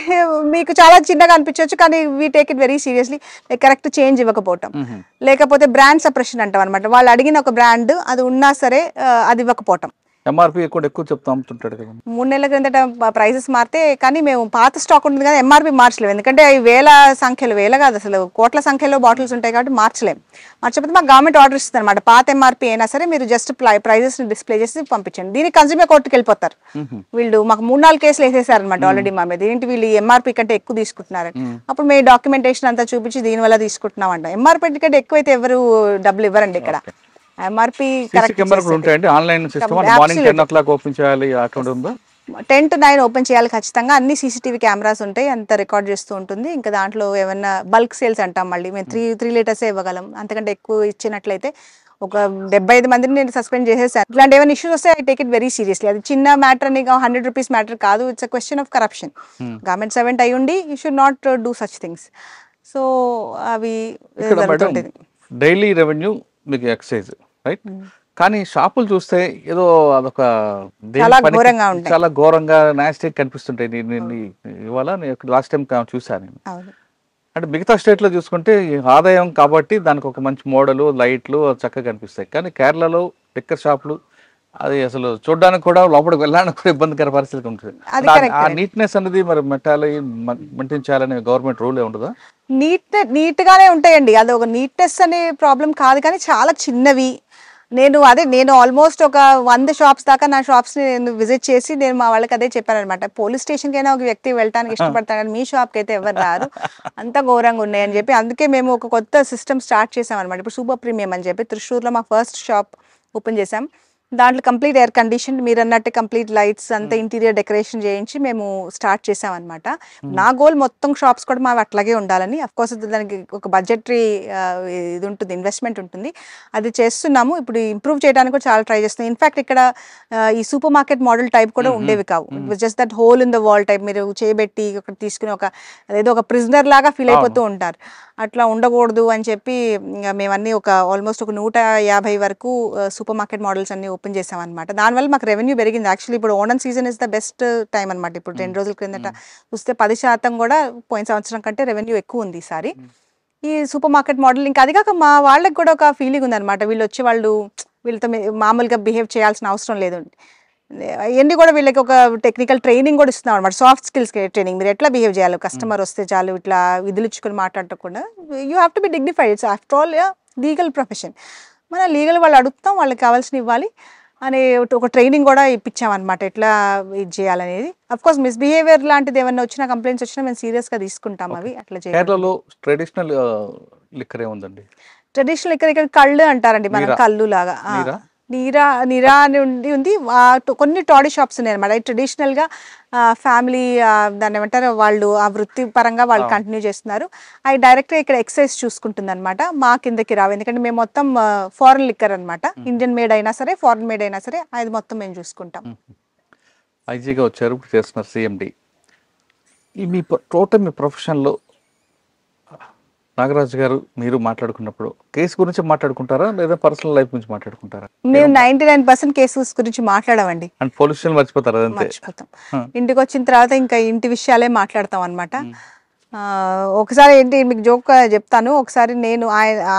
మీకు చాలా చిన్నగా అనిపించవచ్చు, కానీ we take it very seriously. Correct change ఇవ్వకపోవటం, లేకపోతే బ్రాండ్ సప్రెషన్ అంటాం అనమాట. వాళ్ళు అడిగిన ఒక బ్రాండ్ అది ఉన్నా సరే అది ఇవ్వకపోవటం. ఎంఆర్పి ఎక్కువ చెప్తా అమ్ముతుంటాడు కదా. 3 నెలల క్రిందట ప్రైజెస్ మారితే, కానీ మేము పాత స్టాక్ ఉంటుంది కానీ ఎంఆర్పి మార్చలేము. ఎందుకంటే అవి వేల కాదు అసలు కోట్ల సంఖ్యలో బాటిల్స్ ఉంటాయి కాబట్టి మార్చలేము. మార్చకపోతే మాకు గవర్నమెంట్ ఆర్డర్ ఇస్తుంది అనమాట, పాత ఎంఆర్పి అయినా సరే మీరు జస్ట్ ప్రైజెస్ని డిస్ప్లే చేసి పంపించండి. దీనికి కన్స్యూమర్ కోర్టుకి వెళ్ళిపోతారు వీళ్ళు. మాకు 3-4 కేసులు వేసేసారనమాట ఆల్రెడీ మా మీద. ఏంటి వీళ్ళు ఎంఆర్పి కంటే ఎక్కువ తీసుకుంటున్నారని. అప్పుడు మేము డాక్యుమెంటేషన్ అంతా చూపించి దీనివల్ల తీసుకుంటున్నాం అంట. ఎంఆర్పి కంటే ఎక్కువైతే ఎవరు డబ్బులు ఇవ్వరండి ఇక్కడ. ఎంఆర్పి ఉంటాయండి. Online system morning 10 o'clock open చేయాలి, అకౌంట్ ఉందా? 10 to 9 ఓపెన్ చేయాలి ఖచ్చితంగా. అన్ని CCTV కెమెరాస్ ఉంటాయి, అంత రికార్డ్ చేస్తూ ఉంటుంది. ఇంకా దాంట్లో ఏమన్నా బల్క్ సేల్స్ అంటాం, మళ్ళీ మేము 3 లీటర్సే ఇవ్వగలం. అంతకంటే ఎక్కువ ఇచ్చినట్లయితే ఒక 75 మందిని నేను సస్పెండ్ చేసేసాను. ఇట్లాంటి ఏమైనా ఇష్యూస్ వస్తే I take it very seriously. అది చిన్న మ్యాటర్ అని 100 రూపీస్ మ్యాటర్ కాదు. It's a question of corruption. Government servant అయి ఉండి you should not do such things. So అవి డైలీ రెవెన్యూ మీకు ఎక్సైజ్ రైట్. కానీ షాపులు చూస్తే ఏదో అదొక చాలా ఘోరంగా నాస్టిక్ కనిపిస్తుంటాయి. ఇవాళ లాస్ట్ టైం చూసాను నేను. అంటే మిగతా స్టేట్లో చూసుకుంటే ఆదాయం కాబట్టి దానికి ఒక మంచి మోడలు, లైట్లు చక్కగా కనిపిస్తాయి. కానీ కేరళలో లిక్కర్ షాపులు అది అసలు చూడడానికి కూడా లోపలికి వెళ్ళడానికి కూడా ఇబ్బందికర పరిస్థితి ఉంటుంది. ఆ నీట్నెస్ అనేది మరి మెయింటైన్ గవర్నమెంట్ రూల్ ఉండదా? నీట్గానే ఉంటాయండి. అది ఒక నీట్నెస్ అనే ప్రాబ్లం కాదు, కానీ చాలా చిన్నవి. నేను ఆల్మోస్ట్ ఒక 100 షాప్స్ దాకా నా షాప్స్ని నేను విజిట్ చేసి నేను మా వాళ్ళకి అదే చెప్పాను అనమాట. పోలీస్ స్టేషన్కైనా ఒక వ్యక్తి వెళ్ళడానికి ఇష్టపడతాను, కానీ మీ షాప్కి అయితే ఎవరు రారు, అంత ఘోరంగా ఉన్నాయని చెప్పి. అందుకే మేము ఒక కొత్త సిస్టమ్ స్టార్ట్ చేసాం అనమాట. ఇప్పుడు సూపర్ ప్రీమియం అని చెప్పి త్రిశూర్లో మా ఫస్ట్ షాప్ ఓపెన్ చేసాం. దాంట్లో కంప్లీట్ ఎయిర్ కండిషన్, మీరు అన్నట్టు కంప్లీట్ లైట్స్ అంతా ఇంటీరియర్ డెకరేషన్ చేయించి మేము స్టార్ట్ చేసామన్నమాట. నా గోల్ మొత్తం షాప్స్ కూడా మావి అట్లాగే ఉండాలని. అఫ్కోర్స్ దానికి ఒక బడ్జెటరీ ఇది ఉంటుంది, ఇన్వెస్ట్మెంట్ ఉంటుంది, అది చేస్తున్నాము. ఇప్పుడు ఇంప్రూవ్ చేయడానికి కూడా చాలా ట్రై చేస్తున్నాం. ఇన్ఫ్యాక్ట్ ఇక్కడ ఈ సూపర్ మార్కెట్ మోడల్ టైప్ కూడా ఉండేవి కావు. It was just that whole in the wall type. మీరు చేయబెట్టి ఒక తీసుకుని ఏదో ఒక ప్రిజనర్ లాగా ఫీల్ అయిపోతూ ఉంటారు. అట్లా ఉండకూడదు అని చెప్పి మేమన్నీ ఆల్మోస్ట్ ఒక 150 వరకు సూపర్ మార్కెట్ మోడల్స్ అన్ని ఓపెన్ చేసామన్నమాట. దానివల్ల మాకు రెవెన్యూ పెరిగింది. యాక్చువల్లీ ఇప్పుడు Onam season is the best time అనమాట. ఇప్పుడు 2 రోజుల క్రిందట చూస్తే 10% కూడా పోయిన సంవత్సరం కంటే రెవెన్యూ ఎక్కువ ఉంది ఈసారి ఈ సూపర్ మార్కెట్ మోడల్. ఇంకా అది కాక మా వాళ్ళకి కూడా ఒక ఫీలింగ్ ఉందన్నమాట, వీళ్ళతో మామూలుగా బిహేవ్ చేయాల్సిన అవసరం లేదు. ఇవన్నీ కూడా వీళ్ళకి ఒక టెక్నికల్ ట్రైనింగ్ కూడా ఇస్తున్నాం అనమాట. సాఫ్ట్ స్కిల్స్ ట్రైనింగ్, మీరు ఎట్లా బిహేవ్ చేయాలి, కస్టమర్ వస్తే చాలు ఇట్లా విధులిచ్చుకొని మాట్లాడకుండా, you have to be dignified. It's after all legal profession. మన లీగల్ వాళ్ళు అడుగుతాం, వాళ్ళకి కావాల్సిన ఇవ్వాలి అనే ఒక ట్రైనింగ్ కూడా ఇప్పించామన్నమాట, ఎట్లా ఇది చేయాలనేది. అఫ్కోర్స్ మిస్బిహేవియర్ లాంటిది ఏమన్నా వచ్చినా, కంప్లైంట్స్ వచ్చినా మేము సీరియస్గా తీసుకుంటాం. అవి అట్లా చేయాలి. ట్రెడిషనల్ లిక్కర్ ఏముందండి? ట్రెడిషనల్ లిక్కర్ ఇక్కడ కళ్ళు అంటారండి, మన కళ్ళు లాగా. నీరా అని ఉంది. కొన్ని టాడీ షాప్స్ ఉన్నాయి అనమాట. ట్రెడిషనల్గా ఫ్యామిలీ దాన్ని ఏమంటారు, వాళ్ళు ఆ వృత్తి పరంగా వాళ్ళు కంటిన్యూ చేస్తున్నారు. అవి డైరెక్ట్గా ఇక్కడ ఎక్సైజ్ చూసుకుంటుంది అనమాట, మా కిందకి రావు. ఎందుకంటే మేము మొత్తం ఫారెన్ లిక్కర్ అనమాట. ఇండియన్ మేడ్ అయినా సరే, ఫారెన్ మేడ్ అయినా సరే, అది మొత్తం మేము చూసుకుంటాం. ఐజీగా వచ్చారు, చేస్తున్నారు CMD. మీ టోటల్ మీ ప్రొఫెషన్లో నాగరాజు గారు మీరు మాట్లాడుకున్నప్పుడు కేసు గురించి మాట్లాడుకుంటారా లేదా పర్సనల్ లైఫ్ గురించి మాట్లాడుకుంటారా? మేము 99% కేసెస్ గురించి మాట్లాడమండి, అండ్ పోలీస్ స్టేషన్ మర్చిపోతారు అదంతే. మర్చిపోతాం. ఇంటికి వచ్చిన తర్వాత ఇంకా ఇంటి విషయాలే మాట్లాడతాం అనమాట. ఒకసారి ఏంటి మీకు జోక్ చెప్తాను. ఒకసారి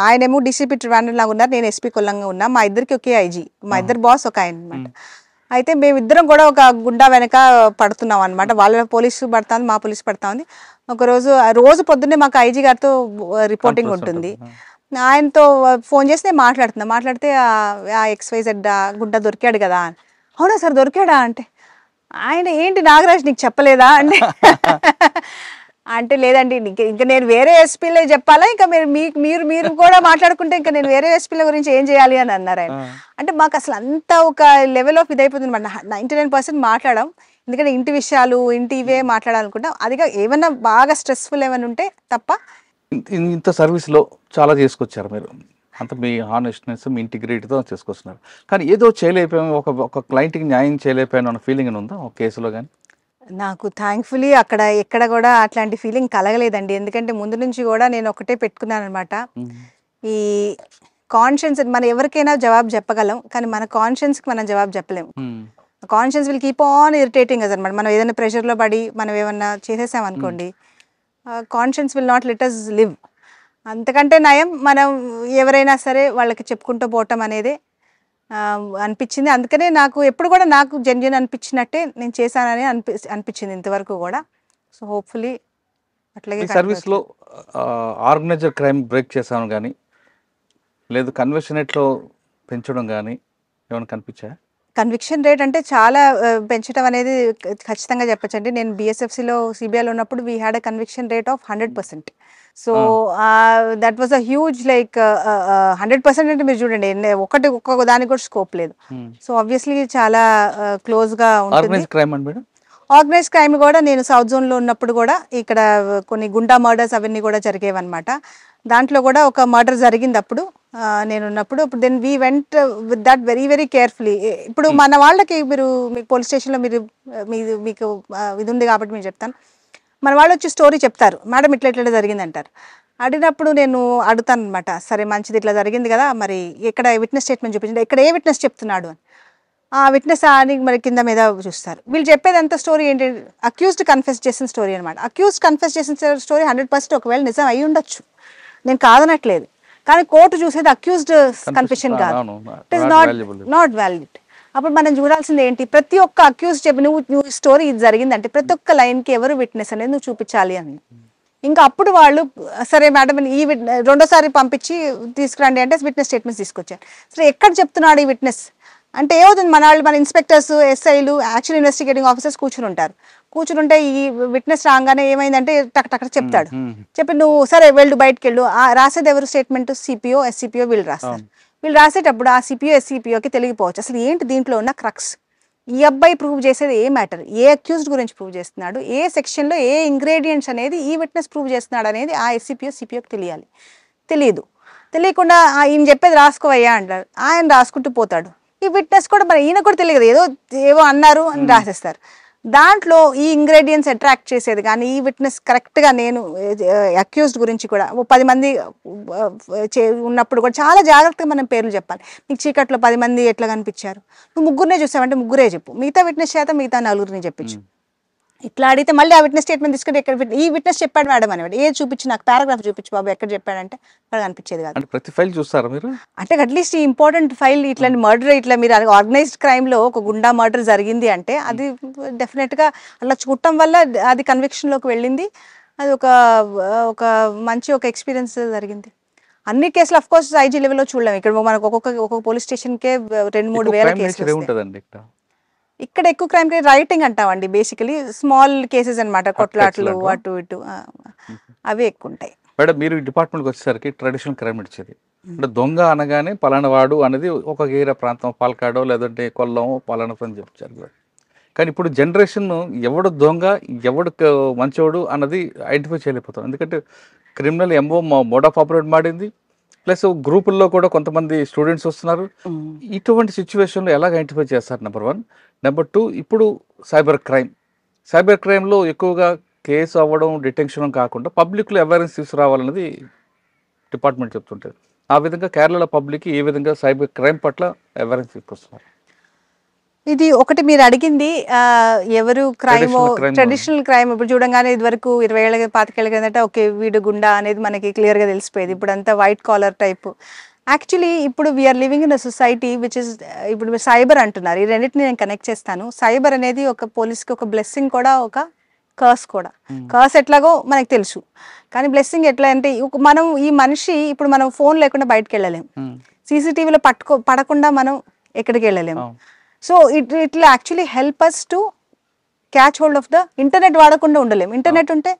ఆయనేమో డీసీపీ ట్రివాండ్రం లాగా ఉన్నారు, నేను ఎస్పీ కొల్లంగా ఉన్నా. మా ఇద్దరికి ఒకే ఐజీ, మా ఇద్దరు బాస్ ఒక ఆయన అనమాట. అయితే మేమిద్దరం కూడా ఒక గుండా వెనక పడుతున్నాం అనమాట. వాళ్ళ పోలీసు పడుతుంది, మా పోలీసు పడుతా ఉంది. రోజు పొద్దున్నే మాకు ఐజీ గారితో రిపోర్టింగ్ ఉంటుంది. ఆయనతో ఫోన్ చేసి నేను మాట్లాడితే XYZ గుండా దొరికాడు కదా. అవునా సార్ దొరికాడా అంటే, ఆయన ఏంటి నాగరాజ్ నీకు చెప్పలేదా అంటే అంటే లేదండి ఇంకా నేను వేరే ఎస్పీలే చెప్పాలా, ఇంకా మీరు కూడా మాట్లాడుకుంటే ఇంకా నేను వేరే ఎస్పీల గురించి ఏం చేయాలి అని అన్నారు ఆయన. అంటే మాకు అసలు అంత ఒక లెవెల్ ఆఫ్ ఇదైపోతుంది అనమాట. 99% మాట్లాడాం, ఎందుకంటే ఇంటి విషయాలు ఇవే మాట్లాడాలనుకుంటాం. అదిగా ఏమన్నా బాగా స్ట్రెస్ఫుల్ ఏమైనా ఉంటే తప్ప. ఇంత సర్వీస్లో చాలా చేసుకొచ్చారు మీరు, అంత మీ హానెస్ట్నెస్ మీ ఇంటిగ్రిటీతో చేసుకొస్తున్నారు. కానీ ఏదో చేయలేకపోయాము, ఒక క్లయింట్కి న్యాయం చేయలేకపోయాను అన్న ఫీలింగ్ ఉందా ఒక కేసులో? కానీ నాకు థ్యాంక్ఫుల్లీ అక్కడ ఎక్కడ కూడా అట్లాంటి ఫీలింగ్ కలగలేదండి. ఎందుకంటే ముందు నుంచి కూడా నేను ఒకటే పెట్టుకున్నాను అనమాట, ఈ కాన్షియన్స్. మనం ఎవరికైనా జవాబు చెప్పగలం, కానీ మన కాన్షియన్స్కి మనం జవాబు చెప్పలేము. Conscience will keep on irritating us అనమాట. మనం ఏదైనా ప్రెషర్లో పడి మనం ఏమన్నా చేసేసాం అనుకోండి, conscience will not let us live. అంతకంటే నయం మనం ఎవరైనా సరే వాళ్ళకి చెప్పుకుంటూ పోవటం అనేది అనిపించింది. అందుకనే నాకు ఎప్పుడు కూడా నాకు జెన్యున్ అనిపించినట్టే నేను చేశానని అనిపించింది ఇంతవరకు కూడా. సో హోప్ఫుల్లీ అట్లాగే సర్వీస్లో ఆర్గనైజర్ క్రైమ్ బ్రేక్ చేశాను కానీ లేదు కన్వర్షన్ రేట్లో పెంచడం కానీ ఏమైనా కనిపించాయా? కన్విక్షన్ రేట్ అంటే చాలా పెంచడం అనేది ఖచ్చితంగా చెప్పచ్చండి. నేను BSFCలో CBIలో ఉన్నప్పుడు we had a conviction rate of 100%. So that was a huge like 100% అంటే మీరు చూడండి ఒక్కొక్క దానికి కూడా స్కోప్ లేదు. సో ఆబ్వియస్లీ చాలా క్లోజ్గా ఉంటుంది. ఆర్గనైజ్ క్రైమ్ కూడా నేను సౌత్ జోన్లో ఉన్నప్పుడు కూడా ఇక్కడ కొన్ని గుండా మర్డర్స్ అవన్నీ కూడా జరిగేవన్నమాట. దాంట్లో కూడా ఒక మర్డర్ జరిగింది అప్పుడు నేను ఉన్నప్పుడు. Then we went with that very very carefully. ఇప్పుడు మన వాళ్ళకి మీకు పోలీస్ స్టేషన్లో మీకు ఇది ఉంది కాబట్టి మీరు చెప్తాను. మన వాళ్ళు వచ్చి స్టోరీ చెప్తారు, మేడం ఇట్లా జరిగింది అంటారు. అడిగినప్పుడు నేను అడుగుతాను అనమాట, సరే మంచిది ఇట్లా జరిగింది కదా, మరి ఇక్కడ విట్నెస్ స్టేట్మెంట్ చూపించండి, ఇక్కడ ఏ విట్నెస్ చెప్తున్నాడు అని. ఆ విట్నెస్ అని మరి కింద మీద చూస్తారు. వీళ్ళు చెప్పేదంతా స్టోరీ ఏంటి, అక్యూజ్డ్ కన్ఫెస్ చేసిన స్టోరీ అనమాట. అక్యూజ్డ్ కన్ఫెస్ చేసిన స్టోరీ 100% ఒకవేళ నిజం అయి ఉండొచ్చు, నేను కాదనట్లేదు. కానీ కోర్టు చూసేది అక్యూజ్డ్ కన్ఫెషన్ కాదు, ఇట్ ఈస్ నాట్ వ్యాలిడ్. అప్పుడు మనం చూడాల్సింది ఏంటి, ప్రతి ఒక్క అక్యూజ్ చెప్పి నువ్వు స్టోరీ ఇది జరిగిందంటే ప్రతి ఒక్క లైన్కి ఎవరు విట్నెస్ అనేది నువ్వు చూపించాలి అని. ఇంకా అప్పుడు వాళ్ళు సరే మేడం రెండోసారి పంపించి తీసుకురండి అంటే విట్నెస్ స్టేట్మెంట్స్ తీసుకొచ్చారు. సరే ఎక్కడ చెప్తున్నాడు ఈ విట్నెస్ అంటే ఏమవుతుంది, మన ఇన్స్పెక్టర్స్ ఎస్ఐలు యాక్చువల్ ఇన్వెస్టిగేటింగ్ ఆఫీసర్స్ కూర్చుంటే ఈ విట్నెస్ రాగానే ఏమైందంటే టక్ చెప్తాడు. చెప్పి నువ్వు సరే వెళ్ళు బయటకు వెళ్ళు. రాసేది ఎవరు స్టేట్మెంట్, సిపిఓ SCPO వీళ్ళు రాస్తారు. వీళ్ళు రాసేటప్పుడు ఆ CPO SCPOకి తెలియకపోవచ్చు అసలు ఏంటి దీంట్లో ఉన్న క్రక్స్. ఈ అబ్బాయి ప్రూవ్ చేసేది ఏ మ్యాటర్, ఏ అక్యూజ్డ్ గురించి ప్రూవ్ చేస్తున్నాడు, ఏ సెక్షన్లో ఏ ఇంగ్రీడియంట్స్ అనేది ఈ విట్నెస్ ప్రూవ్ చేస్తున్నాడు అనేది ఆ SCPO CPOకి తెలియకుండా ఈయన చెప్పేది రాసుకోవయ్యా అంటారు. ఆయన రాసుకుంటూ పోతాడు. ఈ విట్నెస్ కూడా మరి ఈయన కూడా తెలియదు, ఏవో అన్నారు అని రాసేస్తారు. దాంట్లో ఈ ఇంగ్రీడియంట్స్ అట్రాక్ట్ చేసేది కానీ ఈ విట్నెస్ కరెక్ట్గా నేను అక్యూజ్డ్ గురించి కూడా 10 మంది ఉన్నప్పుడు కూడా చాలా జాగ్రత్తగా మనం పేర్లు చెప్పాలి. నీకు చీకట్లో 10 మంది ఎట్లా కనిపించారు, నువ్వు ముగ్గురునే చూసావంటే ముగ్గురే చెప్పు, మిగతా విట్నెస్ చేత మిగతా 4 చెప్పించు. ఇట్లా అడిగితే మళ్ళీ ఆ విట్నెస్ స్టేట్మెంట్ తీసుకుంటే ఎక్కడ ఈ విట్నెస్ చెప్పాడు మేడం అనేవాడు, ఏ చూపించి నాకు పారాగ్రాఫ్ చూపించు బాబు ఎక్కడ చెప్పాడంటే అక్కడ కనిపించేది కాదు. ప్రతి ఫైల్ చూస్తారా మీరు? అంటే అట్లీస్ట్ ఈ ఇంపార్టెంట్ ఫైల్ ఇట్లాంటి మర్డర్ ఇట్లా మీరు ఆర్గనైజ్డ్ క్రైమ్లో ఒక గుండా మర్డర్ జరిగింది అంటే అది డెఫినెట్గా అలా చూడటం వల్ల అది కన్విక్షన్లోకి వెళ్ళింది. అది ఒక మంచి ఎక్స్పీరియన్స్ జరిగింది. అన్ని కేసులు అఫ్ కోర్స్ IG లెవెల్లో చూడలేము. ఇక్కడ మనకు ఒక్కొక్క పోలీస్ స్టేషన్కే 2-3 వేల కేసులు ఉంటుందండి. ఇక్కడ ఎక్కువ క్రైమ్ రైటింగ్ అంటామండి, బేసికలీ స్మాల్ కేసెస్ అనమాట, కొట్లాట్లు అటు ఇటు అవి ఎక్కువ ఉంటాయి. మేడం మీరు డిపార్ట్మెంట్కి వచ్చేసరికి ట్రెడిషనల్ క్రైమ్ ఇచ్చేది అంటే దొంగ అనగానే పలానవాడు అనేది ఒక గేర ప్రాంతం, పాలకాడో లేదంటే కొల్లమో పలానా అని చెప్తారు. కానీ ఇప్పుడు జనరేషన్ ఎవడు దొంగ ఎవడు మంచోడు అన్నది ఐడెంటిఫై చేయలేకపోతాం. ఎందుకంటే క్రిమినల్ మోడ్ ఆఫ్ ఆపరేట్ మాడింది, ప్లస్ గ్రూపుల్లో కూడా కొంతమంది స్టూడెంట్స్ వస్తున్నారు. ఇటువంటి సిచ్యువేషన్లో ఎలాగ ఐడెంటిఫై చేస్తారు నెంబర్ 1. నెంబర్ 2 ఇప్పుడు సైబర్ క్రైమ్లో ఎక్కువగా కేసు అవ్వడం డిటెన్షన్ కాకుండా పబ్లిక్లో అవేర్నెస్ తీసుకురావాలన్నది డిపార్ట్మెంట్ చెప్తుంటుంది. ఆ విధంగా కేరళలో పబ్లిక్కి ఏ విధంగా సైబర్ క్రైమ్ పట్ల అవేర్నెస్ తీసుకొస్తున్నారు? ఇది ఒకటి మీరు అడిగింది ఎవరు క్రైమ్ ట్రెడిషనల్ క్రైమ్ ఇప్పుడు చూడంగానే ఇది వరకు 20 ఏళ్ళ 25 ఏళ్ళ కిందట ఓకే వీడు గుండా అనేది మనకి క్లియర్గా తెలిసిపోయేది. ఇప్పుడు అంతా వైట్ కాలర్ టైప్. యాక్చువల్లీ ఇప్పుడు we are living in a society which is ఇప్పుడు సైబర్ అంటున్నారు, ఈ రెండింటిని నేను కనెక్ట్ చేస్తాను. సైబర్ అనేది ఒక పోలీస్కి ఒక బ్లెస్సింగ్ కూడా, ఒక కర్స్ కూడా. కర్స్ ఎట్లాగో మనకు తెలుసు, కానీ బ్లెస్సింగ్ ఎట్లా అంటే మనం ఈ మనిషి ఇప్పుడు మనం ఫోన్ లేకుండా బయటకు వెళ్ళలేం, సీసీటీవీలో పడకుండా మనం ఎక్కడికి వెళ్ళలేము. So it will actually help us to catch hold of the internet. వాడకుండా ఉండలేము. ఇంటర్నెట్ ఉంటే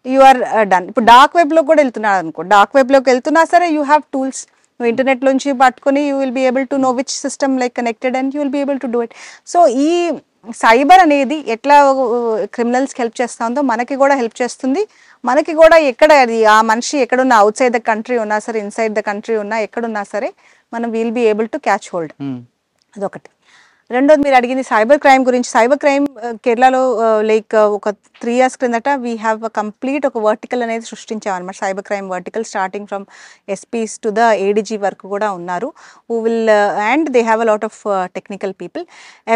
యు ఆర్ డన్. ఇప్పుడు డార్క్ వెబ్లో కూడా వెళ్తున్నాడు అనుకో, డార్క్ వెబ్లోకి వెళ్తున్నా సరే యూ హ్యావ్ టూల్స్. నువ్వు ఇంటర్నెట్ నుంచి పట్టుకొని you will be able to know which system like connected and you will be able to do it. So ఈ సైబర్ అనేది ఎట్లా క్రిమినల్స్కి హెల్ప్ చేస్తుందో మనకి కూడా హెల్ప్ చేస్తుంది. మనకి కూడా ఎక్కడ అది ఆ మనిషి ఎక్కడున్నా, అవుట్ సైడ్ ద కంట్రీ ఉన్నా సరే, ఇన్సైడ్ ద కంట్రీ ఉన్నా, ఎక్కడున్నా సరే మనం will be able to catch hold. అదొకటి. రెండోది మీరు అడిగింది సైబర్ క్రైమ్ గురించి. సైబర్ క్రైమ్ కేరళలో లైక్ ఒక 3 years క్రిందట వీ హ్యావ్ కంప్లీట్ ఒక వర్టికల్ అనేది సృష్టించామన్నమాట. Cyber crime vertical starting from SPs to the ADG వరకు కూడా ఉన్నారు. Who will and they have a lot of technical people.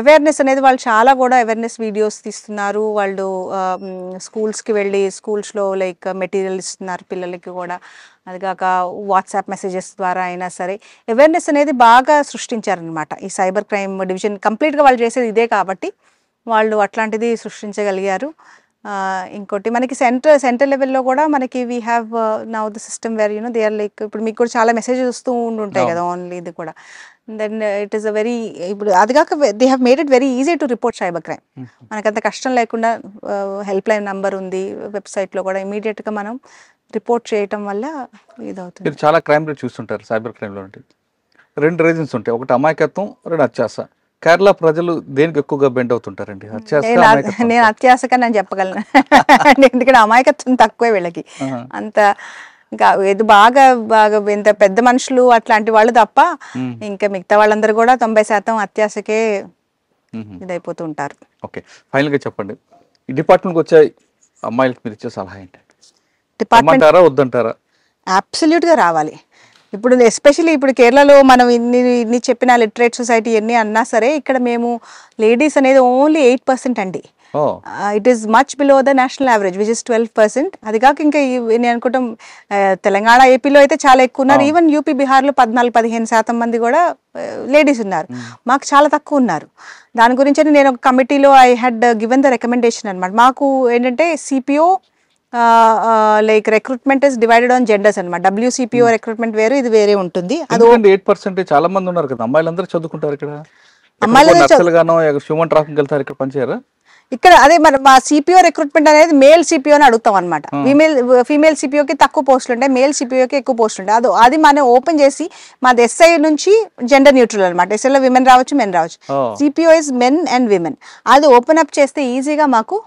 Awareness అనేది వాళ్ళు చాలా కూడా అవేర్నెస్ వీడియోస్ తీస్తున్నారు. వాళ్ళు స్కూల్స్కి వెళ్ళి స్కూల్స్లో లైక్ మెటీరియల్ ఇస్తున్నారు పిల్లలకి కూడా. అది కాక వాట్సాప్ మెసేజెస్ ద్వారా అయినా సరే అవేర్నెస్ అనేది బాగా సృష్టించారనమాట. ఈ సైబర్ క్రైమ్ డివిజన్ కంప్లీట్గా వాళ్ళు చేసేది ఇదే కాబట్టి వాళ్ళు అట్లాంటిది సృష్టించగలిగారు. ఇంకోటి మనకి సెంటర్ లెవెల్లో కూడా మనకి we have now the system where they are like ఇప్పుడు మీకు కూడా చాలా మెసేజెస్ వస్తూ ఉంటాయి కదా ఓన్లీ ఇది కూడా. Then it is a very ఇప్పుడు అది కాక they have made it very easy to report cyber crime. మనకంత కష్టం లేకుండా హెల్ప్ లైన్ నంబర్ ఉంది వెబ్సైట్లో కూడా, ఇమీడియట్గా మనం రిపోర్ట్ చేయటం వల్ల ఇదవుతుంది. మీరు చాలా క్రైమ్ రేట్ చూస్తుంటారు సైబర్ క్రైమ్లో. అంటే 2 రీజన్స్ ఉంటాయి, ఒకటి అమాయకత్వం, 2 అత్యాస. కేరళ ప్రజలు దేనికి ఎక్కువగా బెండ్ అవుతుంటారండి? నేను అత్యాసగా నేను చెప్పగలను, ఎందుకంటే అమాయకత్వం తక్కువే వీళ్ళకి. అంత ఇంకా ఇది బాగా బాగా ఇంత పెద్ద మనుషులు అట్లాంటి వాళ్ళు తప్ప ఇంకా మిగతా వాళ్ళందరూ కూడా 90% అత్యాసకే ఇదైపోతూ ఉంటారు. ఓకే, ఫైనల్గా చెప్పండి, ఈ డిపార్ట్మెంట్కి వచ్చే అమ్మాయిలకి మీరు ఇచ్చే సలహా ఏంటి? డిపార్ట్మెంట్ వద్దంటారా? అబ్సల్యూట్గా రావాలి. ఇప్పుడు ఎస్పెషల్లీ ఇప్పుడు కేరళలో మనం ఇన్ని చెప్పిన లిటరేట్ సొసైటీ ఎన్ని అన్నా సరే ఇక్కడ మేము లేడీస్ అనేది ఓన్లీ 8% అండి. It is much below the national average which is 12%. అది కాక ఇంకా నేను అనుకుంటాం తెలంగాణ ఏపీలో అయితే చాలా ఎక్కువ ఉన్నారు. ఈవెన్ యూపీ బీహార్లో 14-15% మంది కూడా లేడీస్ ఉన్నారు. మాకు చాలా తక్కువ ఉన్నారు. దాని గురించి నేను ఒక కమిటీలో I had given the recommendation అనమాట. మాకు ఏంటంటే CPO like recruitment is divided on genders అనమాట. WCPO రిక్రూట్మెంట్ వేరు, ఇది వేరే ఉంటుంది. అది 8% చాలా మంది ఉన్నారు కదా, అమ్మాయిలందరూ చదువుకుంటారు ఇక్కడ. హ్యూమన్ ట్రాఫికింగ్ వెళ్తారు, ఇక్కడ పనిచేయరు. ఇక్కడ అదే మా సిపిఓ రిక్రూట్మెంట్ అనేది మేల్ సిపిఓ అని అడుగుతాం అనమాట. ఫీమేల్ సిపిఓకి తక్కువ పోస్టులు ఉంటాయి, మేల్ సిపిఓకి ఎక్కువ పోస్టులు ఉంటాయి. అది మనం ఓపెన్ చేసి మాది SI నుంచి జెండర్ న్యూట్రల్ అనమాట. SIలో విమెన్ రావచ్చు, మెన్ రావచ్చు. CPO is men and women. అది ఓపెన్ అప్ చేస్తే ఈజీగా మాకు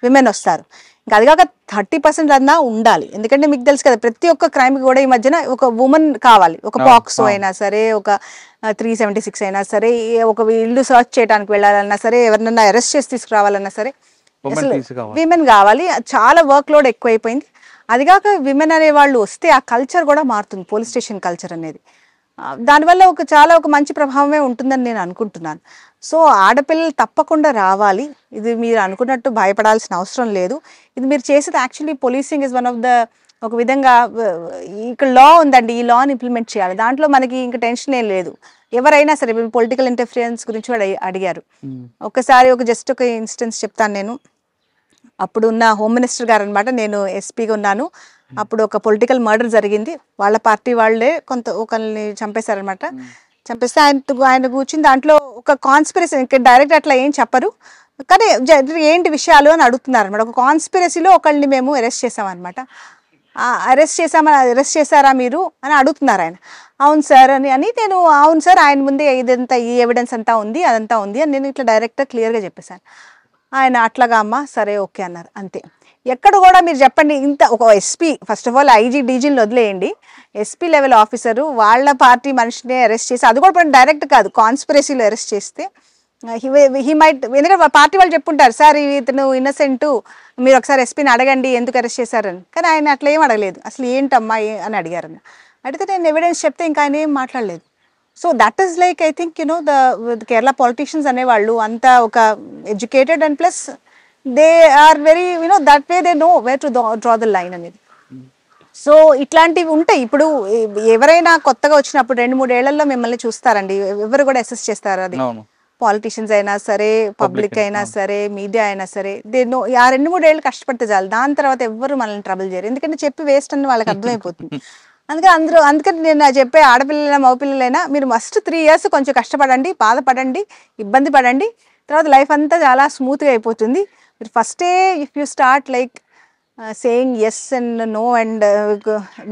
విమెన్ వస్తారు. ఇంకా అది కాక 30% అన్నా ఉండాలి. ఎందుకంటే మీకు తెలుసు కదా ప్రతి ఒక్క క్రైమ్కి కూడా ఈ మధ్యన ఒక ఉమెన్ కావాలి. ఒక పాక్సో అయినా సరే, ఒక 376 అయినా సరే, ఒక ఇల్లు సర్చ్ చేయడానికి వెళ్ళాలన్నా సరే, ఎవరినన్నా అరెస్ట్ చేసి తీసుకురావాలన్నా సరే విమెన్ కావాలి. చాలా వర్క్ లోడ్ ఎక్కువైపోయింది. అది కాక విమెన్ అనే వాళ్ళు వస్తే ఆ కల్చర్ కూడా మారుతుంది, పోలీస్ స్టేషన్ కల్చర్ అనేది. దానివల్ల ఒక మంచి ప్రభావమే ఉంటుందని నేను అనుకుంటున్నాను. సో ఆడపిల్లలు తప్పకుండా రావాలి. ఇది మీరు అనుకున్నట్టు భయపడాల్సిన అవసరం లేదు. ఇది మీరు చేసేది actually policing is one of the ఒక విధంగా ఇక్కడ లా ఉందండి, ఈ లాని ఇంప్లిమెంట్ చేయాలి. దాంట్లో మనకి ఇంకా టెన్షన్ ఏం లేదు. ఎవరైనా సరే పొలిటికల్ ఇంటర్ఫిరెన్స్ గురించి కూడా అడిగారు. ఒకసారి జస్ట్ ఒక ఇన్స్టెన్స్ చెప్తాను నేను. అప్పుడున్న హోమ్ మినిస్టర్ గారు అనమాట, నేను ఎస్పీగా ఉన్నాను. అప్పుడు ఒక పొలిటికల్ మర్డర్ జరిగింది. వాళ్ళ పార్టీ వాళ్ళే ఒకరిని చంపేశారనమాట. చంపేస్తే ఆయన కూర్చుని దాంట్లో ఒక కాన్స్పిరసీ, ఇంకా డైరెక్ట్ అట్లా ఏం చెప్పరు కానీ ఏంటి విషయాలు అని అడుగుతున్నారు అనమాట. ఒక కాన్స్పిరసీలో ఒకళ్ళని మేము అరెస్ట్ చేసామన్నమాట. అరెస్ట్ చేశారా మీరు అని అడుగుతున్నారు ఆయన. అవును సార్ అని నేను అవును సార్ ఆయన ముందే ఇదంతా ఈ ఎవిడెన్స్ అంతా ఉంది, అదంతా ఉంది అని నేను ఇట్లా డైరెక్ట్గా క్లియర్గా చెప్పేశాను. ఆయన అట్లాగా అమ్మ సరే ఓకే అన్నారు. అంతే. ఎక్కడ కూడా మీరు చెప్పండి ఇంత ఒక SP, first of all IG DGని వదిలేయండి, SP లెవెల్ ఆఫీసరు వాళ్ళ పార్టీ మనిషిని అరెస్ట్ చేసి, అది కూడా డైరెక్ట్ కాదు కాన్స్పిరసీలో అరెస్ట్ చేస్తే హీ మైట్, ఎందుకంటే పార్టీ వాళ్ళు చెప్పుంటారు సార్ ఇతను ఇన్నసెంట్, మీరు ఒకసారి ఎస్పీని అడగండి ఎందుకు అరెస్ట్ చేశారని. కానీ ఆయన అట్లా ఏం అడగలేదు, అసలు ఏంటమ్మా అని అడిగారని. అడిగితే నేను ఎవిడెన్స్ చెప్తే ఇంకా ఆయన ఏం మాట్లాడలేదు. So that is like I think the Kerala politicians అనేవాళ్ళు అంతా ఒక educated and plus they are very that way they know where to draw the line అనేది. సో ఇట్లాంటివి ఉంటాయి. ఇప్పుడు ఎవరైనా కొత్తగా వచ్చినప్పుడు 2-3 ఏళ్లలో మిమ్మల్ని చూస్తారండి, ఎవరు కూడా అసెస్ చేస్తారు. అది పాలిటీషియన్స్ అయినా సరే, పబ్లిక్ అయినా సరే, మీడియా అయినా సరే, దేన్నో ఆ 2-3 ఏళ్ళు కష్టపడితే చాలు, దాని తర్వాత ఎవ్వరు మనల్ని ట్రబుల్ చేయరు, ఎందుకంటే చెప్పి వేస్ట్ అని వాళ్ళకి అర్థమైపోతుంది. అందుకని నేను చెప్పే ఆడపిల్లలైనా మగపిల్లలైనా మీరు ఫస్ట్ 3 years కొంచెం కష్టపడండి, బాధపడండి, ఇబ్బంది పడండి, తర్వాత లైఫ్ అంతా చాలా స్మూత్గా అయిపోతుంది. మీరు ఫస్టే if you start like saying yes and no and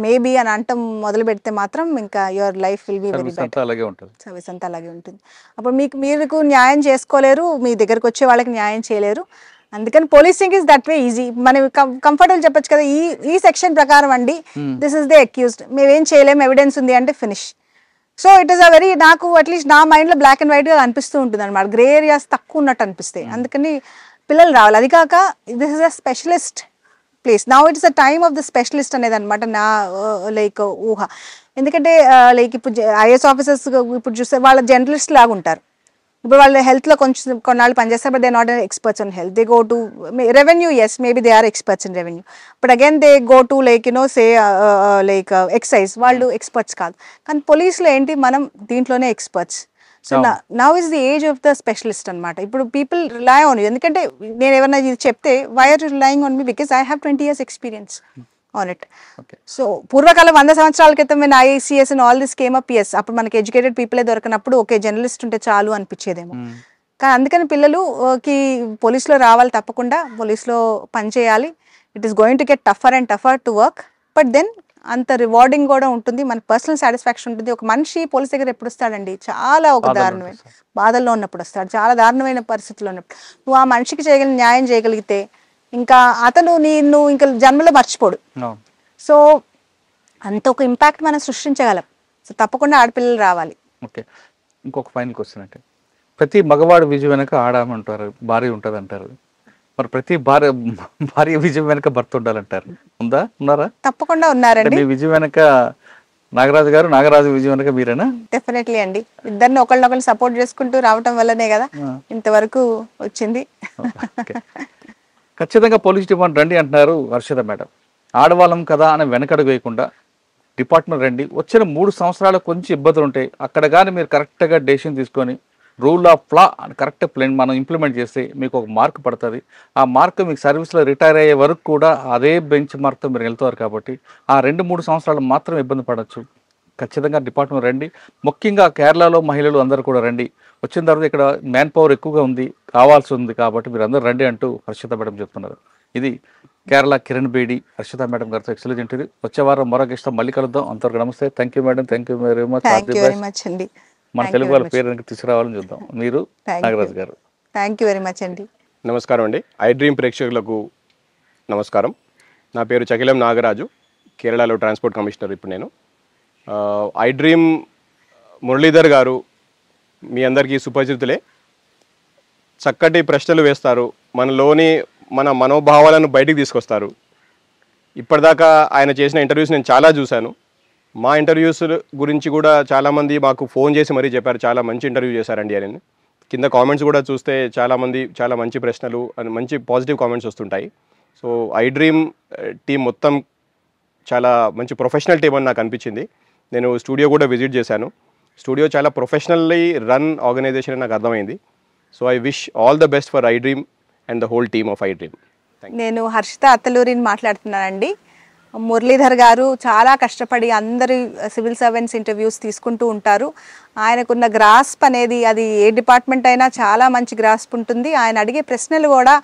maybe అని అంటాం మొదలు పెడితే మాత్రం ఇంకా your life will be very bad. అలాగే ఉంటుంది, సర్వీస్ అంతా అలాగే ఉంటుంది. అప్పుడు మీకు న్యాయం చేసుకోలేరు, మీ దగ్గరకు వచ్చే వాళ్ళకి న్యాయం చేయలేరు. అందుకని policing is that way easy. మనం కంఫర్టబుల్ చెప్పొచ్చు కదా, ఈ సెక్షన్ ప్రకారం అండి దిస్ ఇస్ ద అక్యూజ్డ్, మేమేం చేయలేము, ఎవిడెన్స్ ఉంది అంటే finish. So it is a very, నాకు అట్లీస్ట్ నా మైండ్లో బ్లాక్ అండ్ వైట్గా అనిపిస్తూ ఉంటుంది అనమాట, గ్రే ఏరియాస్ తక్కువ ఉన్నట్టు అనిపిస్తాయి. అందుకని పిల్లలు రావాలి. అది కాక this is a specialist place. Now it's a time of the specialist అనేది అనమాట నా లైక్ ఊహ. ఎందుకంటే లైక్ ఇప్పుడు ఐఏఎస్ ఆఫీసర్స్ ఇప్పుడు చూస్తే వాళ్ళ జర్నలిస్ట్ లాగా ఉంటారు. ఇప్పుడు వాళ్ళు హెల్త్లో కొంచెం కొన్నాళ్ళు పనిచేస్తారు, but they not experts in health. They go to revenue, yes maybe they are experts in revenue, but again they go to like say like excise, వాళ్ళు ఎక్స్పర్ట్స్ కాదు. కానీ పోలీసులో ఏంటి, మనం దీంట్లోనే experts. So now is the age of the specialist అనమాట. ఇప్పుడు people rely on you. ఎందుకంటే నేను ఎవరైనా ఇది చెప్తే why are relying on me, because I have 20 years experience on it. So పూర్వకాలం 100 సంవత్సరాల క్రితం నేను IACS and all this came up, yes అప్పుడు మనకి ఎడ్యుకేటెడ్ పీపులే దొరకనప్పుడు ఓకే జర్నలిస్ట్ ఉంటే చాలు అనిపించేదేమో. కానీ అందుకని పిల్లలుకి పోలీసులో రావాలి, తప్పకుండా పోలీసులో పనిచేయాలి. It is going to get tougher and tougher to work, but then అంత రివార్డింగ్ కూడా ఉంటుంది, మన పర్సనల్ సాటిస్ఫాక్షన్ ఉంటుంది. ఒక మనిషి పోలీస్ దగ్గర ఎప్పుడు వస్తాడండి, చాలా ఒక దారుణమైన బాధల్లో ఉన్నప్పుడు వస్తాడు, చాలా దారుణమైన పరిస్థితుల్లో ఉన్నప్పుడు. నువ్వు ఆ మనిషికి చేయగలిగిన న్యాయం చేయగలిగితే ఇంకా అతను నిన్ను ఇంకా జన్మలో మర్చిపోడు. సో అంత ఒక ఇంపాక్ట్ మనం సృష్టించగలం. సో తప్పకుండా ఆడపిల్లలు రావాలి. ఓకే, ఇంకొక ఫైనల్ క్వశ్చన్ అంటే, ప్రతి మగవాడు విజయం వెనక ఆడమంటారు, భార్య ఉంటుంది అంటారు. మరి ప్రతి భార్య విజయం వెనక భర్త ఉండాలంటారు, ఉన్నారా? తప్పకుండా ఉన్నారండి. మీ విజయం వెనక నాగరాజు గారు, నాగరాజు విజయం వెనక మీరేనా? డెఫినెట్లీ అండి. ఇద్దరిని ఒకళ్ళనొకళ్ళు సపోర్ట్ చేసుకుంటూ రావటం వల్లనే కదా ఇంతవరకు వచ్చింది. ఖచ్చితంగా పోలీస్ డిపార్ట్మెంట్ రండి అంటున్నారు హర్షిత మేడం. ఆడవాళ్ళం కదా అని వెనకడుగు వేయకుండా డిపార్ట్మెంట్ రండి. వచ్చిన 3 సంవత్సరాలు కొంచెం ఇబ్బందులు ఉంటాయి, అక్కడ కానీ మీరు కరెక్ట్గా డెసిషన్ తీసుకొని రూల్ ఆఫ్ లా అని కరెక్ట్ ప్లాన్ మనం ఇంప్లిమెంట్ చేస్తే మీకు ఒక మార్క్ పడుతుంది. ఆ మార్క్ మీకు సర్వీస్లో రిటైర్ అయ్యే వరకు కూడా అదే బెంచ్ మార్క్తో మీరు వెళ్తారు. కాబట్టి ఆ 2-3 సంవత్సరాలు మాత్రం ఇబ్బంది పడవచ్చు. ఖచ్చితంగా డిపార్ట్మెంట్ రండి. ముఖ్యంగా కేరళలో మహిళలు అందరూ కూడా రండి. వచ్చిన తర్వాత ఇక్కడ మ్యాన్ పవర్ ఎక్కువగా ఉంది, కావాల్సి ఉంది, కాబట్టి మీరు అందరూ రండి అంటూ హర్షిత మేడం చెప్తున్నారు. ఇది కేరళ కిరణ్ బేడి హర్షిత మేడం గారితో ఎక్సలెంట్ ఇంటర్వ్యూ. వచ్చే వారం మరొక ఇష్టం మళ్ళీ కలుద్దాం. అంతవరకు నమస్తే. Thank you madam, thank you very much అండి. మన తెలుగు వాళ్ళ పేరు తీసుకురావాలని చూద్దాం. మీరు నాగరాజు గారు. థ్యాంక్ యూ వెరీ మచ్ అండి. నమస్కారం అండి. ఐ డ్రీమ్ ప్రేక్షకులకు నమస్కారం. నా పేరు చకిలం నాగరాజు, కేరళలో ట్రాన్స్పోర్ట్ కమిషనర్ ఇప్పుడు నేను. ఐ డ్రీమ్ మురళీధర్ గారు మీ అందరికీ సుపరిచితులే. చక్కటి ప్రశ్నలు వేస్తారు, మన మనోభావాలను బయటికి తీసుకొస్తారు. ఇప్పటిదాకా ఆయన చేసిన ఇంటర్వ్యూస్ నేను చాలా చూశాను. మా ఇంటర్వ్యూస్ గురించి కూడా చాలామంది మాకు ఫోన్ చేసి మరీ చెప్పారు, చాలా మంచి ఇంటర్వ్యూ చేశారండి అని. కింద కామెంట్స్ కూడా చూస్తే చాలామంది చాలా మంచి ప్రశ్నలు అండ్ మంచి పాజిటివ్ కామెంట్స్ వస్తుంటాయి. సో ఐ డ్రీమ్ టీం మొత్తం చాలా మంచి ప్రొఫెషనల్ టీం అని నాకు అనిపించింది. నేను స్టూడియో కూడా విజిట్ చేశాను. స్టూడియో చాలా ప్రొఫెషనల్లీ రన్ ఆర్గనైజేషన్ అని నాకు అర్థమైంది. So I wish all the best for I dream and the whole team of I dream. నేను హర్షిత అత్తలూరిని మాట్లాడుతున్నానండి. మురళీధర్ గారు చాలా కష్టపడి అందరి సివిల్ సర్వెంట్స్ ఇంటర్వ్యూస్ తీసుకుంటూ ఉంటారు. ఆయనకున్న గ్రాస్ప్ అనేది అది ఏ డిపార్ట్మెంట్ అయినా చాలా మంచి గ్రాస్ప్ ఉంటుంది. ఆయన అడిగే ప్రశ్నలు కూడా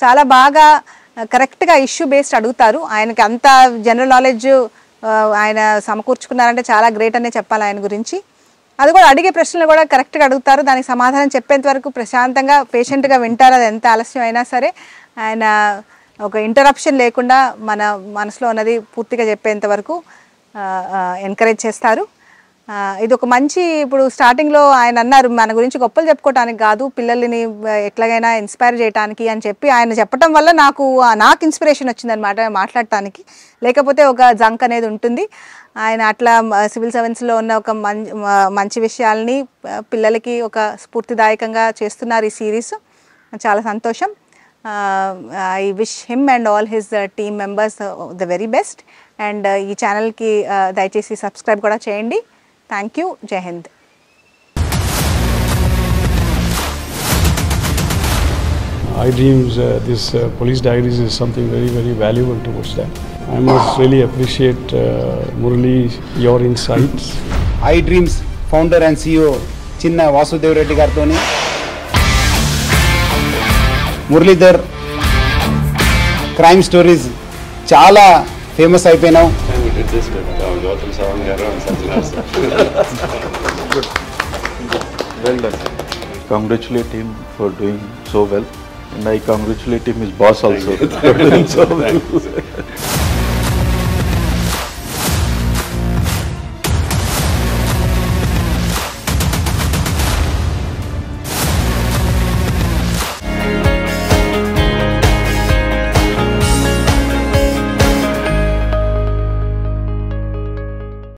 చాలా బాగా కరెక్ట్గా ఇష్యూ బేస్డ్ అడుగుతారు. ఆయనకి అంత జనరల్ నాలెడ్జ్ ఆయన సమకూర్చుకున్నారంటే చాలా గ్రేట్ అనే చెప్పాలి ఆయన గురించి. అది కూడా అడిగే ప్రశ్నలు కూడా కరెక్ట్గా అడుగుతారు, దానికి సమాధానం చెప్పేంత వరకు ప్రశాంతంగా పేషెంట్గా వింటారు. అది ఎంత ఆలస్యం అయినా సరే ఆయన ఒక ఇంటరప్షన్ లేకుండా మన మనసులో ఉన్నది పూర్తిగా చెప్పేంత వరకు ఎంకరేజ్ చేస్తారు. ఇది ఒక మంచి, ఇప్పుడు స్టార్టింగ్లో ఆయన అన్నారు మన గురించి గొప్పలు చెప్పుకోవటానికి కాదు, పిల్లల్ని ఎట్లాగైనా ఇన్స్పైర్ చేయడానికి అని చెప్పి ఆయన చెప్పడం వల్ల నాకు ఇన్స్పిరేషన్ వచ్చిందనమాట మాట్లాడటానికి. లేకపోతే ఒక జంక్ అనేది ఉంటుంది. ఆయన అట్లా సివిల్ సర్వీస్లో ఉన్న ఒక మంచి విషయాల్ని పిల్లలకి ఒక స్ఫూర్తిదాయకంగా చేస్తున్నారు ఈ సిరీస్. చాలా సంతోషం. I wish him and all his team members the very best. And ఈ ఛానల్కి దయచేసి సబ్స్క్రైబ్ కూడా చేయండి. Thank you. జై Hind. iDreams, this police diaries is something very, very valuable towards that. I must really appreciate Murali, your insights. iDreams founder and CEO చిన్న వాసుదేవ్ రెడ్డి గారితో Muralidhar crime stories చాలా famous అయిపోయినావు. Well done. Congratulate him for doing so well, and I congratulate him, his boss also for doing so well.